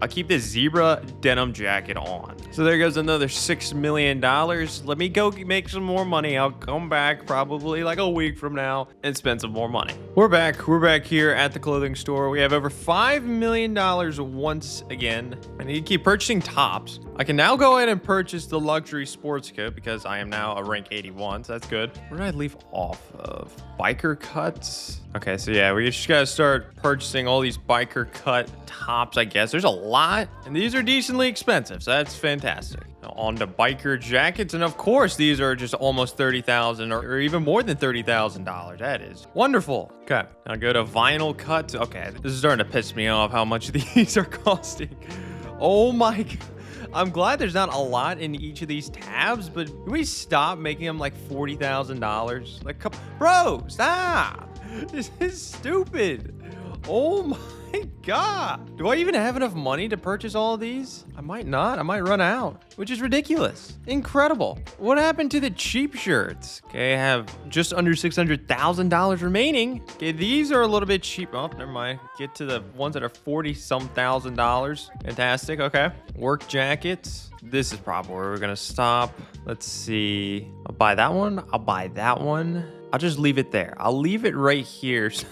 I'll keep this zebra denim jacket on. So there goes another $6 million. Let me go make some more money. I'll come back probably like a week from now and spend some more money. We're back. We're back here at the clothing store. We have over $5 million once again. I need to keep purchasing tops. I can now go ahead and purchase the luxury sports coat because I am now a rank 81. So that's good. Where did I leave off of? Biker cuts. Okay, so yeah, we just gotta start purchasing all these biker cut tops, I guess. There's a lot, and these are decently expensive, so that's fantastic. Now on to biker jackets, and of course, these are just almost $30,000 or even more than $30,000. That is wonderful. Okay, now go to vinyl cuts. Okay, this is starting to piss me off how much these are costing. Oh my God. I'm glad there's not a lot in each of these tabs, but can we stop making them like $40,000? Like, bro, stop. This is stupid. Oh my my God. Do I even have enough money to purchase all of these? I might not. I might run out, which is ridiculous. Incredible. What happened to the cheap shirts? Okay, I have just under $600,000 remaining. Okay, these are a little bit cheap. Oh, never mind. Get to the ones that are 40-some thousand dollars. Fantastic. Okay. Work jackets. This is probably where we're going to stop. Let's see. I'll buy that one. I'll buy that one. I'll just leave it there. I'll leave it right here. So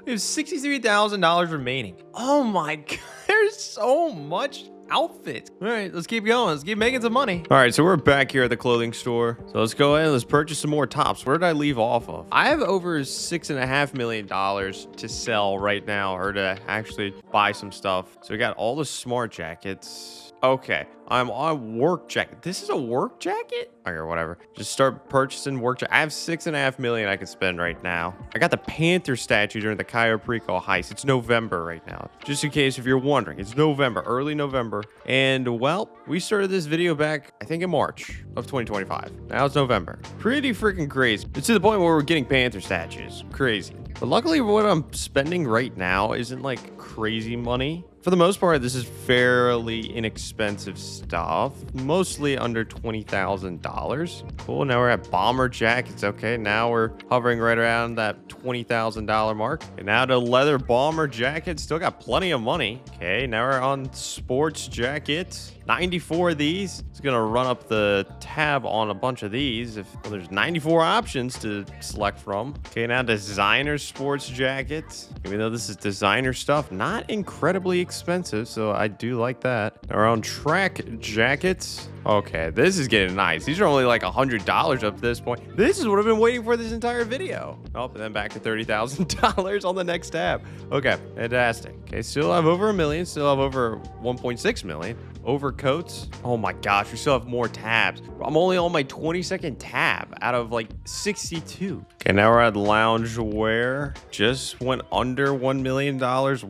we have $63,000 remaining. Oh my God. There's so much outfit. All right, let's keep going. Let's keep making some money. All right, so we're back here at the clothing store. So let's go ahead and let's purchase some more tops. Where did I leave off of? I have over $6.5 million to sell right now, or to actually buy some stuff. So we got all the smart jackets. Okay, I'm on work jacket. This is a work jacket? Okay, whatever. Just start purchasing work jacket. I have $6.5 million I can spend right now. I got the Panther statue during the Cayo Perico heist. It's November right now. Just in case if you're wondering, it's November, early November. And well, we started this video back, I think in March of 2025. Now it's November. Pretty freaking crazy. It's to the point where we're getting Panther statues. Crazy. But luckily what I'm spending right now isn't like crazy money. For the most part, this is fairly inexpensive stuff, mostly under $20,000. Cool, now we're at bomber jackets. Okay, now we're hovering right around that $20,000 mark. And now the leather bomber jacket, still got plenty of money. Okay, now we're on sports jackets. 94 of these. It's gonna run up the tab on a bunch of these. Well, there's 94 options to select from. Okay, now designer sports jackets. Even though this is designer stuff, not incredibly expensive, so I do like that. Now we're on track jackets. Okay, this is getting nice. These are only like $100 up to this point. This is what I've been waiting for this entire video. Oh, and then back to $30,000 on the next tab. Okay, fantastic. Okay, still have over $1 million. Still have over 1.6 million. Overcoats. Oh my gosh, we still have more tabs. I'm only on my 22nd tab out of like 62. Okay, now we're at loungewear. Just went under $1 million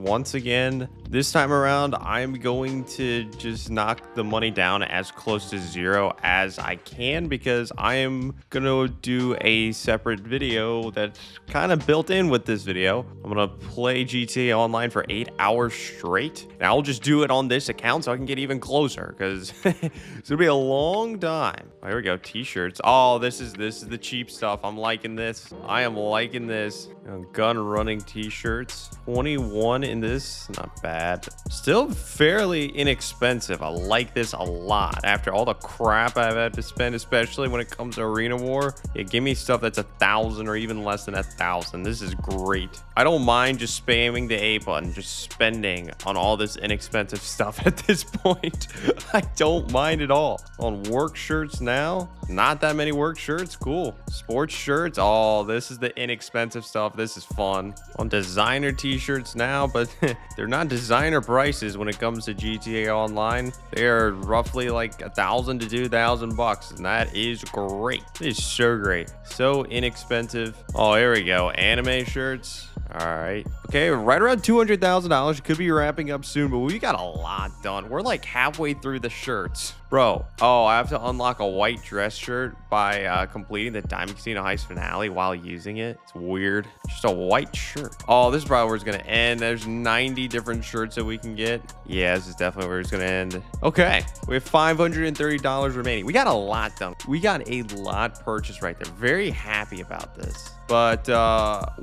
once again. This time around, I'm going to just knock the money down as close to zero as I can, because I am gonna do a separate video that's kind of built in with this video. I'm gonna play GTA Online for 8 hours straight, and I'll just do it on this account so I can get even closer, because it's gonna be a long time. Oh, here we go. T-shirts. Oh, this is the cheap stuff. I'm liking this. I am liking this. Gun running t-shirts. 21 in this. Not bad. Still fairly inexpensive. I like this a lot. After all the crap I've had to spend, especially when it comes to Arena War, yeah, give me stuff that's 1,000 or even less than 1,000. This is great. I don't mind just spamming the A button, just spending on all this inexpensive stuff at this point. I don't mind at all. On work shirts now, not that many work shirts. Cool. Sports shirts. Oh, this is the inexpensive stuff. This is fun. On designer t-shirts now, but they're not designer prices when it comes to GTA Online. They are roughly like 1,000 to 2,000 bucks, and that is great. It is so great. So inexpensive. Oh, here we go. Anime shirts. All right. Okay, right around $200,000. Could be wrapping up soon, but we got a lot done. We're like halfway through the shirts. Bro, oh, I have to unlock a white dress shirt by completing the Diamond Casino Heist finale while using it. It's weird. Just a white shirt. Oh, this is probably where it's going to end. There's 90 different shirts that we can get. Yeah, this is definitely where it's going to end. Okay, we have $530 remaining. We got a lot done. We got a lot purchased right there. Very happy about this. But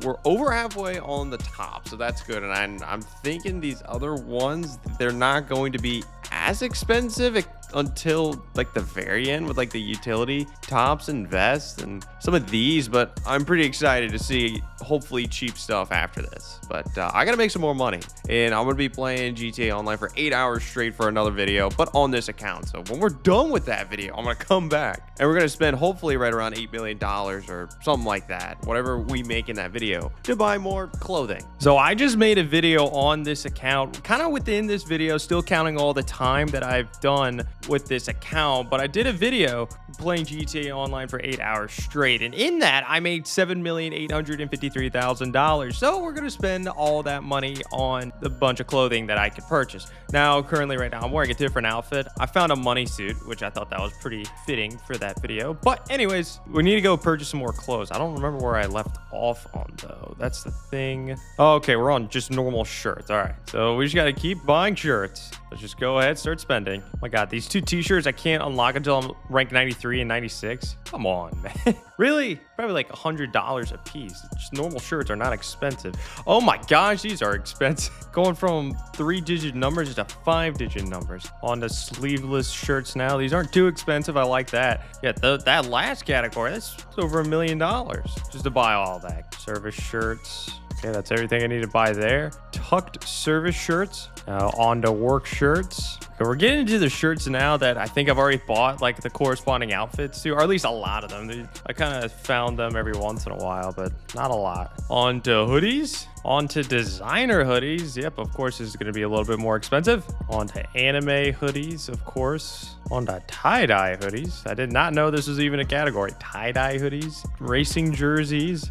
we're over halfway on the top, so that's good. And I'm thinking these other ones, they're not going to be as expensive until like the very end with like the utility tops and vests and some of these, but I'm pretty excited to see hopefully cheap stuff after this. But I gotta make some more money, and I'm gonna be playing GTA Online for 8 hours straight for another video, but on this account. So when we're done with that video, I'm gonna come back and we're gonna spend hopefully right around $8 million or something like that, whatever we make in that video, to buy more clothing. So I just made a video on this account, kind of within this video, still counting all the time that I've done with with this account, but I did a video playing GTA Online for 8 hours straight. And in that, I made $7,853,000. So we're going to spend all that money on the bunch of clothing that I could purchase. Now, currently right now, I'm wearing a different outfit. I found a money suit, which I thought that was pretty fitting for that video. But anyways, we need to go purchase some more clothes. I don't remember where I left off on though. That's the thing. Oh, okay, we're on just normal shirts. All right, so we just got to keep buying shirts. Let's just go ahead, start spending. Oh my God, these two t-shirts I can't unlock until I'm ranked 93 and 96. Come on, man. Really? Probably like $100 a piece. Just normal shirts are not expensive. Oh my gosh, these are expensive. Going from 3-digit numbers to 5-digit numbers. On the sleeveless shirts now. These aren't too expensive. I like that. Yeah, that last category, that's over $1 million just to buy all that. Service shirts. Okay, that's everything I need to buy there. Tucked service shirts. Now on to work shirts. Okay, we're getting into the shirts now that I think I've already bought like the corresponding outfits to, or at least a lot of them. I kind of found them every once in a while, but not a lot. On to hoodies. On to designer hoodies. Yep, of course, this is going to be a little bit more expensive. On to anime hoodies, of course. On to tie-dye hoodies. I did not know this was even a category. Tie-dye hoodies. Racing jerseys.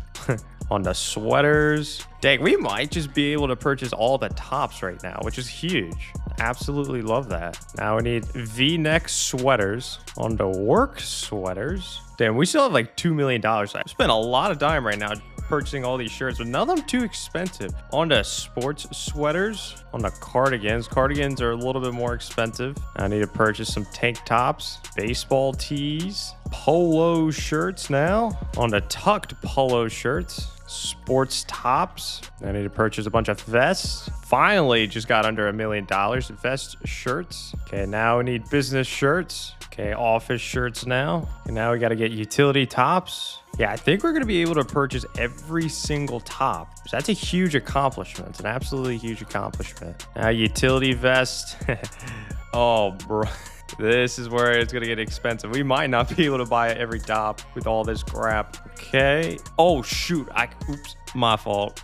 On to sweaters. Dang, we might just be able to purchase all the tops right now, which is huge. Absolutely love that. Now we need V-neck sweaters. On to work sweaters. Damn, we still have like $2 million. I spent a lot of time right now purchasing all these shirts, but none of them too expensive. On to sports sweaters. On to cardigans. Cardigans are a little bit more expensive. I need to purchase some tank tops, baseball tees, polo shirts now. On to tucked polo shirts. Sports tops. I need to purchase a bunch of vests. Finally, just got under $1 million. Vest shirts. Okay, now we need business shirts. Okay, office shirts now. And now we got to get utility tops. Yeah, I think we're going to be able to purchase every single top. So that's a huge accomplishment. It's an absolutely huge accomplishment. Now, utility vest. Oh, bro. This is where it's going to get expensive. We might not be able to buy every top with all this crap. Okay. Oh, shoot. Oops. My fault.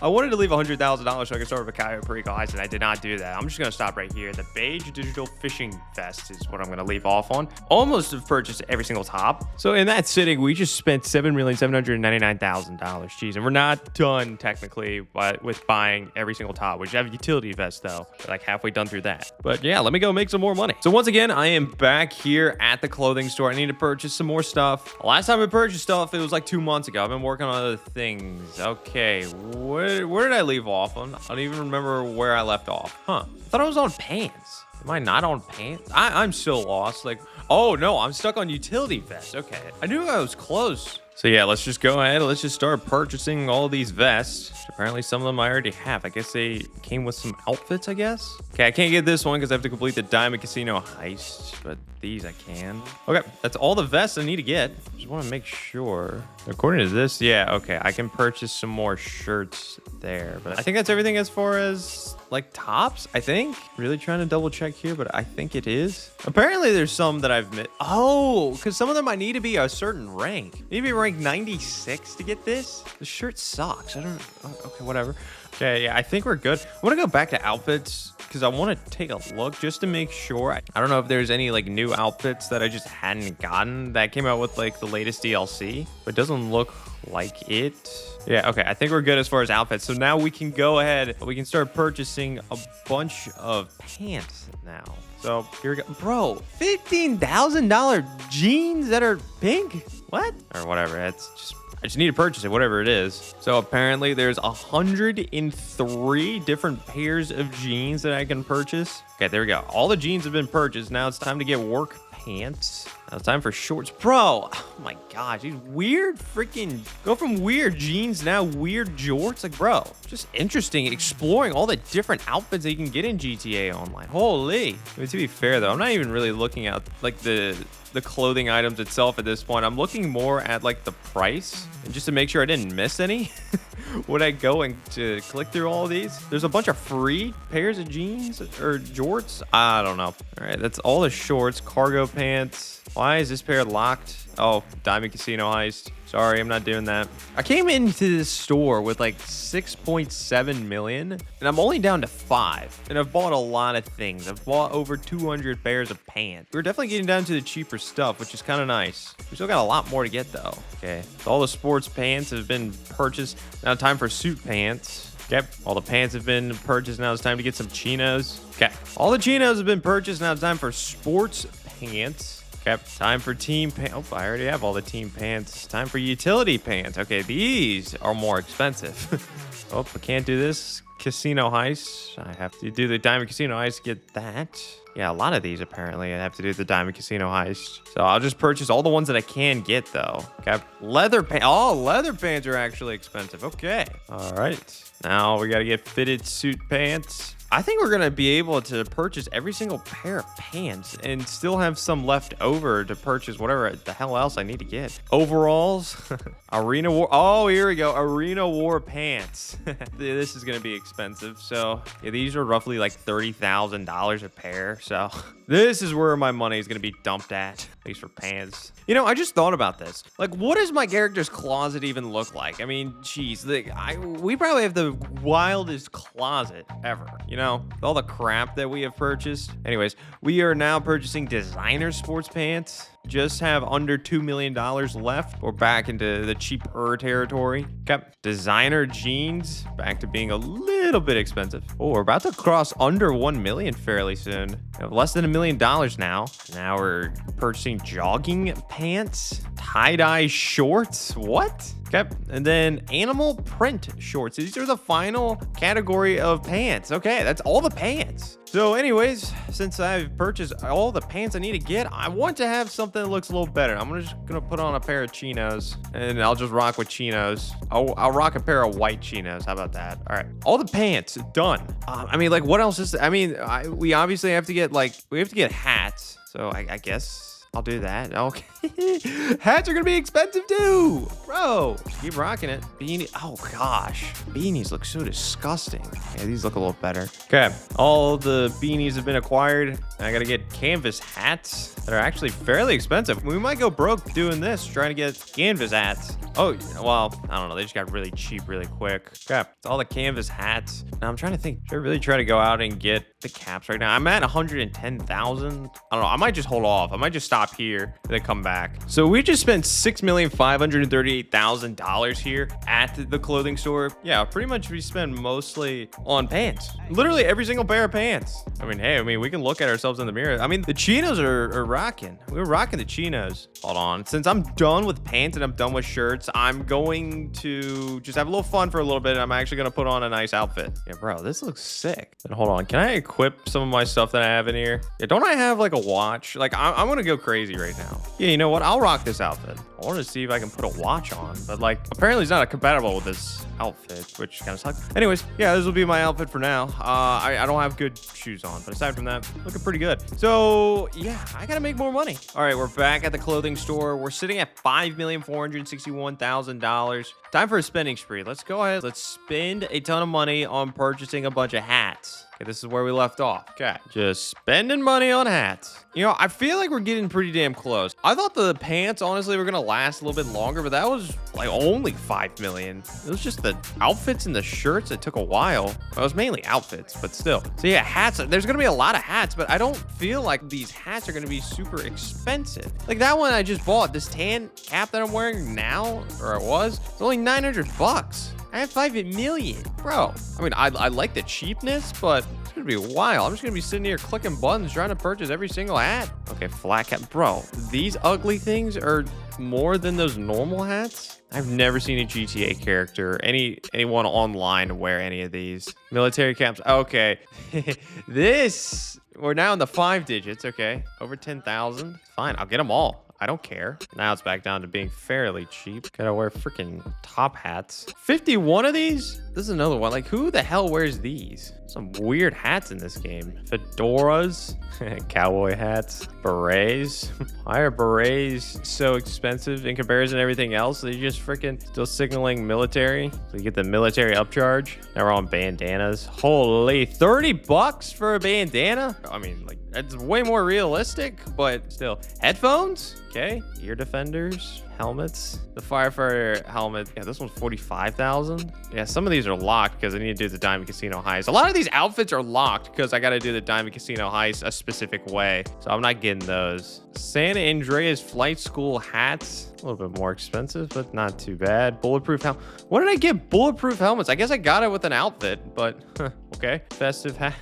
I wanted to leave $100,000 so I could start with a Cayo, Perico, Heist, and I did not do that. I'm just going to stop right here. The beige digital fishing vest is what I'm going to leave off on. Almost have purchased every single top. So in that sitting, we just spent $7,799,000. Jeez, and we're not done technically with buying every single top. We just have a utility vest though. We're like halfway done through that. But yeah, let me go make some more money. So once again, I am back here at the clothing store. I need to purchase some more stuff. Last time I purchased stuff, it was like 2 months ago. I've been working on other things. Okay, where did I leave off on? I don't even remember where I left off. Huh. I thought I was on pants. Am I not on pants? I'm so lost. Like, oh no, I'm stuck on utility vest. Okay. I knew I was close. So yeah, let's just go ahead. Let's just start purchasing all these vests. Apparently some of them I already have. I guess they came with some outfits, I guess. Okay, I can't get this one because I have to complete the Diamond Casino heist, but these I can. Okay, that's all the vests I need to get. Just want to make sure. According to this, yeah, okay, I can purchase some more shirts there, but I think that's everything as far as like tops, I think. Really trying to double check here, but I think it is. Apparently there's some that I've missed. Oh, because some of them I need to be a certain rank. Maybe rank 96 to get this. The shirt sucks. I don't, okay, whatever. Okay, yeah, I think we're good. I want to go back to outfits because I want to take a look just to make sure. I don't know if there's any like new outfits that I just hadn't gotten that came out with like the latest DLC, but it doesn't look like it. Yeah, okay, I think we're good as far as outfits. So now we can go ahead, we can start purchasing a bunch of pants now. So here we go. Bro, $15,000 jeans that are pink? What? Or whatever, it's just, I just need to purchase it, whatever it is. So apparently there's 103 different pairs of jeans that I can purchase. Okay, there we go. All the jeans have been purchased. Now it's time to get work pants. Now it's time for shorts. Bro, oh my gosh, these weird freaking, go from weird jeans now weird jorts. Like, bro, just interesting exploring all the different outfits that you can get in GTA Online. Holy. I mean, to be fair though, I'm not even really looking at like the clothing items itself at this point. I'm looking more at like the price and just to make sure I didn't miss any. Would I go and to click through all of these? There's a bunch of free pairs of jeans or jorts. I don't know. All right, that's all the shorts, cargo pants. Why is this pair locked? Oh, Diamond Casino Heist. Sorry, I'm not doing that. I came into this store with like 6.7 million, and I'm only down to 5. And I've bought a lot of things. I've bought over 200 pairs of pants. We're definitely getting down to the cheaper stuff, which is kind of nice. We still got a lot more to get though. Okay, so all the sports pants have been purchased. Now time for suit pants. Okay, all the pants have been purchased. Now it's time to get some chinos. Okay, all the chinos have been purchased. Now it's time for sports pants. Okay, time for team pants. Oh, I already have all the team pants. Time for utility pants. Okay, these are more expensive. Oh, I can't do this. Casino Heist. I have to do the Diamond Casino Heist to get that. Yeah, a lot of these apparently I have to do the Diamond Casino Heist. So I'll just purchase all the ones that I can get though. Okay, leather pants. Oh, leather pants are actually expensive. Okay, all right. Now we got to get fitted suit pants. I think we're going to be able to purchase every single pair of pants and still have some left over to purchase whatever the hell else I need to get. Overalls, arena war. Oh, here we go. Arena war pants. This is going to be expensive. So yeah, these are roughly like $30,000 a pair. So this is where my money is going to be dumped at least for pants. You know, I just thought about this. Like, what does my character's closet even look like? I mean, geez, we probably have the wildest closet ever, you know, with all the crap that we have purchased. Anyways, we are now purchasing designer sports pants. Just have under $2 million left. We're back into the cheaper territory. Okay. Designer jeans, back to being a little bit expensive. Oh, we're about to cross under 1 million fairly soon. We have less than $1 million now. Now we're purchasing jogging pants, tie-dye shorts. What? Okay, and then animal print shorts. These are the final category of pants. Okay, that's all the pants. So anyways, since I've purchased all the pants I need to get, I want to have something that looks a little better. I'm just gonna put on a pair of chinos and I'll just rock with chinos. I'll rock a pair of white chinos. How about that? All right, all the pants done. I mean, like, what else is, I mean, we obviously have to get, like, we have to get hats. So I guess I'll do that. Okay. Hats are gonna be expensive too, bro. Keep rocking it. Beanie. Oh gosh, beanies look so disgusting. Yeah, these look a little better. Okay, all the beanies have been acquired. I gotta get canvas hats that are actually fairly expensive. We might go broke doing this, trying to get canvas hats. Oh, well, I don't know. They just got really cheap really quick. Okay, it's all the canvas hats. Now I'm trying to think. Should I really try to go out and get the caps right now? I'm at 110,000. I don't know. I might just hold off. I might just stop here and then come back. So we just spent $6,538,000 here at the clothing store. Yeah, pretty much we spend mostly on pants. Literally every single pair of pants. I mean, hey, we can look at ourselves in the mirror. I mean, the chinos are rocking. We're rocking the chinos. Hold on. Since I'm done with pants and I'm done with shirts, I'm going to just have a little fun for a little bit. I'm actually going to put on a nice outfit. Yeah, bro, this looks sick. And hold on. Can I equip some of my stuff that I have in here? Yeah, don't I have like a watch? Like, I'm going to go crazy right now. Yeah, you know what? I'll rock this outfit. I want to see if I can put a watch on, but like, apparently it's not compatible with this outfit, which kind of sucks. Anyways, yeah, this will be my outfit for now. I don't have good shoes on, but aside from that, looking pretty good. So yeah, I gotta make more money. All right, we're back at the clothing store. We're sitting at $5,461,000. Time for a spending spree. Let's go ahead. Let's spend a ton of money on purchasing a bunch of hats. Okay, this is where we left off. Okay, just spending money on hats. You know, I feel like we're getting pretty damn close. I thought the pants, honestly, were gonna last a little bit longer, but that was like only 5 million. It was just the outfits and the shirts that took a while. Well, it was mainly outfits, but still. So yeah, hats. There's gonna be a lot of hats, but I don't feel like these hats are gonna be super expensive. Like that one I just bought, this tan cap that I'm wearing now, or it was, it's only 900 bucks. I have 5 million, bro. I mean, I like the cheapness, but it's gonna be wild. I'm just gonna be sitting here clicking buttons trying to purchase every single hat. Okay, flat cap, bro. These ugly things are more than those normal hats. I've never seen a GTA character, anyone online wear any of these. Military caps, okay. We're now in the 5 digits, okay. Over 10,000, fine, I'll get them all. I don't care. Now it's back down to being fairly cheap. Gotta wear freaking top hats. 51 of these? This is another one. Like, who the hell wears these? Some weird hats in this game. Fedoras, cowboy hats, berets. Why are berets so expensive in comparison to everything else? Are you just freaking still signaling military? So you get the military upcharge. Now we're on bandanas. Holy, 30 bucks for a bandana? I mean, like, It's way more realistic, but still. Headphones, okay. Ear defenders, helmets. The firefighter helmet, yeah, this one's 45,000. Yeah, some of these are locked because I need to do the Diamond Casino Heist. A lot of these outfits are locked because I got to do the Diamond Casino Heist a specific way, so I'm not getting those. San Andreas flight school hats, a little bit more expensive, but not too bad. Bulletproof helmet. What did I get? Bulletproof helmets. I guess I got it with an outfit, but okay. Festive hat.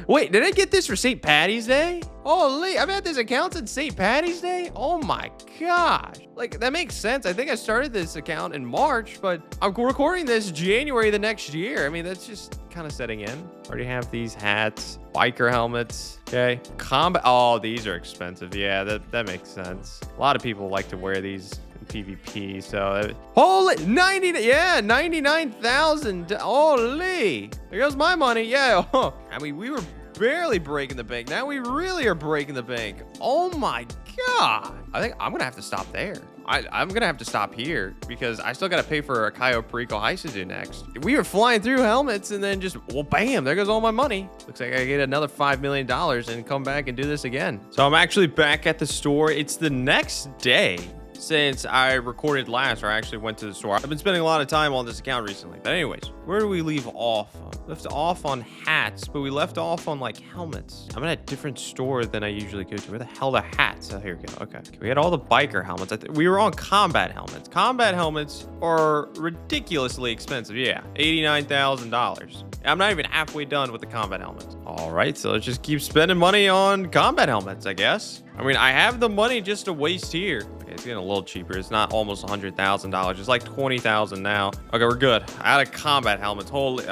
Wait, did I get this for St. Patty's Day? Holy, I've had this account since St. Patty's Day? Oh my gosh. Like, that makes sense. I think I started this account in March, but I'm recording this January the next year. I mean, that's just kind of setting in. Already have these hats, biker helmets, okay. Combat, oh, these are expensive. Yeah, that makes sense. A lot of people like to wear these in PvP, so holy 99,000. Holy, there goes my money. Yeah. I mean, we were barely breaking the bank. Now we really are breaking the bank. Oh my god. I think I'm gonna have to stop there. I'm gonna have to stop here because I still gotta pay for a Cayo Perico Heist to do next. We were flying through helmets and then just, well, bam, there goes all my money. Looks like I get another $5 million and come back and do this again. So I'm actually back at the store. It's the next day since I recorded last, or I actually went to the store. I've been spending a lot of time on this account recently. But anyways, where do we leave off on? Left off on hats, but we left off on like helmets. I'm at a different store than I usually go to. Where the hell are the hats? Oh, here we go. Okay. We had all the biker helmets. We were on combat helmets. Combat helmets are ridiculously expensive. Yeah, $89,000. I'm not even halfway done with the combat helmets. All right, so let's just keep spending money on combat helmets, I guess. I mean, I have the money just to waste here. Okay, it's getting a little cheaper. It's not almost $100,000. It's like $20,000 now. Okay, we're good. Out of combat helmets. Holy,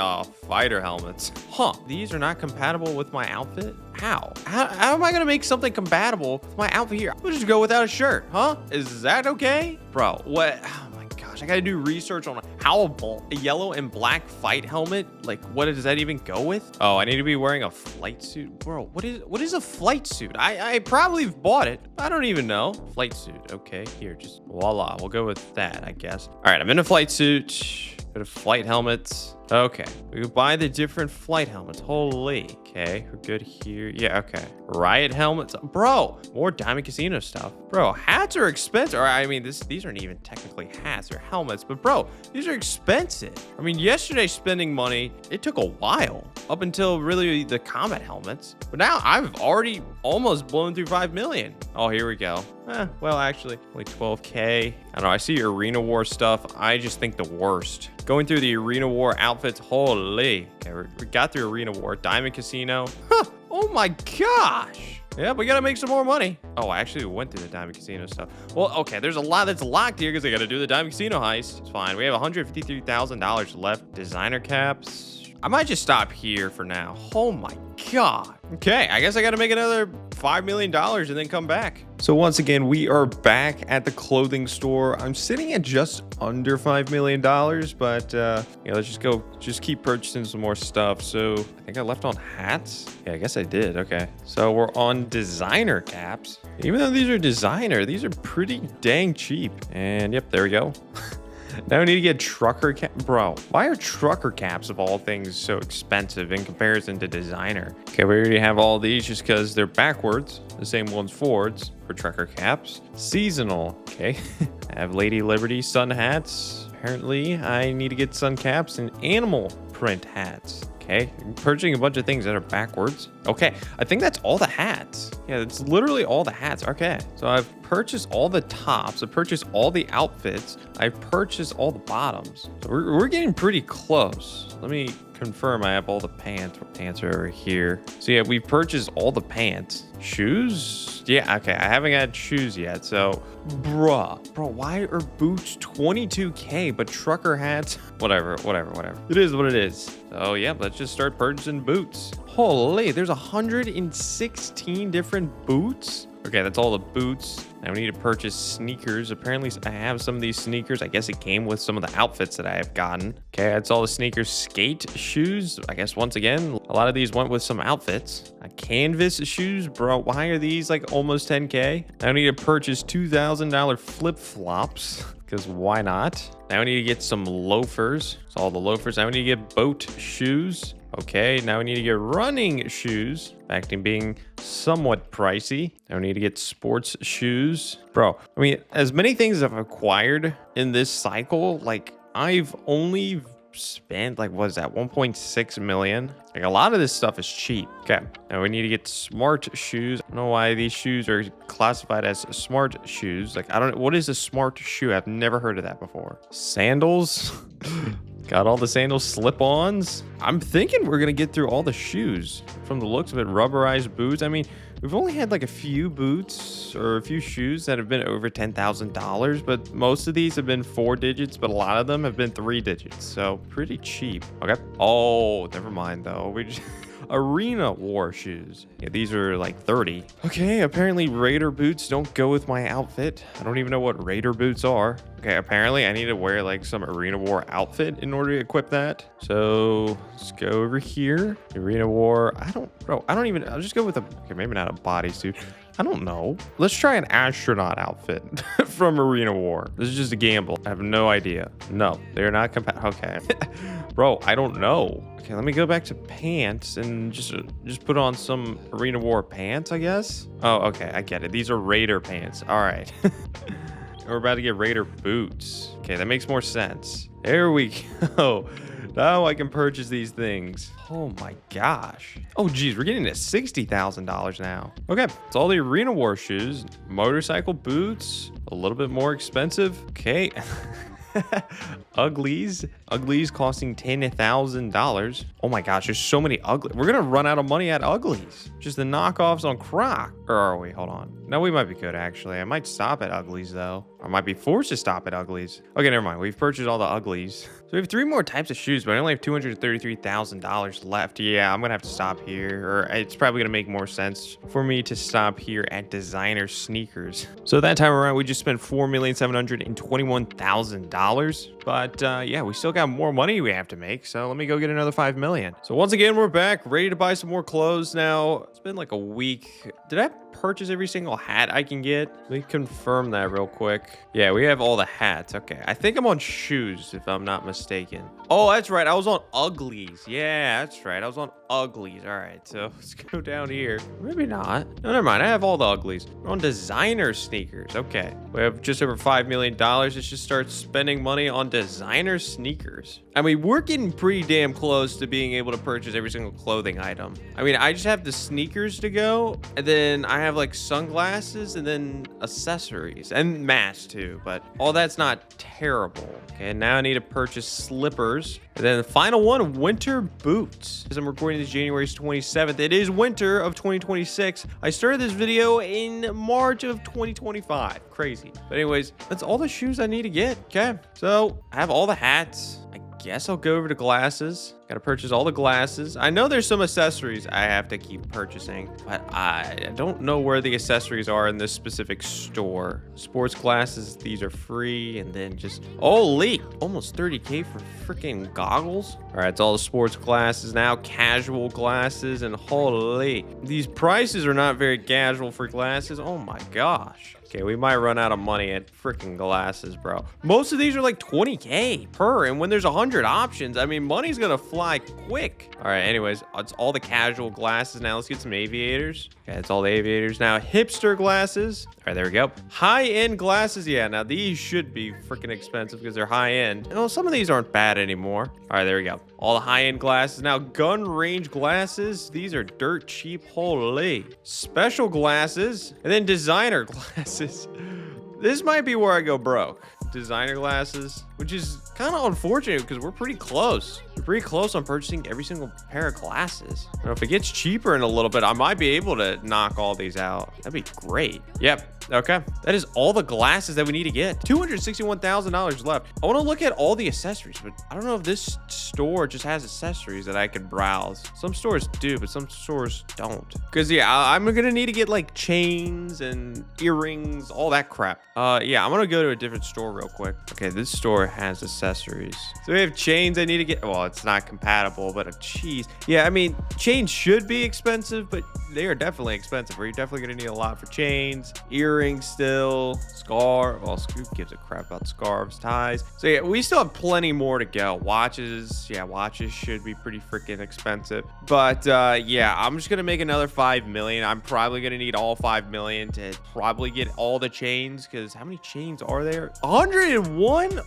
fighter helmets. Huh, these are not compatible with my outfit? How am I gonna make something compatible with my outfit here? We'll just go without a shirt, huh? Is that okay? Bro, what? I gotta do research on how a yellow and black fight helmet, like what does that even go with? Oh, I need to be wearing a flight suit. Bro, what is a flight suit? I probably bought it. I don't even know. Flight suit. Okay, here, just voila. We'll go with that, I guess. All right, I'm in a flight suit. Go to flight helmets. Okay, we can buy the different flight helmets. Holy. Okay, we're good here. Yeah, okay. Riot helmets. Bro, more Diamond Casino stuff. Bro, hats are expensive. Or, I mean, these aren't even technically hats. They're helmets. But, bro, these are expensive. I mean, yesterday spending money, it took a while. Up until really the combat helmets. But now I've already almost blown through 5 million. Oh, here we go. Well, actually, like 12K. I don't know. I see Arena War stuff. I just think the worst. Going through the Arena War outfits. Holy. Okay, we got through Arena War. Diamond Casino. Huh. Oh my gosh. Yeah, we gotta make some more money. Oh, I actually went through the Diamond Casino stuff. Well, okay, there's a lot that's locked here because I gotta do the Diamond Casino Heist. It's fine. We have $153,000 left. Designer caps. I might just stop here for now. Oh my god. Okay, I guess I gotta make another $5 million and then come back. So once again, we are back at the clothing store. I'm sitting at just under $5 million, but yeah, let's just keep purchasing some more stuff. So I think I left on hats. Yeah, I guess I did. Okay, so we're on designer caps. Even though these are designer, these are pretty dang cheap. And yep, there we go. Now we need to get trucker cap. Bro, why are trucker caps of all things so expensive in comparison to designer? Okay, we already have all these just because they're backwards. The same ones forwards for trucker caps. Seasonal. Okay. I have Lady Liberty sun hats. Apparently, I need to get sun caps and animal print hats. Okay, I'm purchasing a bunch of things that are backwards. Okay, I think that's all the hats. Yeah, it's literally all the hats. Okay, so I've purchased all the tops. I've purchased all the outfits. I've purchased all the bottoms. So we're getting pretty close. Let me confirm I have all the pants. Pants are over here. So yeah, we've purchased all the pants. Shoes? Yeah, okay, I haven't had shoes yet. So, bro, why are boots 22K, but trucker hats? Whatever. It is what it is. So yeah, let's just start purchasing boots. Holy, there's 116 different boots. Okay, that's all the boots. Now we need to purchase sneakers. Apparently, I have some of these sneakers. I guess it came with some of the outfits that I have gotten. Okay, that's all the sneakers. Skate shoes. I guess once again, a lot of these went with some outfits. Canvas shoes. Bro, why are these like almost 10K? Now I need to purchase $2,000 flip-flops. Because why not? Now we need to get some loafers. So all the loafers. Now we need to get boat shoes. Okay, now we need to get running shoes. Back to being somewhat pricey. Now we need to get sports shoes. Bro, I mean, as many things I've acquired in this cycle, like I've only spent like, what is that, 1.6 million? Like a lot of this stuff is cheap. Okay, now we need to get smart shoes. I don't know why these shoes are classified as smart shoes. Like, I don't know, what is a smart shoe? I've never heard of that before. Sandals. Got all the sandals, slip-ons. I'm thinking we're gonna get through all the shoes. From the looks of it, rubberized boots. I mean, we've only had like a few boots or a few shoes that have been over $10,000, but most of these have been 4 digits, but a lot of them have been 3 digits. So pretty cheap. Okay. Oh, never mind though. We just arena war shoes. Yeah, these are like 30. Okay, apparently Raider boots don't go with my outfit. I don't even know what Raider boots are. Okay, apparently I need to wear like some arena war outfit in order to equip that. So let's go over here. Arena war. I'll just go with okay, maybe not a bodysuit. I don't know. Let's try an astronaut outfit from Arena War. This is just a gamble. I have no idea. No, they're not compatible. Okay. Bro, I don't know. Okay, let me go back to pants and just put on some Arena War pants, I guess. Oh, okay, I get it. These are Raider pants. All right. We're about to get Raider boots. Okay, that makes more sense. There we go. Now I can purchase these things. Oh my gosh. Oh geez, we're getting to $60,000 now. Okay, it's all the Arena War shoes, motorcycle boots, a little bit more expensive. Okay. Uglies costing $10,000. Oh my gosh, there's so many ugly. We're gonna run out of money at uglies. Just the knockoffs on Croc. Or are we? Hold on. No, we might be good actually. I might stop at uglies though. I might be forced to stop at uglies. Okay, never mind. We've purchased all the uglies. So we have 3 more types of shoes, but I only have $233,000 left. Yeah, I'm gonna have to stop here, or it's probably gonna make more sense for me to stop here at designer sneakers. So that time around, we just spent $4,721,000. But yeah, we still got more money we have to make. So let me go get another 5 million. So once again, we're back, ready to buy some more clothes now. It's been like a week. Did I purchase every single hat I can get? Let me confirm that real quick. Yeah, we have all the hats. Okay, I think I'm on shoes if I'm not mistaken. Oh, that's right. I was on uglies. Yeah, that's right. I was on uglies. All right, so let's go down here. Maybe not. No, never mind. I have all the uglies. We're on designer sneakers. Okay, we have just over $5 million. Let's just start spending money on designer sneakers. I mean, we're getting pretty damn close to being able to purchase every single clothing item. I mean, I just have the sneakers to go, and then I have like sunglasses and then accessories and masks too, but all that's not terrible. Okay, now I need to purchase slippers. And then the final one, winter boots. As I'm recording this January 27th, it is winter of 2026. I started this video in March of 2025. Crazy. But anyways, that's all the shoes I need to get. Okay, so I have all the hats. I guess I'll go over to glasses. Gotta purchase all the glasses. I know there's some accessories I have to keep purchasing, but I don't know where the accessories are in this specific store. Sports glasses, these are free, and then just, holy, almost 30K for freaking goggles. All right, it's all the sports glasses now, casual glasses, and holy, these prices are not very casual for glasses. Oh my gosh. Okay, we might run out of money at freaking glasses, bro. Most of these are like 20K per, and when there's 100 options, I mean, money's gonna fly quick. All right, anyways, it's all the casual glasses now. Let's get some aviators. Okay, it's all the aviators now. Hipster glasses. All right, there we go. High-end glasses. Yeah, now these should be freaking expensive because they're high-end. You know, some of these aren't bad anymore. All right, there we go. All the high-end glasses. Now, gun range glasses. These are dirt cheap. Holy. Special glasses. And then designer glasses. This might be where I go broke. Designer glasses, which is kind of unfortunate because we're pretty close. We're pretty close on purchasing every single pair of glasses. You know, if it gets cheaper in a little bit, I might be able to knock all these out. That'd be great. Yep. Okay. That is all the glasses that we need to get. $261,000 left. I want to look at all the accessories, but I don't know if this store just has accessories that I could browse. Some stores do, but some stores don't. Because, yeah, I'm going to need to get, like, chains and earrings, all that crap. Yeah, I'm going to go to a different store real quick. Okay, this store has accessories. So we have chains I need to get. Well, it's not compatible, but jeez. Yeah, I mean, chains should be expensive, but they are definitely expensive. You're definitely going to need a lot for chains, earrings still, scarf. Well, who gives a crap about scarves, ties? So yeah, we still have plenty more to go. Watches. Yeah, watches should be pretty freaking expensive. But yeah, I'm just going to make another 5 million. I'm probably going to need all 5 million to probably get all the chains, because how many chains are there? 101?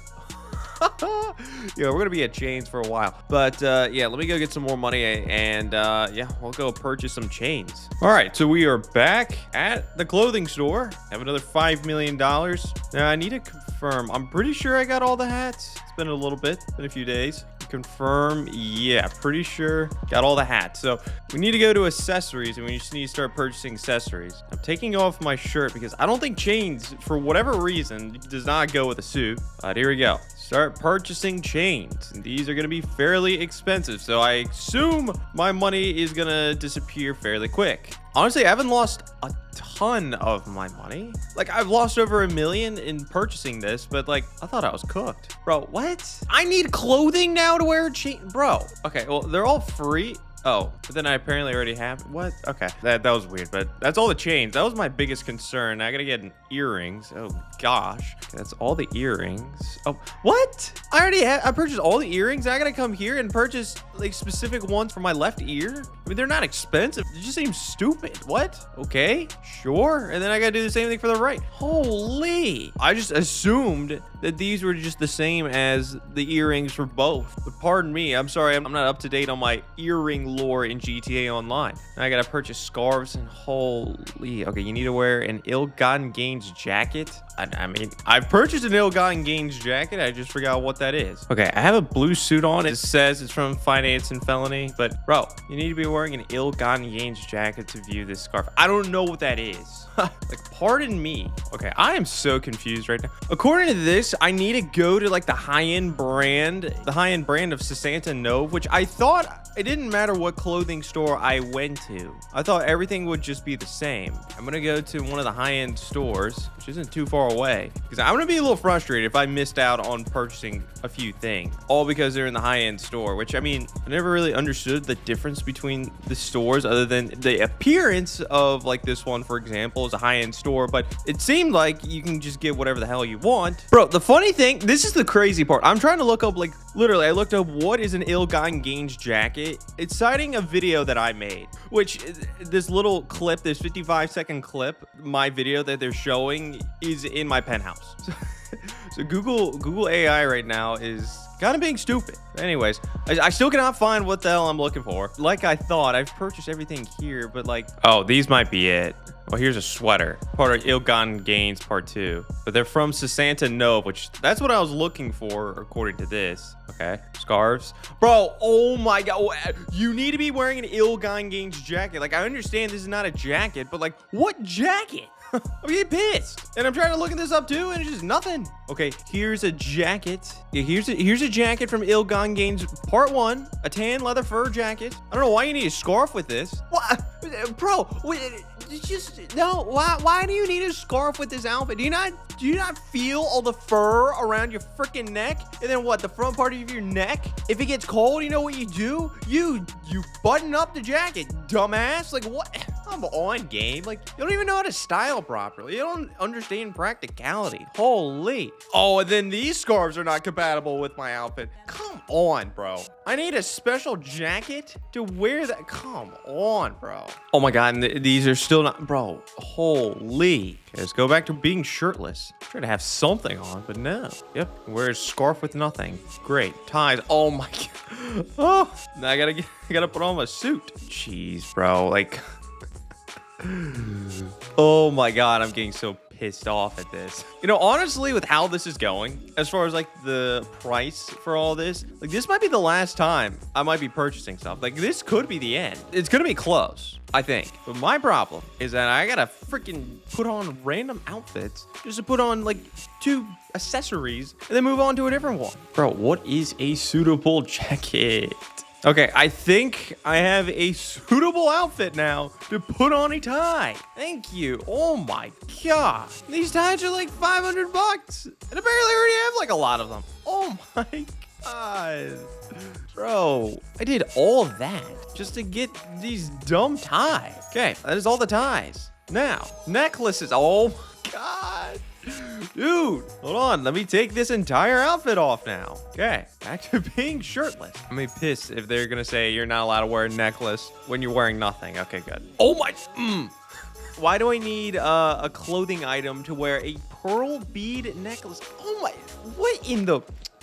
Yeah, we're gonna be at chains for a while, but yeah, let me go get some more money, and yeah, we'll go purchase some chains. All right, so we are back at the clothing store. Have another $5 million. Now I need to confirm. I'm pretty sure I got all the hats. It's been a little bit, been a few days. Confirm. Yeah, pretty sure got all the hats. So we need to go to accessories, and we just need to start purchasing accessories. I'm taking off my shirt because I don't think chains, for whatever reason, does not go with a suit. Here we go. Start purchasing chains, and these are going to be fairly expensive, so I assume my money is going to disappear fairly quick. Honestly, I haven't lost a ton of my money. Like, I've lost over $1 million in purchasing this, but like, I thought I was cooked. Bro, what? I need clothing now to wear a chain? Bro. Okay, well, they're all free. Oh, but then I apparently already have. What? Okay, that was weird, but that's all the chains. That was my biggest concern. I gotta get earrings. Oh gosh, that's all the earrings. Oh, what? I purchased all the earrings. I gotta come here and purchase like specific ones for my left ear. I mean, they're not expensive. It just seems stupid. What? Okay, sure. And then I gotta do the same thing for the right. Holy! I just assumed that these were just the same as the earrings for both. But pardon me, I'm sorry, I'm not up to date on my earring lore in GTA Online. Now I gotta purchase scarves, and holy, okay, you need to wear an ill-gotten gains jacket. I mean, I've purchased an ill-gotten gains jacket. I just forgot what that is. Okay, I have a blue suit on. It says it's from Finance and Felony, but bro, you need to be wearing an ill-gotten gains jacket to view this scarf. I don't know what that is. Like, pardon me. Okay, I am so confused right now. According to this, I need to go to like the high-end brand of Sasanta Nove, which I thought it didn't matter what clothing store I went to. I thought everything would just be the same. I'm gonna go to one of the high-end stores, which isn't too far away, because I'm gonna be a little frustrated if I missed out on purchasing a few things, all because they're in the high-end store, which, I mean, I never really understood the difference between the stores other than the appearance of, like, this one, for example, is a high-end store, but it seemed like you can just get whatever the hell you want. Bro, the funny thing, this is the crazy part. I'm trying to look up, like, literally, I looked up what is an ill-gotten gains jacket. It's citing a video that I made, which this little clip, this 55-second clip, my video that they're showing is in my penthouse. So Google AI right now is kind of being stupid. Anyways, I still cannot find what the hell I'm looking for. Like I thought, I've purchased everything here, but like, oh, these might be it. Well, here's a sweater. Part of ill-gotten gains part 2. But they're from Sasanta Nove, which that's what I was looking for according to this. Okay, scarves. Bro, oh my god. You need to be wearing an ill-gotten gains jacket. Like, I understand this is not a jacket, but like, what jacket? I'm getting pissed. And I'm trying to look this up too, and it's just nothing. Okay, here's a jacket. Yeah, here's a jacket from ill-gotten gains part 1. A tan leather fur jacket. I don't know why you need a scarf with this. What? Bro, it's just no. Why do you need a scarf with this outfit? Do you not feel all the fur around your freaking neck? And then what? The front part of your neck? If it gets cold, you know what you do? You button up the jacket, dumbass. Like, what? Come on, game. Like, you don't even know how to style properly. You don't understand practicality. Holy. Oh, and then these scarves are not compatible with my outfit. Come on, bro. I need a special jacket to wear that. Come on, bro. Oh my god, and these are still not, bro. Holy. Okay, let's go back to being shirtless. Try to have something on, but no. Yep, wear a scarf with nothing. Great. Ties. Oh my god. Oh, now I gotta put on my suit. Jeez, bro. Like, oh my god, I'm getting so pissed off at this. You know, honestly, with how this is going, as far as like the price for all this, like this might be the last time I might be purchasing stuff. Like this could be the end. It's gonna be close, I think. But my problem is that I gotta freaking put on random outfits just to put on like 2 accessories and then move on to a different one. Bro, what is a suitable jacket? Okay, I think I have a suitable outfit now to put on a tie. Thank you. Oh my god. These ties are like 500 bucks. And apparently I already have like a lot of them. Oh my god. Bro, I did all of that just to get these dumb ties. Okay, that is all the ties. Now, necklaces. Oh my god. Dude, hold on. Let me take this entire outfit off now. Okay, back to being shirtless. I'm gonna be pissed if they're gonna say you're not allowed to wear a necklace when you're wearing nothing. Okay, good. Oh my. Why do I need a clothing item to wear a pearl bead necklace? Oh my. What in the.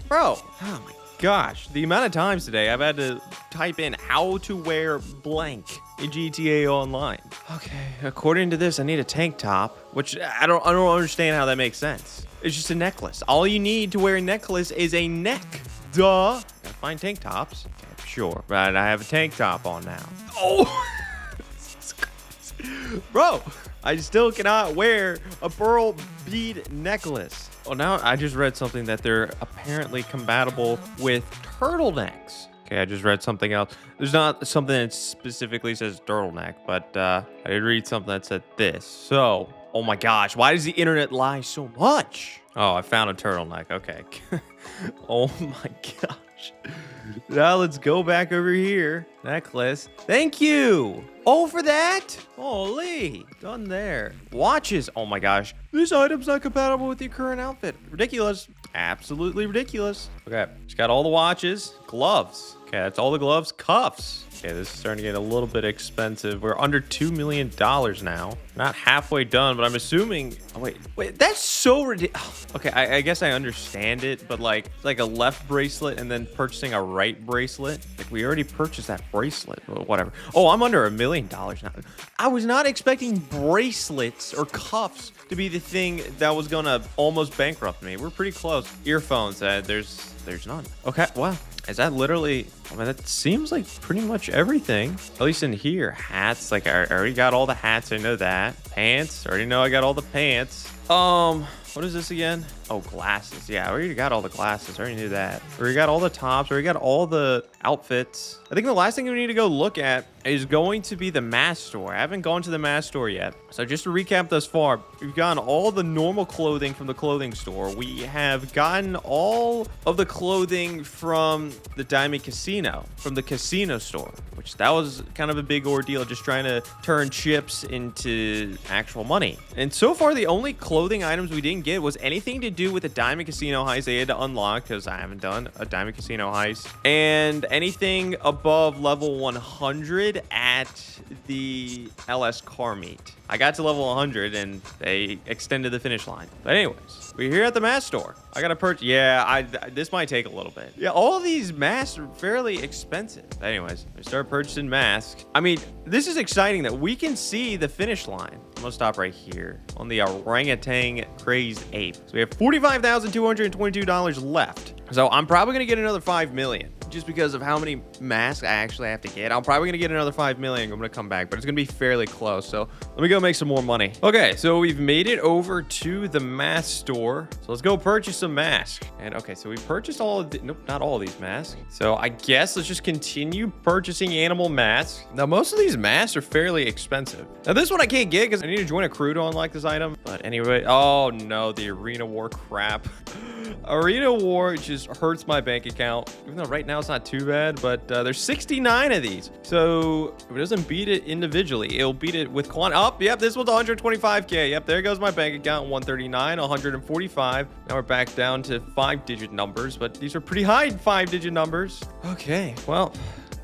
Bro. Oh my gosh. The amount of times today I've had to type in how to wear blank in GTA Online. Okay, according to this, I need a tank top, which I don't understand how that makes sense. It's just a necklace. All you need to wear a necklace is a neck. Duh. Gotta find tank tops. Okay, sure, but I have a tank top on now. Oh, bro, I still cannot wear a pearl bead necklace. Oh, now I just read something that they're apparently compatible with turtlenecks. Okay, I just read something else. There's not something that specifically says turtleneck, but I did read something that said this. So, oh my gosh, why does the internet lie so much? Oh, I found a turtleneck. Okay. Oh my gosh. Now let's go back over here. Necklace. Thank you. Oh, for that? Holy. Done there. Watches. Oh my gosh. This item's not compatible with your current outfit. Ridiculous. Absolutely ridiculous. Okay. Just got all the watches. Gloves. Okay, that's all the gloves. Cuffs. Okay, this is starting to get a little bit expensive. We're under $2 million now. Not halfway done, but I'm assuming... Oh, wait, that's so ridiculous. Okay, I guess I understand it, but like a left bracelet and then purchasing a right bracelet. Like, we already purchased that bracelet, or whatever. Oh, I'm under $1 million now. I was not expecting bracelets or cuffs to be the thing that was gonna almost bankrupt me. We're pretty close. Earphones, there's none. Okay, well... Is that literally, I mean, that seems like pretty much everything. At least in here. Hats, like I already got all the hats, I know that. Pants, already know I got all the pants. What is this again? Oh, glasses. Yeah, I already got all the glasses. I already knew that. We already got all the tops. We already got all the outfits. I think the last thing we need to go look at is going to be the mask store. I haven't gone to the mask store yet. So just to recap thus far, we've gotten all the normal clothing from the clothing store. We have gotten all of the clothing from the Diamond Casino, from the casino store, which that was kind of a big ordeal, just trying to turn chips into actual money. And so far, the only clothing items we didn't get was anything to do with the Diamond Casino heist they had to unlock, because I haven't done a Diamond Casino heist, and anything above level 100 at the LS car meet. I got to level 100 and they extended the finish line. But anyways, we're here at the mask store. I gotta purchase. Yeah, this might take a little bit. Yeah, all of these masks are fairly expensive. Anyways, we start purchasing masks. I mean, this is exciting that we can see the finish line. I'm gonna stop right here on the orangutan crazed ape. So we have $45,222 left. So I'm probably gonna get another 5 million. Just because of how many masks I actually have to get. I'm probably gonna get another 5 million. I'm gonna come back, but it's gonna be fairly close. So let me go make some more money. Okay, so we've made it over to the mask store. So let's go purchase some masks. And okay, so we purchased all of the, nope, not all of these masks. So I guess let's just continue purchasing animal masks. Now, most of these masks are fairly expensive. Now, this one I can't get because I need to join a crew to unlock this item. But anyway, oh no, the arena war crap. Arena war just hurts my bank account, even though right now it's not too bad, but there's 69 of these. So if it doesn't beat it individually, it'll beat it with quantity. Oh, yep, this one's 125K. Yep, there goes my bank account. 139, 145. Now we're back down to 5-digit numbers, but these are pretty high 5-digit numbers. Okay, well,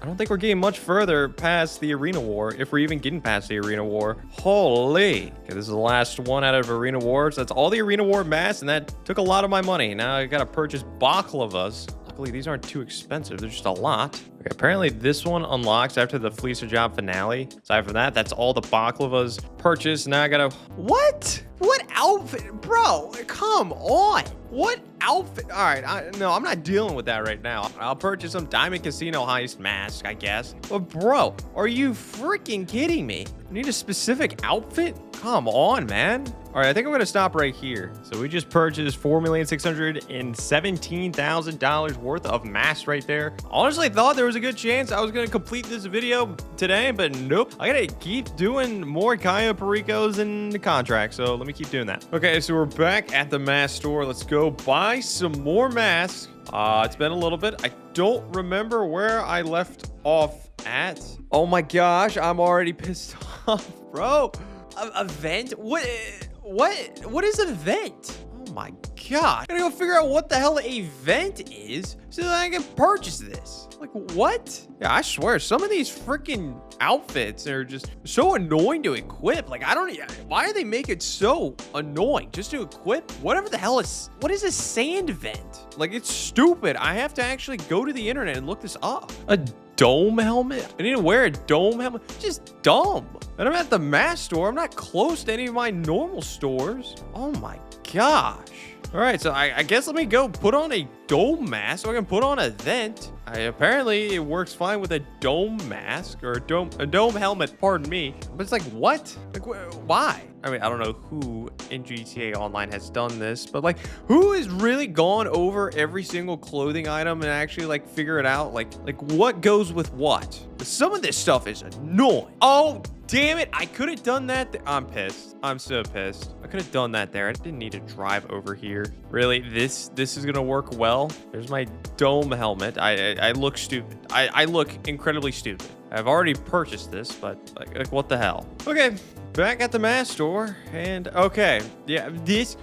I don't think we're getting much further past the arena war, if we're even getting past the arena war. Holy. Okay, this is the last one out of arena war. So that's all the arena war masks, and that took a lot of my money. Now I gotta purchase baklavas. Luckily, these aren't too expensive. They're just a lot. Okay, apparently this one unlocks after the Fleecer job finale. Aside from that, that's all the baklavas purchased. Now I gotta... What? What outfit? Bro, come on. What outfit? All right, no, I'm not dealing with that right now. I'll purchase some Diamond Casino heist mask, I guess. But bro, are you freaking kidding me? I need a specific outfit? Come on, man. All right, I think I'm gonna stop right here. So we just purchased $4,617,000 worth of masks right there. Honestly, thought there was was a good chance I was going to complete this video today, but nope. I got to keep doing more Cayo Pericos in the contract, so let me keep doing that. Okay, so we're back at the mask store. Let's go buy some more masks. It's been a little bit. I don't remember where I left off at. Oh my gosh, I'm already pissed off, bro. A vent? What is a vent? Oh my god. I gotta go figure out what the hell a vent is so that I can purchase this. Like, what? Yeah, I swear, some of these freaking outfits are just so annoying to equip. Like, I don't... Why do they make it so annoying just to equip? Whatever the hell is... What is a sand vent? Like, it's stupid. I have to actually go to the internet and look this up. A dome helmet? I need to wear a dome helmet? Just dumb. And I'm at the mask store. I'm not close to any of my normal stores. Oh my gosh. All right, so I guess let me go put on a dome mask so I can put on a vent. Apparently, it works fine with a dome mask or a dome helmet, pardon me. But it's like, what? Like, why? I mean, I don't know who in GTA Online has done this, but like, who has really gone over every single clothing item and actually like figure it out? Like what goes with what? Some of this stuff is annoying. Oh, damn it. I could have done that. I'm pissed. I'm so pissed. I could have done that there. I didn't need to drive over here. Really, this is going to work well. There's my dome helmet. I look stupid. I look incredibly stupid. I've already purchased this, but like what the hell? Okay, back at the mask store. And okay, yeah, this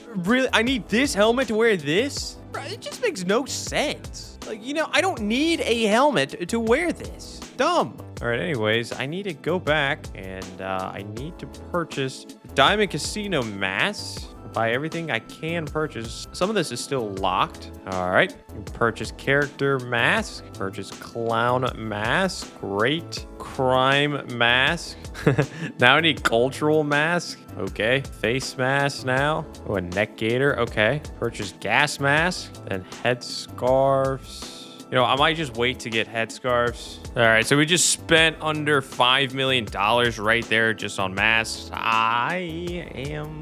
really, I need this helmet to wear this? It just makes no sense. Like, you know, I don't need a helmet to wear this. Dumb. All right, anyways, I need to go back and I need to purchase Diamond Casino mask. Buy everything I can purchase. Some of this is still locked. All right, purchase character mask, purchase clown mask, great crime mask. Now I need cultural mask. Okay, face mask now. Oh, a neck gaiter. Okay, purchase gas mask, then head scarves. You know, I might just wait to get headscarves. All right, so we just spent under $5 million right there just on masks. I am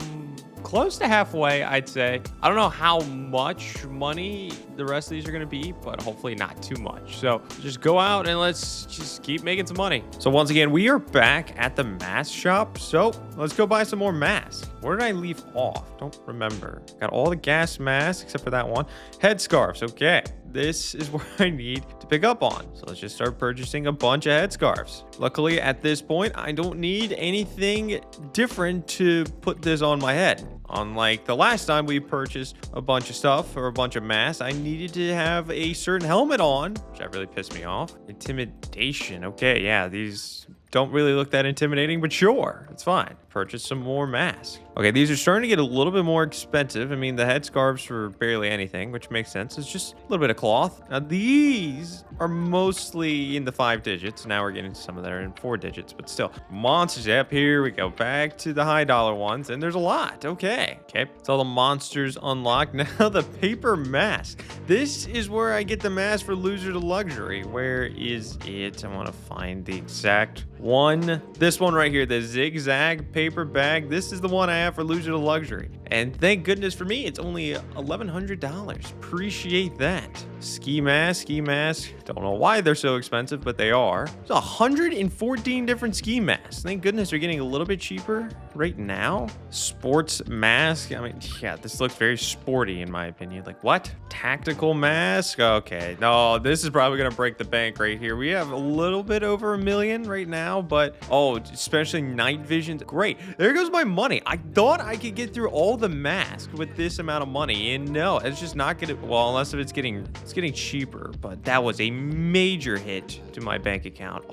close to halfway, I'd say. I don't know how much money the rest of these are going to be, but hopefully not too much. So just go out and let's just keep making some money. So once again, we are back at the mask shop. So let's go buy some more masks. Where did I leave off? Don't remember. Got all the gas masks except for that one. Headscarves. Okay. This is where I need to pick up on. So let's just start purchasing a bunch of headscarves. Luckily, at this point, I don't need anything different to put this on my head. Unlike the last time we purchased a bunch of stuff or a bunch of masks, I needed to have a certain helmet on, which that really pissed me off. Intimidation. Okay, yeah, these don't really look that intimidating, but sure, it's fine. Purchase some more masks. Okay, these are starting to get a little bit more expensive. I mean, the headscarves for barely anything, which makes sense. It's just a little bit of cloth. Now, these are mostly in the 5 digits. Now we're getting some of that are in 4 digits, but still. Monsters. Yep, here we go. Back to the high dollar ones, and there's a lot. Okay. Okay, so all the monsters unlocked. Now the paper mask. This is where I get the mask for Loser to Luxury. Where is it? I want to find the exact one. This one right here, the zigzag paper bag. This is the one I have for Loser to Luxury. And thank goodness for me, it's only $1,100. Appreciate that. Ski mask. Don't know why they're so expensive, but they are. There's 114 different ski masks. Thank goodness they're getting a little bit cheaper right now. Sports mask. I mean, yeah, this looks very sporty in my opinion. Like, what? Tactical mask? Okay. No, this is probably going to break the bank right here. We have a little bit over $1 million right now, but oh, especially night vision. Great. There goes my money. I thought I could get through all the masks with this amount of money, and no, it's just not gonna. Well, unless if it's getting cheaper, but that was a major hit to my bank account.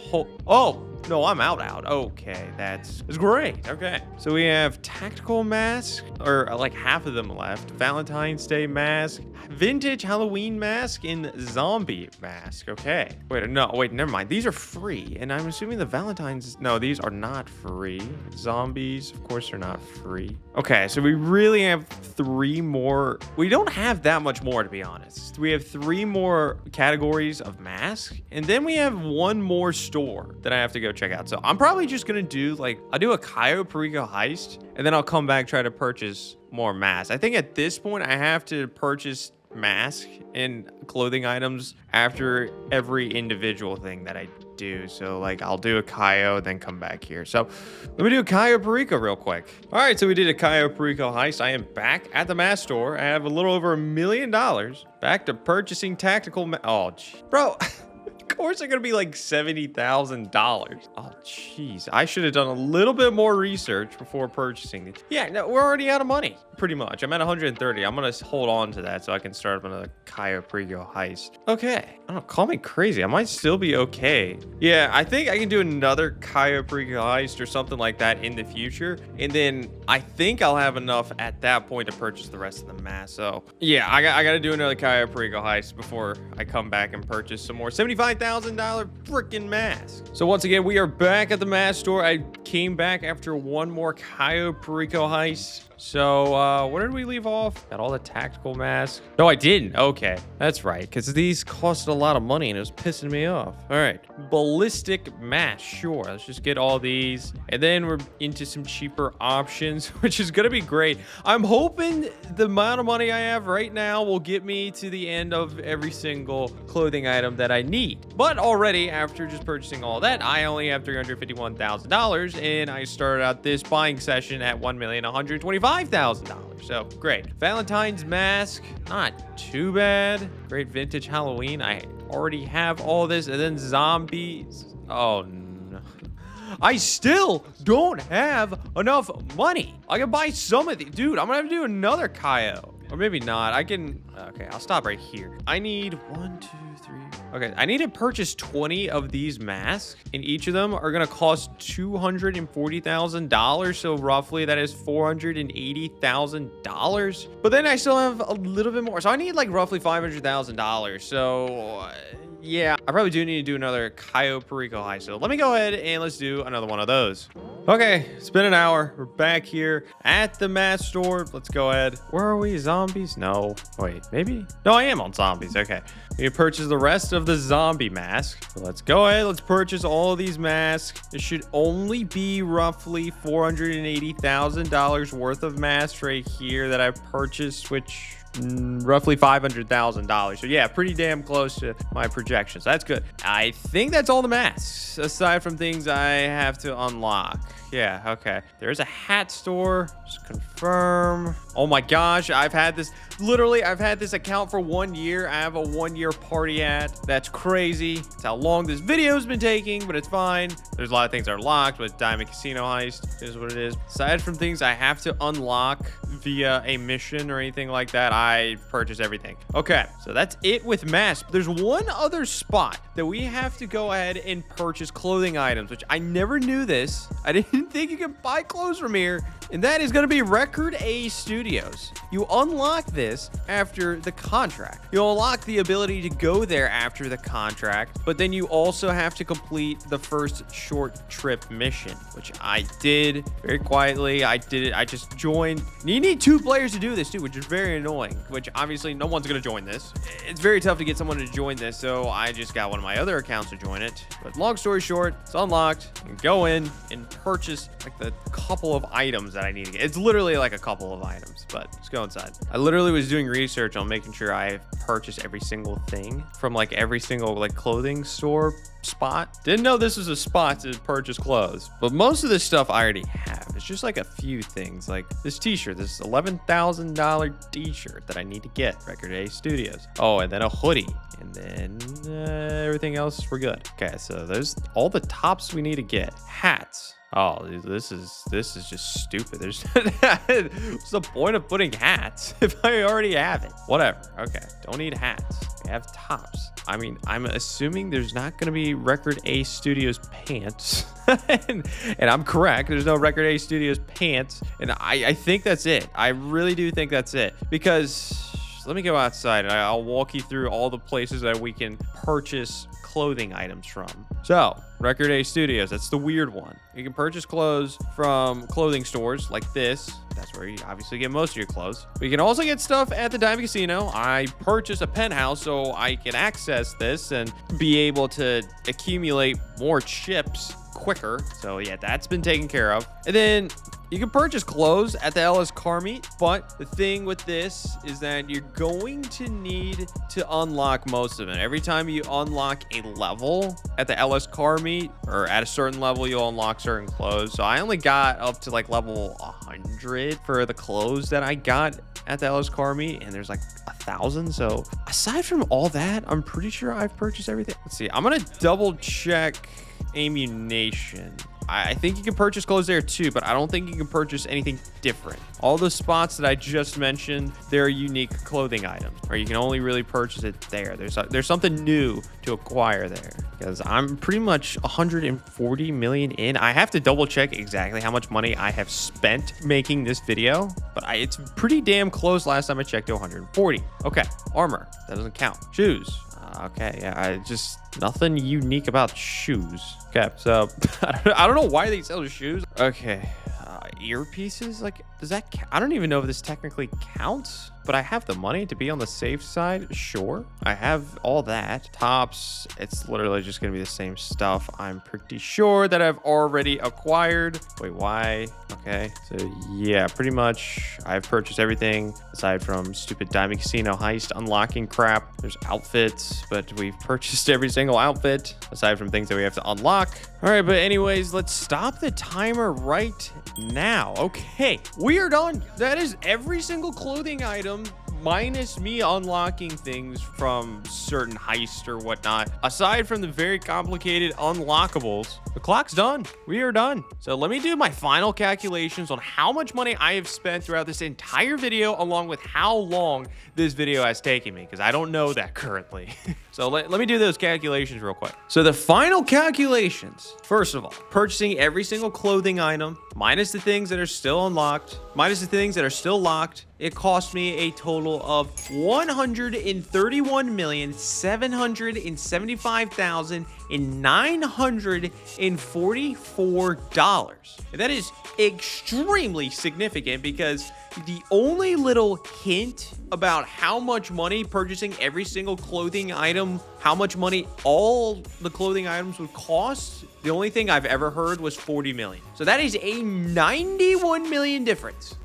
Oh no, I'm out. Okay, that's great. Okay, so we have tactical mask, or like half of them left. Valentine's Day mask, vintage Halloween mask, and zombie mask. Okay, wait, never mind. These are free, and I'm assuming the Valentine's. No, these are not free. Zombies, of course, are not free. Okay, so we really have 3 more. We don't have that much more, to be honest. We have 3 more categories of masks, and then we have 1 more store that I have to go check out. So I'm probably just gonna do I'll do a Cayo Perico heist, and then I'll come back, try to purchase more masks. I think at this point I have to purchase mask and clothing items after every individual thing that I do. So like I'll do a Cayo, then come back here. So let me do a Cayo Perico real quick. All right, so we did a Cayo Perico heist. I am back at the mask store. I have a little over $1 million. Back to purchasing tactical oh, bro. Of course they're gonna be like $70,000. Oh, jeez. I should have done a little bit more research before purchasing these. Yeah, no, we're already out of money, pretty much. I'm at 130. I'm gonna hold on to that so I can start up another Cayo Perico heist. Okay. I don't know, call me crazy. I might still be okay. Yeah, I think I can do another Cayo Perico heist or something like that in the future. And then I think I'll have enough at that point to purchase the rest of the mask. So yeah, I gotta do another Cayo Perico heist before I come back and purchase some more $75,000 freaking mask. So once again, we are back at the mask store. I came back after one more Cayo Perico heist. So where did we leave off? Got all the tactical masks. No, I didn't. Okay, that's right, because these costed a lot of money and it was pissing me off. All right, ballistic mask. Sure, let's just get all these, and then we're into some cheaper options, which is gonna be great. I'm hoping the amount of money I have right now will get me to the end of every single clothing item that I need. But already, after just purchasing all that, I only have $351,000, and I started out this buying session at $1,125,000. So great. Valentine's mask, not too bad. Great vintage Halloween. I already have all this. And then zombies. Oh no. I still don't have enough money. I can buy some of these. Dude, I'm gonna have to do another Cayo. Or maybe not. I can. Okay, I'll stop right here. I need 1, 2, 3. Okay, I need to purchase 20 of these masks, and each of them are gonna cost $240,000. So roughly that is $480,000. But then I still have a little bit more. So I need like roughly $500,000. So yeah, I probably do need to do another Cayo Perico heist. So let me go ahead and let's do another one of those. Okay, it's been an hour. We're back here at the mask store. Let's go ahead. Where are we? Zombies? No. Wait, maybe? No, I am on zombies. Okay. We can purchase the rest of the zombie mask. So let's go ahead. Let's purchase all of these masks. It should only be roughly $480,000 worth of masks right here that I purchased, which roughly $500,000. So yeah, pretty damn close to my projections. That's good. I think that's all the masks, aside from things I have to unlock. Yeah, okay. There's a hat store. Just confirm. Oh my gosh, I've had this account for 1 year. I have a 1-year party hat. That's crazy. It's how long this video's been taking, but it's fine. There's a lot of things that are locked, but Diamond Casino Heist is what it is. Aside from things I have to unlock via a mission or anything like that, I purchase everything. Okay, so that's it with masks. There's one other spot that we have to go ahead and purchase clothing items, which I never knew this. I didn't think you could buy clothes from here, and that is going to be Record A Studios. You unlock this after the contract. You'll unlock the ability to go there after the contract, but then you also have to complete the first short trip mission, which I did very quietly. I did it. I just joined. You need 2 players to do this too, which is very annoying, which obviously no one's going to join this. It's very tough to get someone to join this, so I just got one of my other accounts to join it. But long story short, it's unlocked. You can go in and purchase like the couple of items that I need to get. It's literally like a couple of items, but let's go inside. I literally was doing research on making sure I purchase every single thing from like every single like clothing store spot. Didn't know this was a spot to purchase clothes, but most of this stuff I already have. It's just like a few things, like this t-shirt, this $11,000 t-shirt that I need to get, Record A Studios. Oh, and then a hoodie, and then everything else we're good. Okay, so there's all the tops we need to get. Hats. Oh, this is just stupid. There's what's the point of putting hats if I already have it? Whatever. Okay, don't need hats. We have tops. I mean, I'm assuming there's not going to be Record A Studios pants. and I'm correct. There's no Record A Studios pants. And I think that's it. I really do think that's it. Because let me go outside and I'll walk you through all the places that we can purchase clothing items from. So, Record A Studios, that's the weird one. You can purchase clothes from clothing stores like this. That's where you obviously get most of your clothes. But you can also get stuff at the Diamond Casino. I purchased a penthouse so I can access this and be able to accumulate more chips quicker. So yeah, that's been taken care of. And then You can purchase clothes at the LS car meet, but the thing with this is that you're going to need to unlock most of it. Every time you unlock a level at the LS car meet, or at a certain level, you'll unlock certain clothes. So I only got up to like level 100 for the clothes that I got at the LS car meet, and there's like 1,000. So aside from all that, I'm pretty sure I've purchased everything. Let's see. I'm gonna double check ammunition. I think you can purchase clothes there too, but I don't think you can purchase anything different. All the spots that I just mentioned, they're unique clothing items, or you can only really purchase it there. There's something new to acquire there, because I'm pretty much 140 million in. I have to double check exactly how much money I have spent making this video, but it's pretty damn close. Last time I checked to 140. Okay, armor, that doesn't count. Shoes. Okay, yeah, just nothing unique about shoes. Okay, so I don't know why they sell shoes. Okay, earpieces, like, does that count? I don't even know if this technically counts, but I have the money to be on the safe side. Sure, I have all that. Tops, it's literally just gonna be the same stuff, I'm pretty sure, that I've already acquired. Wait, why? Okay, so yeah, pretty much I've purchased everything aside from stupid Diamond Casino Heist unlocking crap. There's outfits, but we've purchased every single outfit aside from things that we have to unlock. All right, but anyways, let's stop the timer right now. Okay, we are done. That is every single clothing item, minus me unlocking things from certain heists or whatnot. Aside from the very complicated unlockables, the clock's done. We are done. So let me do my final calculations on how much money I have spent throughout this entire video, along with how long this video has taken me, because I don't know that currently. So let me do those calculations real quick. So the final calculations, first of all, purchasing every single clothing item, minus the things that are still unlocked, minus the things that are still locked, it cost me a total of $131,755,944. That is extremely significant, because the only little hint about how much money purchasing every single clothing item, how much money all the clothing items would cost, the only thing I've ever heard was 40 million. So that is a 91 million difference.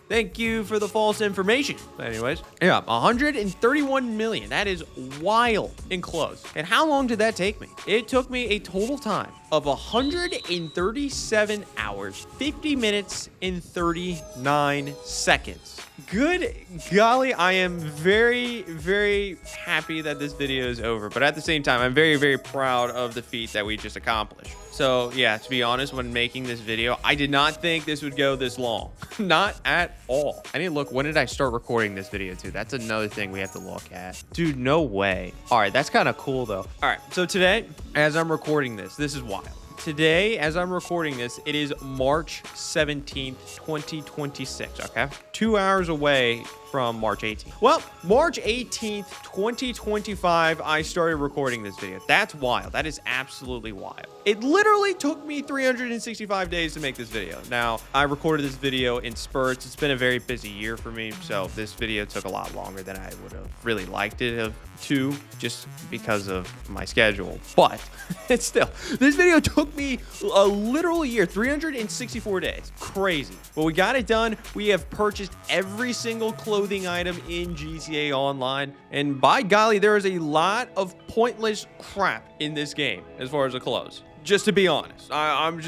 Thank you for the false information. But anyways, yeah, 131 million. That is wild in clothes. And how long did that take me? It took me a total time of 137 hours, 50 minutes, and 39 seconds. Good golly, I am very, very happy that this video is over. But at the same time, I'm very, very proud of the feat that we just accomplished. So yeah, to be honest, when making this video, I did not think this would go this long. Not at all. I need to look, when did I start recording this video too? That's another thing we have to look at. Dude, no way. All right, that's kind of cool though. All right, so today, as I'm recording this is wild. Today, as I'm recording this, it is March 17th, 2026, okay? 2 hours away from March 18th. Well, March 18th, 2025, I started recording this video. That's wild. That is absolutely wild. It literally took me 365 days to make this video. Now, I recorded this video in spurts. It's been a very busy year for me, so this video took a lot longer than I would have really liked it to, just because of my schedule. But it's still, this video took me a literal year, 364 days. Crazy. But we got it done. We have purchased every single clothing item in GTA Online, and by golly, there is a lot of pointless crap in this game as far as the clothes. Just to be honest, I'm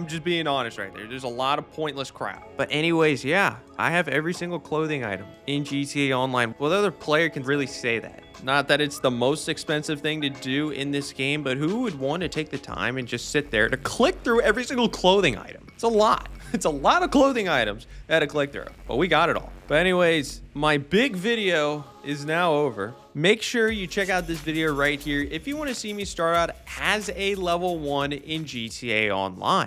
just being honest right there. There's a lot of pointless crap. But anyways, yeah, I have every single clothing item in GTA Online. What other player can really say that? Not that it's the most expensive thing to do in this game, but who would want to take the time and just sit there to click through every single clothing item? It's a lot. It's a lot of clothing items at a click through, but we got it all. But anyways, my big video is now over. Make sure you check out this video right here if you want to see me start out as a level 1 in GTA Online.